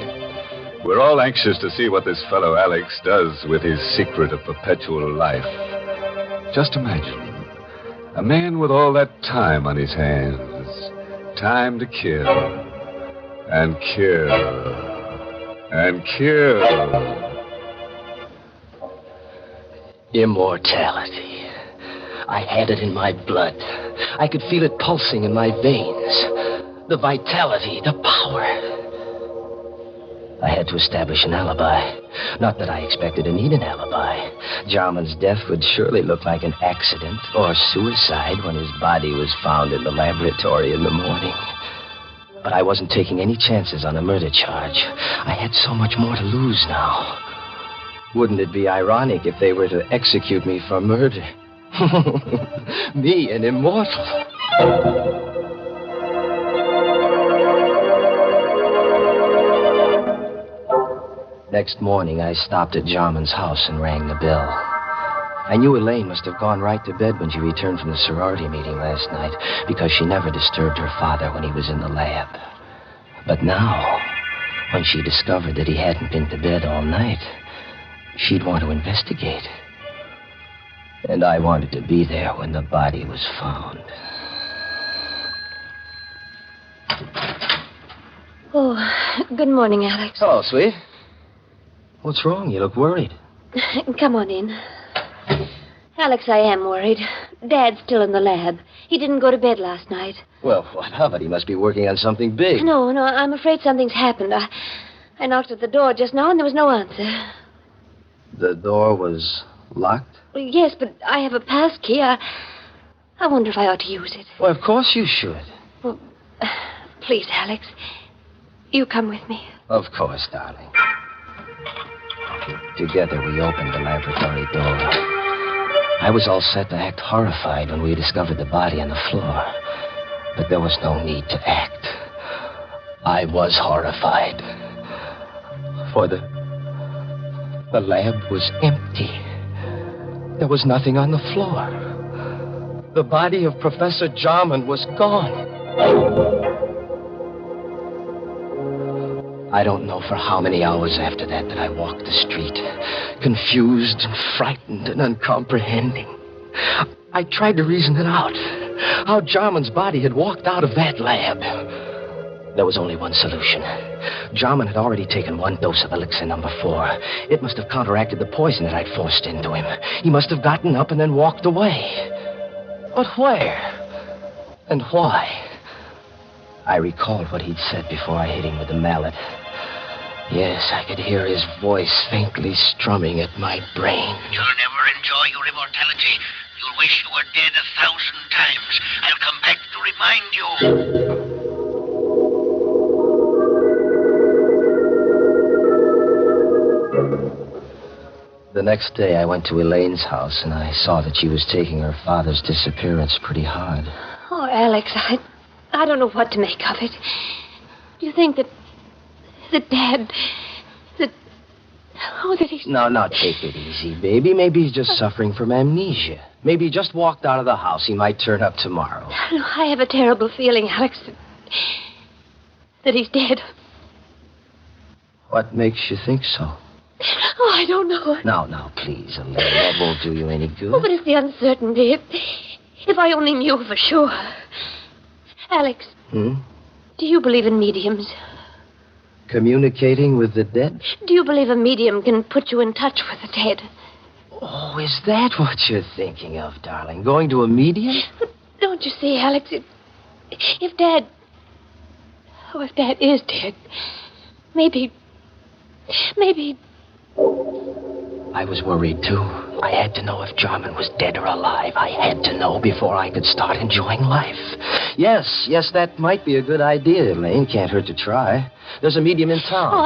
We're all anxious to see what this fellow Alex does with his secret of perpetual life. Just imagine, a man with all that time on his hands. Time to kill. And kill. And kill. Immortality. I had it in my blood. I could feel it pulsing in my veins. The vitality, the power. I had to establish an alibi. Not that I expected to need an alibi. Jarman's death would surely look like an accident or suicide when his body was found in the laboratory in the morning. But I wasn't taking any chances on a murder charge. I had so much more to lose now. Wouldn't it be ironic if they were to execute me for murder? Me, an immortal. Next morning, I stopped at Jarman's house and rang the bell. I knew Elaine must have gone right to bed when she returned from the sorority meeting last night, because she never disturbed her father when he was in the lab. But now, when she discovered that he hadn't been to bed all night, she'd want to investigate. And I wanted to be there when the body was found. Oh, good morning, Alex. Hello, sweet. What's wrong? You look worried. Come on in. Alex, I am worried. Dad's still in the lab. He didn't go to bed last night. Well, what of it? He must be working on something big. No, I'm afraid something's happened. I knocked at the door just now and there was no answer. The door was locked? Well, yes, but I have a pass key. I wonder if I ought to use it. Well, of course you should. Well, please, Alex. You come with me. Of course, darling. Together we opened the laboratory door. I was all set to act horrified when we discovered the body on the floor. But there was no need to act. I was horrified. For the lab was empty. There was nothing on the floor. The body of Professor Jarman was gone. I don't know for how many hours after that I walked the street, confused and frightened and uncomprehending. I tried to reason it out, how Jarman's body had walked out of that lab. There was only one solution. Jarman had already taken one dose of elixir number 4. It must have counteracted the poison that I'd forced into him. He must have gotten up and then walked away. But where? And why? I recalled what he'd said before I hit him with the mallet. Yes, I could hear his voice faintly strumming at my brain. You'll never enjoy your immortality. You'll wish you were dead 1,000 times. I'll come back to remind you. The next day, I went to Elaine's house, and I saw that she was taking her father's disappearance pretty hard. Oh, Alex, I don't know what to make of it. Do you think that Dad, that he's... Now, take it easy, baby. Maybe he's just suffering from amnesia. Maybe he just walked out of the house. He might turn up tomorrow. I have a terrible feeling, Alex, that he's dead. What makes you think so? Oh, I don't know. Now, please, Elaine. That won't do you any good. Oh, but it's the uncertainty. If I only knew for sure. Alex, do you believe in mediums? Communicating with the dead? Do you believe a medium can put you in touch with the dead? Oh, is that what you're thinking of, darling? Going to a medium? But don't you see, Alex, if Dad is dead, maybe... I was worried, too. I had to know if Jarman was dead or alive. I had to know before I could start enjoying life. Yes, that might be a good idea, Elaine. Can't hurt to try. There's a medium in town. Oh,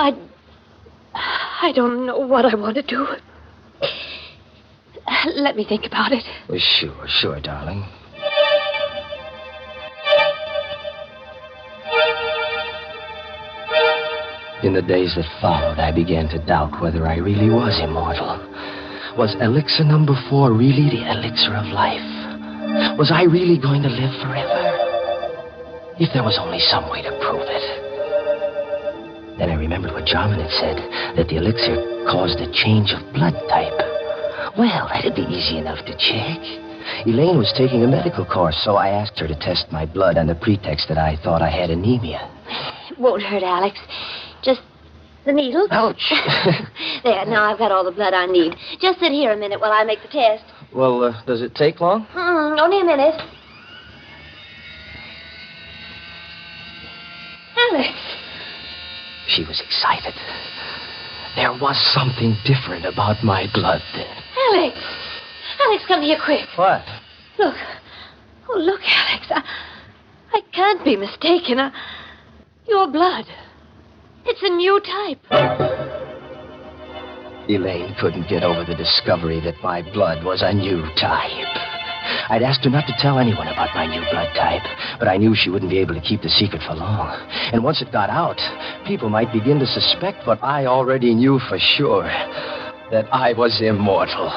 I don't know what I want to do. Let me think about it. Well, sure, darling. In the days that followed, I began to doubt whether I really was immortal. Was elixir number 4 really the elixir of life? Was I really going to live forever? If there was only some way to prove it. Then I remembered what Jarman had said, that the elixir caused a change of blood type. Well, that'd be easy enough to check. Elaine was taking a medical course, so I asked her to test my blood on the pretext that I thought I had anemia. It won't hurt, Alex. Just the needle. Ouch. There, now I've got all the blood I need. Just sit here a minute while I make the test. Well, does it take long? Only a minute. Alex. She was excited. There was something different about my blood then. Alex. Alex, come here quick. What? Look. Oh, look, Alex. I can't be mistaken. Your blood. It's a new type. Elaine couldn't get over the discovery that my blood was a new type. I'd asked her not to tell anyone about my new blood type, but I knew she wouldn't be able to keep the secret for long. And once it got out, people might begin to suspect what I already knew for sure, that I was immortal.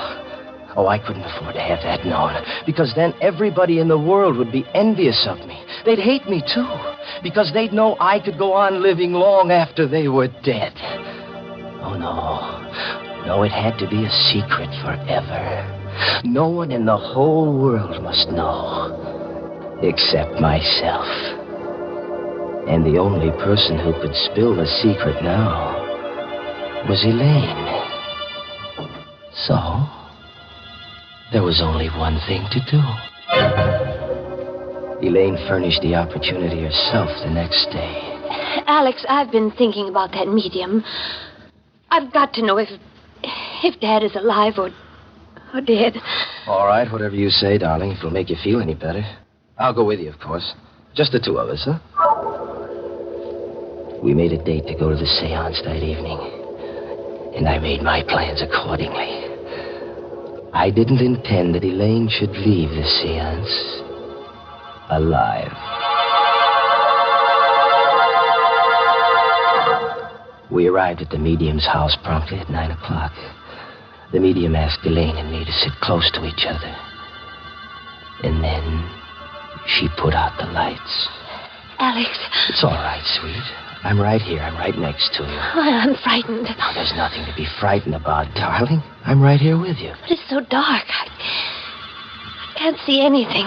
Oh, I couldn't afford to have that known, because then everybody in the world would be envious of me. They'd hate me, too, because they'd know I could go on living long after they were dead. Oh, no. No, it had to be a secret forever. No one in the whole world must know, except myself. And the only person who could spill the secret now was Elaine. So, there was only one thing to do. Elaine furnished the opportunity herself the next day. Alex, I've been thinking about that medium. I've got to know if Dad is alive or dead. All right, whatever you say, darling, if it'll make you feel any better. I'll go with you, of course. Just the two of us, huh? We made a date to go to the seance that evening, and I made my plans accordingly. I didn't intend that Elaine should leave the seance alive. We arrived at the medium's house promptly at 9 o'clock. The medium asked Elaine and me to sit close to each other. And then she put out the lights. Alex. It's all right, sweet. I'm right here. I'm right next to you. I'm frightened. Now, there's nothing to be frightened about, darling. I'm right here with you. But it's so dark. I can't see anything.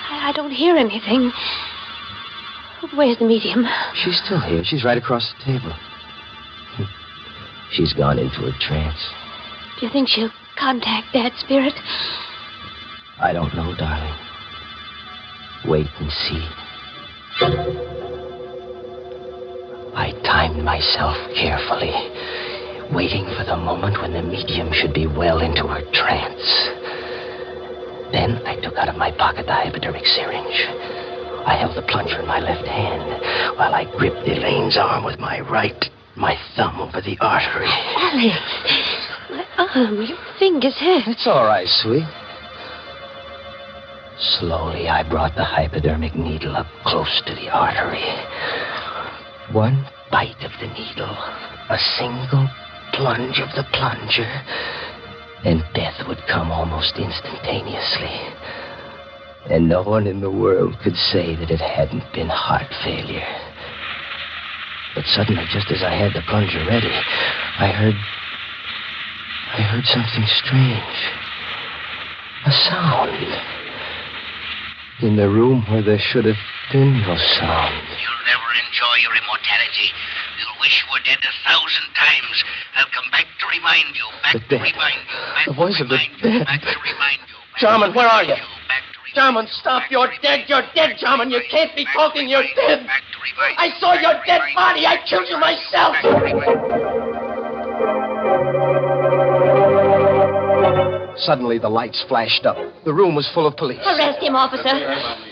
I don't hear anything. Where's the medium? She's still here. She's right across the table. She's gone into a trance. Do you think she'll contact Dad's spirit? I don't know, darling. Wait and see. I timed myself carefully, waiting for the moment when the medium should be well into her trance. Then I took out of my pocket the hypodermic syringe. I held the plunger in my left hand while I gripped Elaine's arm with my right, my thumb over the artery. Alex, my arm, your fingers hurt. It's all right, sweet. Slowly, I brought the hypodermic needle up close to the artery. One bite of the needle, a single plunge of the plunger, and death would come almost instantaneously. And no one in the world could say that it hadn't been heart failure. But suddenly, just as I had the plunger ready, I heard something strange. A sound. In the room where there should have been no sound. You'll never enjoy your immortality. You'll wish you were dead 1,000 times. I'll come back to remind you. Back to remind you. Back The voice to of the remind you. dead. Back to remind you. Jarman, where are you? Jarman, stop. You're dead. You're dead, Jarman. You can't be talking. You're dead. I saw your dead body. I killed you myself. Suddenly, the lights flashed up. The room was full of police. Arrest him, officer.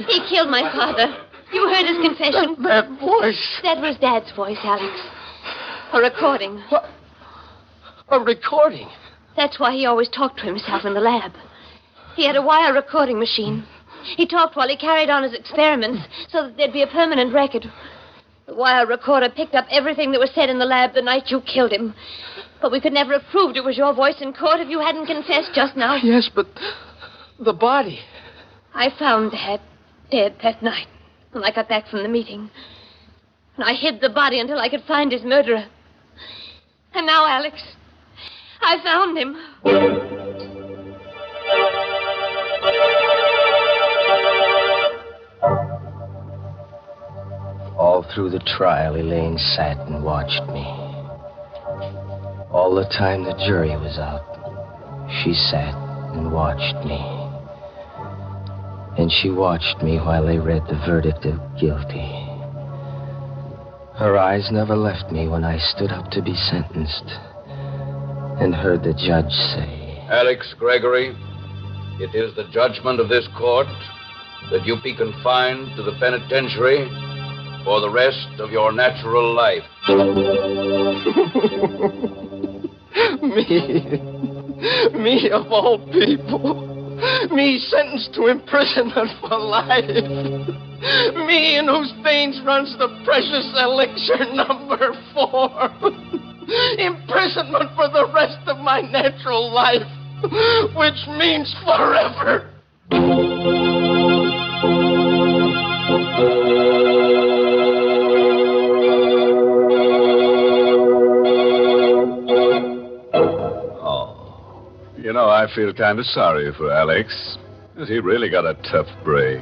He killed my father. You heard his confession. That voice. That was Dad's voice, Alex. A recording. What? A recording? That's why he always talked to himself in the lab. He had a wire recording machine. He talked while he carried on his experiments so that there'd be a permanent record. The wire recorder picked up everything that was said in the lab the night you killed him. But we could never have proved it was your voice in court if you hadn't confessed just now. Yes, but the body. I found Dad dead that night when I got back from the meeting. And I hid the body until I could find his murderer. And now, Alex, I found him. All through the trial, Elaine sat and watched me. All the time the jury was out, she sat and watched me. And she watched me while they read the verdict of guilty. Her eyes never left me when I stood up to be sentenced and heard the judge say, Alex Gregory, it is the judgment of this court that you be confined to the penitentiary for the rest of your natural life. Me of all people. Me sentenced to imprisonment for life. Me in whose veins runs the precious elixir number 4. Imprisonment for the rest of my natural life, which means forever. You know, I feel kind of sorry for Alex. He really got a tough break.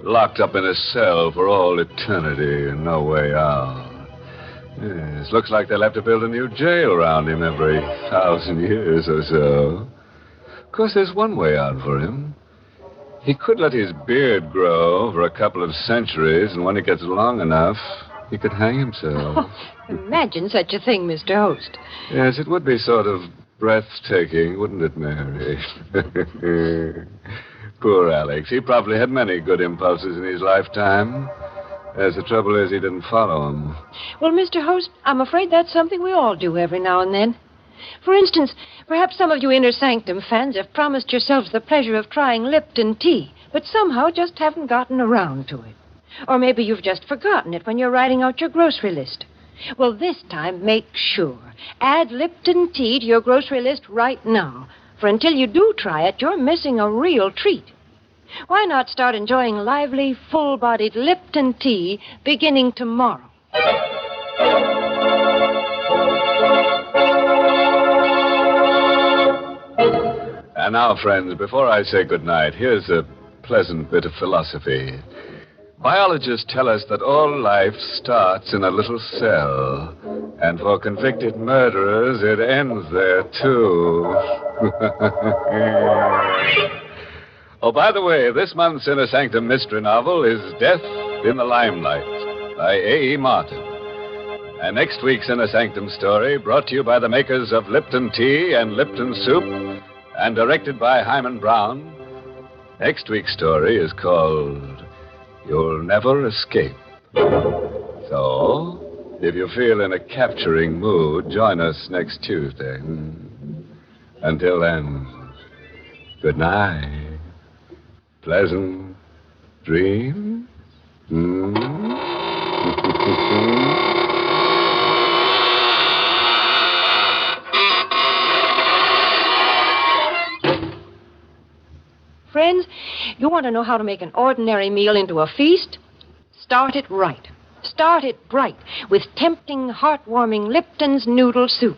Locked up in a cell for all eternity and no way out. Yes, looks like they'll have to build a new jail around him every 1,000 years or so. Of course, there's one way out for him. He could let his beard grow for a couple of centuries, and when it gets long enough, he could hang himself. Imagine such a thing, Mr. Host. Yes, it would be sort of breathtaking, wouldn't it, Mary? Poor Alex. He probably had many good impulses in his lifetime. As the trouble is, he didn't follow them. Well, Mr. Host, I'm afraid that's something we all do every now and then. For instance, perhaps some of you Inner Sanctum fans have promised yourselves the pleasure of trying Lipton tea, but somehow just haven't gotten around to it. Or maybe you've just forgotten it when you're writing out your grocery list. Well, this time, make sure. Add Lipton tea to your grocery list right now. For until you do try it, you're missing a real treat. Why not start enjoying lively, full-bodied Lipton tea beginning tomorrow? And now, friends, before I say goodnight, here's a pleasant bit of philosophy. Biologists tell us that all life starts in a little cell, and for convicted murderers, it ends there, too. Oh, by the way, this month's Inner Sanctum mystery novel is Death in the Limelight by A.E. Martin. And next week's Inner Sanctum story, brought to you by the makers of Lipton Tea and Lipton Soup, and directed by Hyman Brown. Next week's story is called You'll Never Escape. So, if you feel in a capturing mood, join us next Tuesday. Until then, good night. Pleasant dreams. Friends, you want to know how to make an ordinary meal into a feast? Start it right. Start it bright with tempting, heartwarming Lipton's Noodle Soup.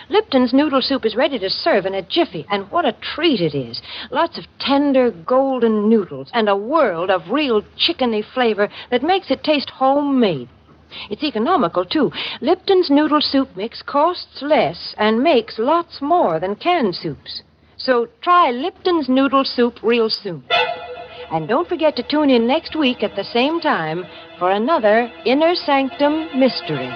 Lipton's Noodle Soup is ready to serve in a jiffy, and what a treat it is. Lots of tender, golden noodles and a world of real chickeny flavor that makes it taste homemade. It's economical, too. Lipton's Noodle Soup mix costs less and makes lots more than canned soups. So try Lipton's Noodle Soup real soon. And don't forget to tune in next week at the same time for another Inner Sanctum Mystery.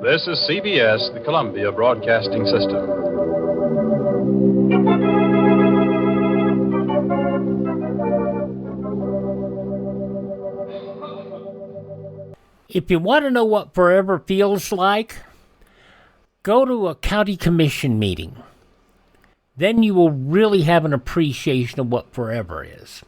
This is CBS, the Columbia Broadcasting System. If you want to know what forever feels like, go to a county commission meeting. Then you will really have an appreciation of what forever is.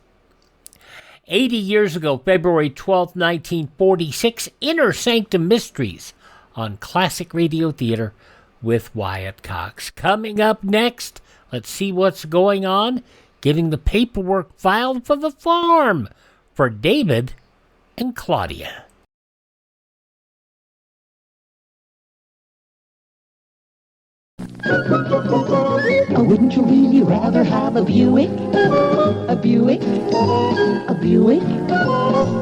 80 years ago, February 12, 1946, Inner Sanctum Mysteries on Classic Radio Theater with Wyatt Cox. Coming up next, let's see what's going on. getting the paperwork filed for the farm for David and Claudia. Wouldn't you really rather have a Buick? A Buick? A Buick?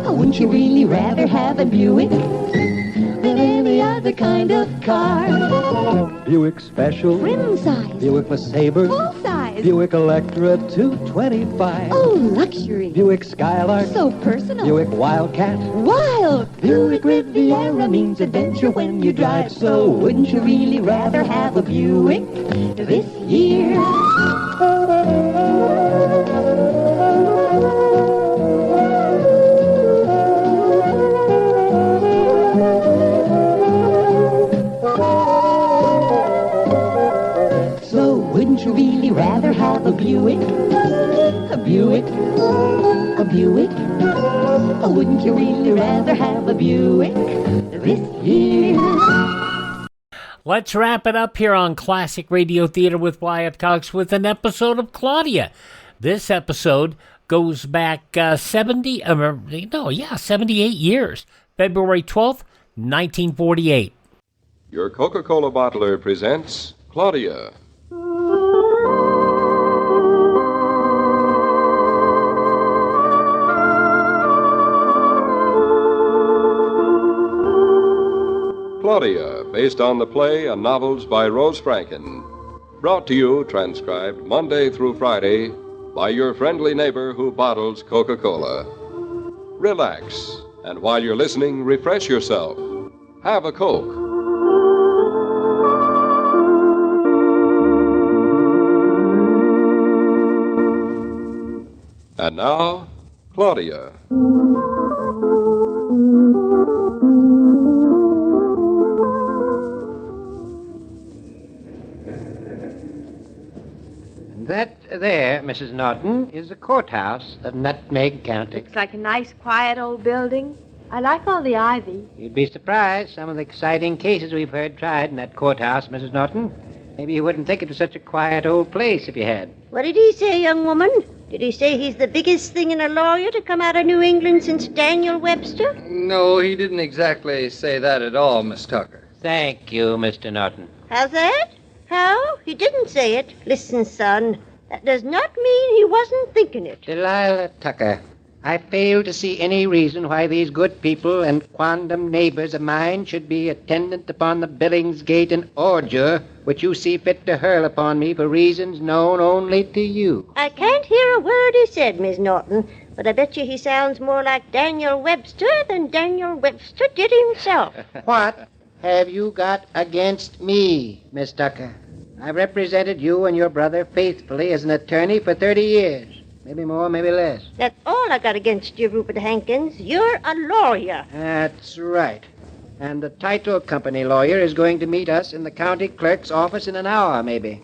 Wouldn't you really rather have a Buick than any other kind of car? Buick Special, Rim size, Buick LeSabre, full size, Buick Electra 225. oh, luxury, Buick Skylark, so personal, Buick Wildcat. wild. Buick Riviera means adventure when you drive. So wouldn't you really rather have a Buick this year? So wouldn't you really rather have a Buick? A Buick? A Buick? Wouldn't you really rather have a Buick this year? Let's wrap it up here on Classic Radio Theater with Wyatt Cox with an episode of Claudia. This episode goes back 78 years. February 12th, 1948. Your Coca-Cola bottler presents Claudia. Claudia, based on the play and novels by Rose Franken. Brought to you, transcribed Monday through Friday, by your friendly neighbor who bottles Coca-Cola. Relax, and while you're listening, refresh yourself. Have a Coke. And now, Claudia. That there, Mrs. Norton, is the courthouse of Nutmeg County. Looks like a nice, quiet old building. I like all the ivy. You'd be surprised some of the exciting cases we've heard tried in that courthouse, Mrs. Norton. Maybe you wouldn't think it was such a quiet old place if you had. What did he say, young woman? Did he say he's the biggest thing in a lawyer to come out of New England since Daniel Webster? No, he didn't exactly say that at all, Miss Tucker. Thank you, Mr. Norton. How's that? How? He didn't say it. Listen, son, that does not mean he wasn't thinking it. Delilah Tucker, I fail to see any reason why these good people and quondam neighbors of mine should be attendant upon the Billingsgate and ordure which you see fit to hurl upon me for reasons known only to you. I can't hear a word he said, Miss Norton, but I bet you he sounds more like Daniel Webster than Daniel Webster did himself. What have you got against me, Miss Tucker? I've represented you and your brother faithfully as an attorney for 30 years. Maybe more, maybe less. That's all I got against you, Rupert Hankins. You're a lawyer. That's right. And the title company lawyer is going to meet us in the county clerk's office in an hour, maybe.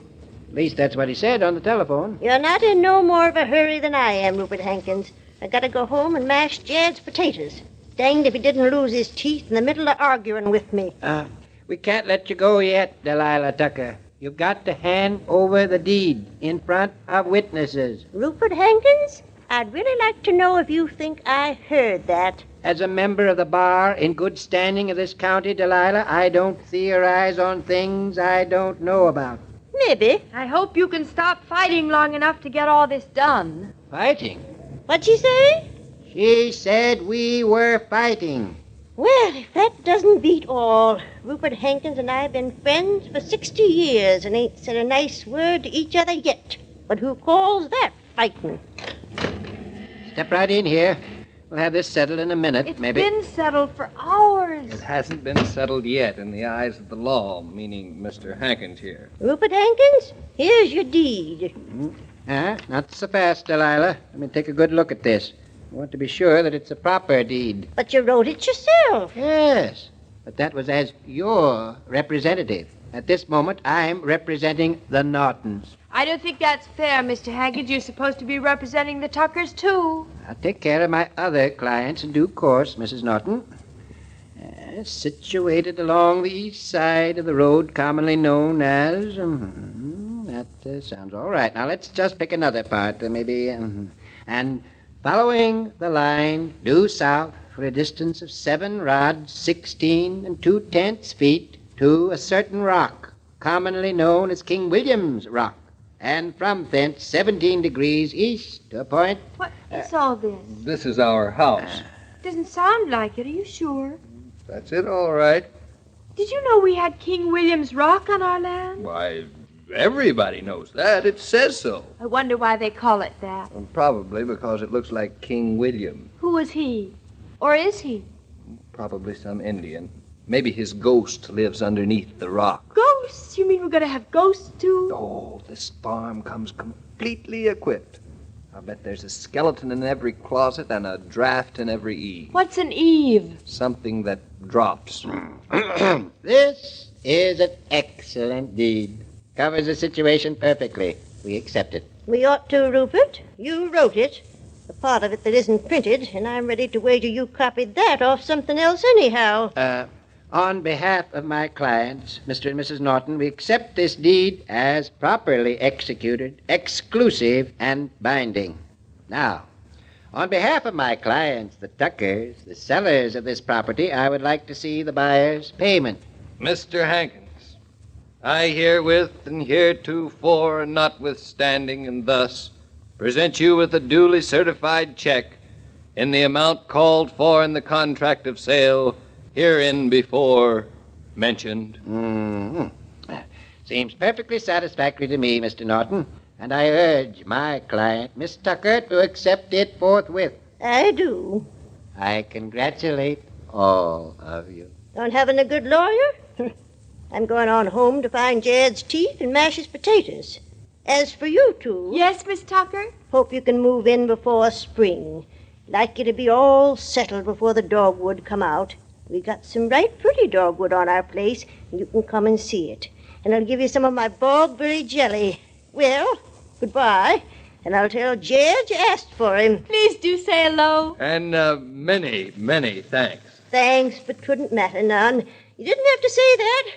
At least that's what he said on the telephone. You're not in no more of a hurry than I am, Rupert Hankins. I gotta go home and mash Jad's potatoes. Danged if he didn't lose his teeth in the middle of arguing with me. We can't let you go yet, Delilah Tucker. You've got to hand over the deed in front of witnesses. Rupert Hankins, I'd really like to know if you think I heard that. As a member of the bar in good standing of this county, Delilah, I don't theorize on things I don't know about. Maybe. I hope you can stop fighting long enough to get all this done. Fighting? What'd she say? She said we were fighting. Well, if that doesn't beat all, Rupert Hankins and I have been friends for 60 years and ain't said a nice word to each other yet. But who calls that fighting? Step right in here. We'll have this settled in a minute, maybe. It's been settled for hours. It hasn't been settled yet in the eyes of the law, meaning Mr. Hankins here. Rupert Hankins, here's your deed. Not so fast, Delilah. Let me take a good look at this. I want to be sure that it's a proper deed. But you wrote it yourself. Yes, but that was as your representative. At this moment, I'm representing the Nortons. I don't think that's fair, Mr. Hankins. You're supposed to be representing the Tuckers, too. I'll take care of my other clients in due course, Mrs. Norton. Situated along the east side of the road commonly known as that sounds all right. Now, let's just pick another part, maybe. And following the line due south for a distance of 7 rods, 16 2/10 feet, to a certain rock, commonly known as King William's Rock, and from thence 17 degrees east to a point... What is all this? This is our house. Doesn't sound like it. Are you sure? That's it, all right. Did you know we had King William's Rock on our land? Why, everybody knows that. It says so. I wonder why they call it that. Probably because it looks like King William. Who is he? Or is he? Probably some Indian. Maybe his ghost lives underneath the rock. Ghosts? You mean we're going to have ghosts, too? Oh, this farm comes completely equipped. I bet there's a skeleton in every closet and a draft in every eave. What's an eave? Something that drops. This is an excellent deed. Covers the situation perfectly. We accept it. We ought to, Rupert. You wrote it. The part of it that isn't printed, and I'm ready to wager you copied that off something else anyhow. On behalf of my clients, Mr. and Mrs. Norton, we accept this deed as properly executed, exclusive, and binding. Now, on behalf of my clients, the Tuckers, the sellers of this property, I would like to see the buyer's payment. Mr. Hankins, I herewith and heretofore and notwithstanding and thus present you with a duly certified check in the amount called for in the contract of sale herein before mentioned. Seems perfectly satisfactory to me, Mr. Norton, and I urge my client, Miss Tucker, to accept it forthwith. I do. I congratulate all of you. On having a good lawyer? I'm going on home to find Jed's teeth and mash his potatoes. As for you two... Yes, Miss Tucker? Hope you can move in before spring. Like you to be all settled before the dogwood come out. We got some right pretty dogwood on our place, and you can come and see it. And I'll give you some of my bogberry jelly. Well, goodbye, and I'll tell Jed you asked for him. Please do say hello. And many, many thanks. Thanks, but couldn't matter none. You didn't have to say that.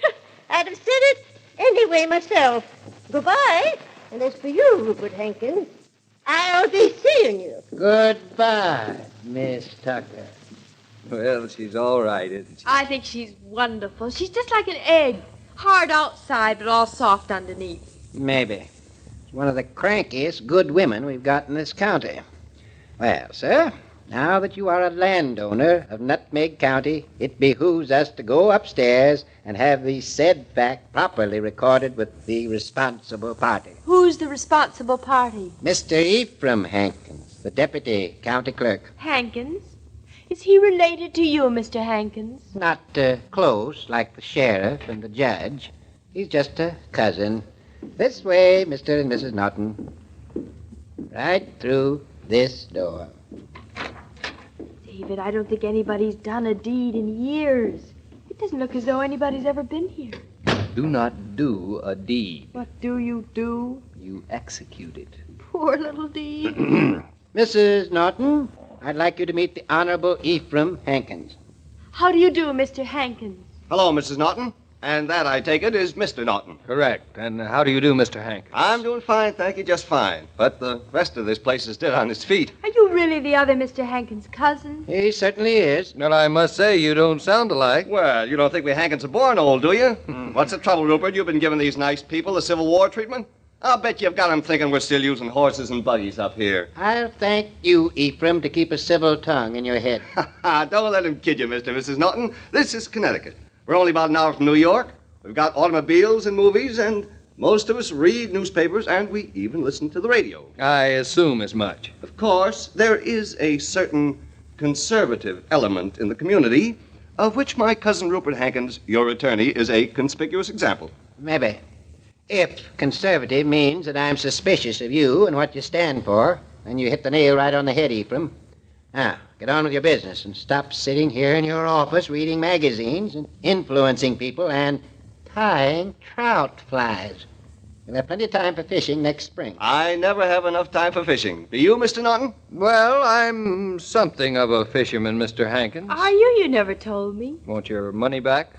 I'd have said it anyway myself. Goodbye. And as for you, Rupert Hankins, I'll be seeing you. Goodbye, Miss Tucker. Well, she's all right, isn't she? I think she's wonderful. She's just like an egg. Hard outside, but all soft underneath. Maybe. She's one of the crankiest good women we've got in this county. Well, sir, now that you are a landowner of Nutmeg County, it behooves us to go upstairs and have the said fact properly recorded with the responsible party. Who's the responsible party? Mr. Ephraim Hankins, the deputy county clerk. Hankins? Is he related to you, Mr. Hankins? Not close, like the sheriff and the judge. He's just a cousin. This way, Mr. and Mrs. Norton. Right through this door. David, I don't think anybody's done a deed in years. It doesn't look as though anybody's ever been here. Do not do a deed. What do? You execute it. Poor little deed. Mrs. Norton, I'd like you to meet the Honorable Ephraim Hankins. How do you do, Mr. Hankins? Hello, Mrs. Norton. And that, I take it, is Mr. Norton. Correct. And how do you do, Mr. Hankins? I'm doing fine, thank you, just fine. But the rest of this place is dead on its feet. Are you really the other Mr. Hankins' cousin? He certainly is. Well, I must say, you don't sound alike. Well, you don't think we Hankins are born old, do you? What's the trouble, Rupert? You've been giving these nice people the Civil War treatment? I'll bet you've got them thinking we're still using horses and buggies up here. I'll thank you, Ephraim, to keep a civil tongue in your head. Don't let him kid you, Mr. and Mrs. Norton. This is Connecticut. We're only about an hour from New York. We've got automobiles and movies, and most of us read newspapers, and we even listen to the radio. I assume as much. Of course, there is a certain conservative element in the community, of which my cousin Rupert Hankins, your attorney, is a conspicuous example. Maybe. If conservative means that I'm suspicious of you and what you stand for, then you hit the nail right on the head, Ephraim. Now, get on with your business and stop sitting here in your office reading magazines and influencing people and tying trout flies. You'll have plenty of time for fishing next spring. I never have enough time for fishing. Do you, Mr. Norton? Well, I'm something of a fisherman, Mr. Hankins. Are you? You never told me. Want your money back?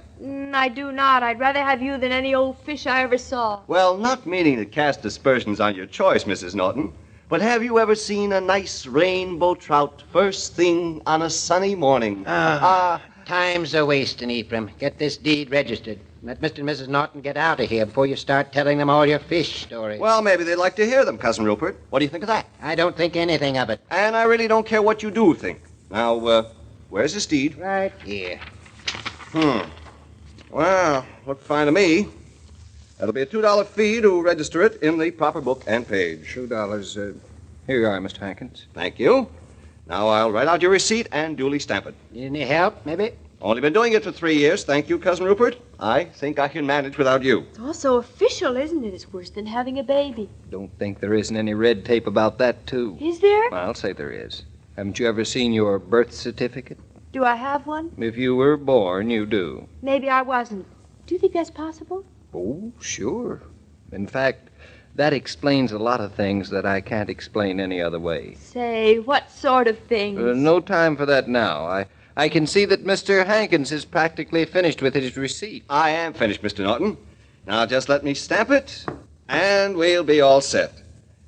I do not. I'd rather have you than any old fish I ever saw. Well, not meaning to cast aspersions on your choice, Mrs. Norton, but have you ever seen a nice rainbow trout first thing on a sunny morning? Time's a wasting, Ephraim. Get this deed registered. Let Mr. and Mrs. Norton get out of here before you start telling them all your fish stories. Well, maybe they'd like to hear them, Cousin Rupert. What do you think of that? I don't think anything of it. And I really don't care what you do think. Now, where's this deed? Right here. Well, looked fine to me. That'll be a $2 fee to register it in the proper book and page. $2. Here you are, Mr. Hankins. Thank you. Now I'll write out your receipt and duly stamp it. Need any help, maybe? Only been doing it for 3 years, thank you, Cousin Rupert. I think I can manage without you. It's all so official, isn't it? It's worse than having a baby. Don't think there isn't any red tape about that, too. Is there? I'll say there is. Haven't you ever seen your birth certificate? Do I have one? If you were born, you do. Maybe I wasn't. Do you think that's possible? Oh, sure. In fact, that explains a lot of things that I can't explain any other way. Say, what sort of things? No time for that now. I can see that Mr. Hankins is practically finished with his receipt. I am finished, Mr. Norton. Now just let me stamp it, and we'll be all set.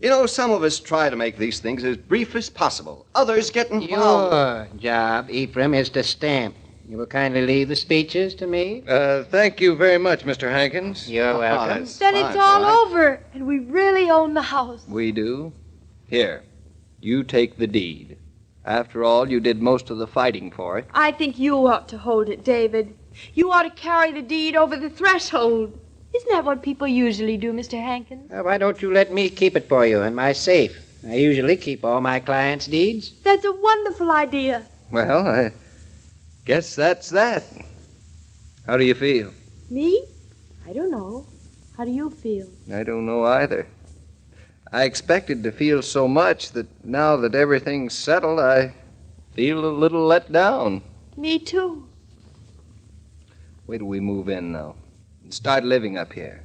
You know, some of us try to make these things as brief as possible. Others get involved. Your job, Ephraim, is to stamp. You will kindly leave the speeches to me? Thank you very much, Mr. Hankins. You're welcome. Then it's all over, and we really own the house. We do? Here, you take the deed. After all, you did most of the fighting for it. I think you ought to hold it, David. You ought to carry the deed over the threshold. Isn't that what people usually do, Mr. Hankins? Why don't you let me keep it for you in my safe? I usually keep all my clients' deeds. That's a wonderful idea. Well, I guess that's that. How do you feel? Me? I don't know. How do you feel? I don't know either. I expected to feel so much that now that everything's settled, I feel a little let down. Me too. Wait till we move in, though, and start living up here.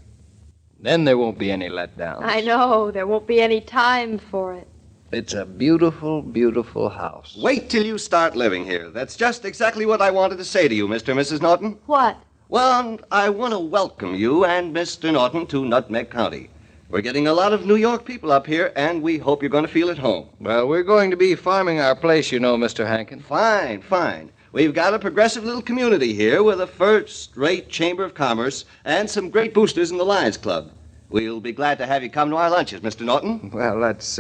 Then there won't be any letdowns. I know. There won't be any time for it. It's a beautiful, beautiful house. Wait till you start living here. That's just exactly what I wanted to say to you, Mr. and Mrs. Norton. What? Well, I want to welcome you and Mr. Norton to Nutmeg County. We're getting a lot of New York people up here, and we hope you're going to feel at home. Well, we're going to be farming our place, you know, Mr. Hankins. Fine, fine. We've got a progressive little community here with a first-rate chamber of commerce and some great boosters in the Lions Club. We'll be glad to have you come to our lunches, Mr. Norton. Well, that's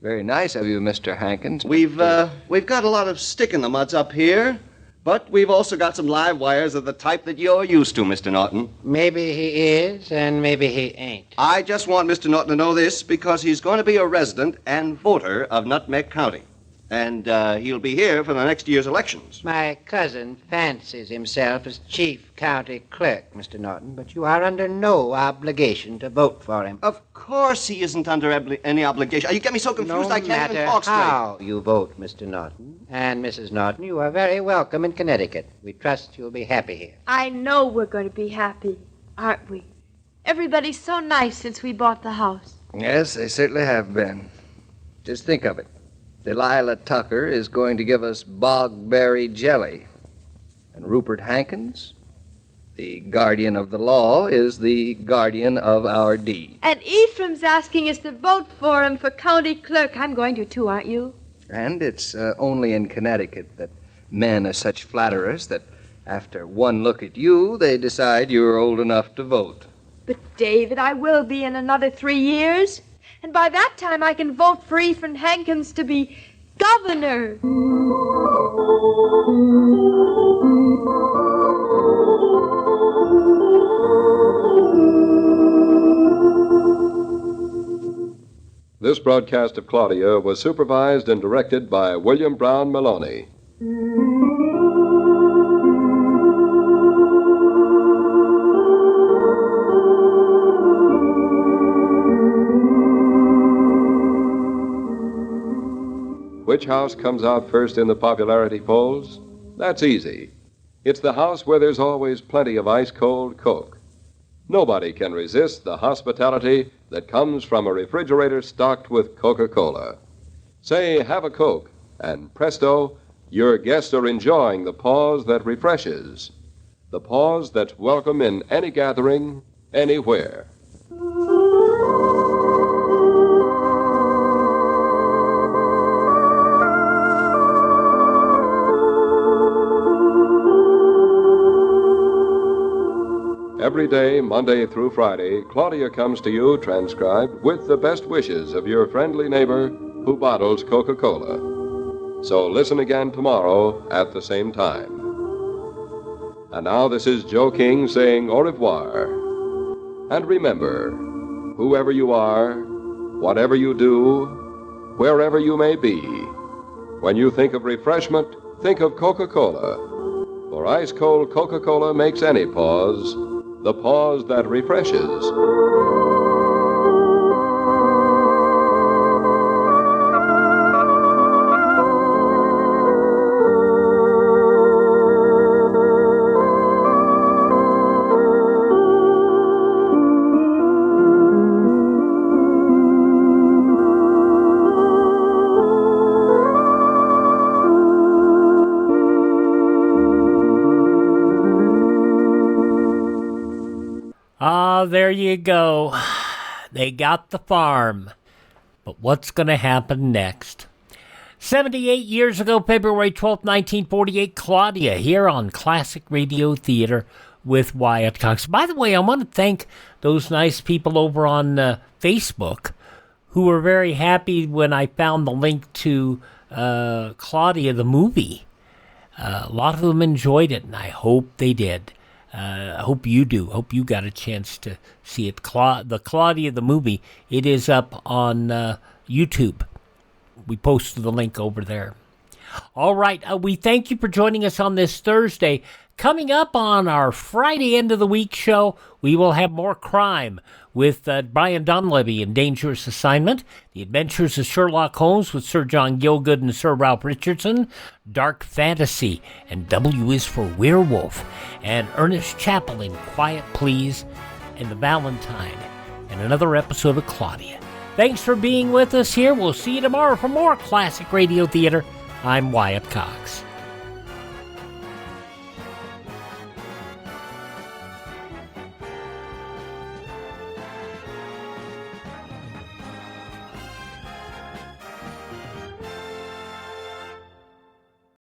very nice of you, Mr. Hankins. We've got a lot of stick-in-the-muds up here, but we've also got some live wires of the type that you're used to, Mr. Norton. Maybe he is, and maybe he ain't. I just want Mr. Norton to know this because he's going to be a resident and voter of Nutmeg County. And he'll be here for the next year's elections. My cousin fancies himself as chief county clerk, Mr. Norton, but you are under no obligation to vote for him. Of course he isn't under any obligation. You get me so confused I can't even talk straight. No matter how you vote, Mr. Norton and Mrs. Norton, you are very welcome in Connecticut. We trust you'll be happy here. I know we're going to be happy, aren't we? Everybody's so nice since we bought the house. Yes, they certainly have been. Just think of it. Delilah Tucker is going to give us bogberry jelly. And Rupert Hankins, the guardian of the law, is the guardian of our deed. And Ephraim's asking us to vote for him for county clerk. I'm going to, too, aren't you? And it's only in Connecticut that men are such flatterers that after one look at you, they decide you're old enough to vote. But, David, I will be in another 3 years. And by that time, I can vote for Ephraim Hankins to be governor. This broadcast of Claudia was supervised and directed by William Brown Maloney. Which house comes out first in the popularity polls? That's easy. It's the house where there's always plenty of ice-cold Coke. Nobody can resist the hospitality that comes from a refrigerator stocked with Coca-Cola. Say, have a Coke, and presto, your guests are enjoying the pause that refreshes. the pause that's welcome in any gathering, anywhere. Every day, Monday through Friday, Claudia comes to you transcribed with the best wishes of your friendly neighbor who bottles Coca-Cola. So listen again tomorrow at the same time. And now this is Joe King saying au revoir. And remember, whoever you are, whatever you do, wherever you may be, when you think of refreshment, think of Coca-Cola. For ice-cold Coca-Cola makes any pause the pause that refreshes. There you go. They got the farm. But what's going to happen next? 78 years ago, February 12th, 1948, Claudia here on Classic Radio Theater with Wyatt Cox. By the way, I want to thank those nice people over on Facebook who were very happy when I found the link to Claudia, the movie. A lot of them enjoyed it, and I hope they did. I hope you do. Hope you got a chance to see it. The Claudia, the movie, it is up on YouTube. We posted the link over there. All right. We thank you for joining us on this Thursday. Coming up on our Friday end of the week show, we will have more crime with Brian Donlevy in Dangerous Assignment, The Adventures of Sherlock Holmes with Sir John Gielgud and Sir Ralph Richardson, Dark Fantasy, and W is for Werewolf, and Ernest Chappell in Quiet Please, and The Valentine, and another episode of Claudia. Thanks for being with us here. We'll see you tomorrow for more Classic Radio Theater. I'm Wyatt Cox.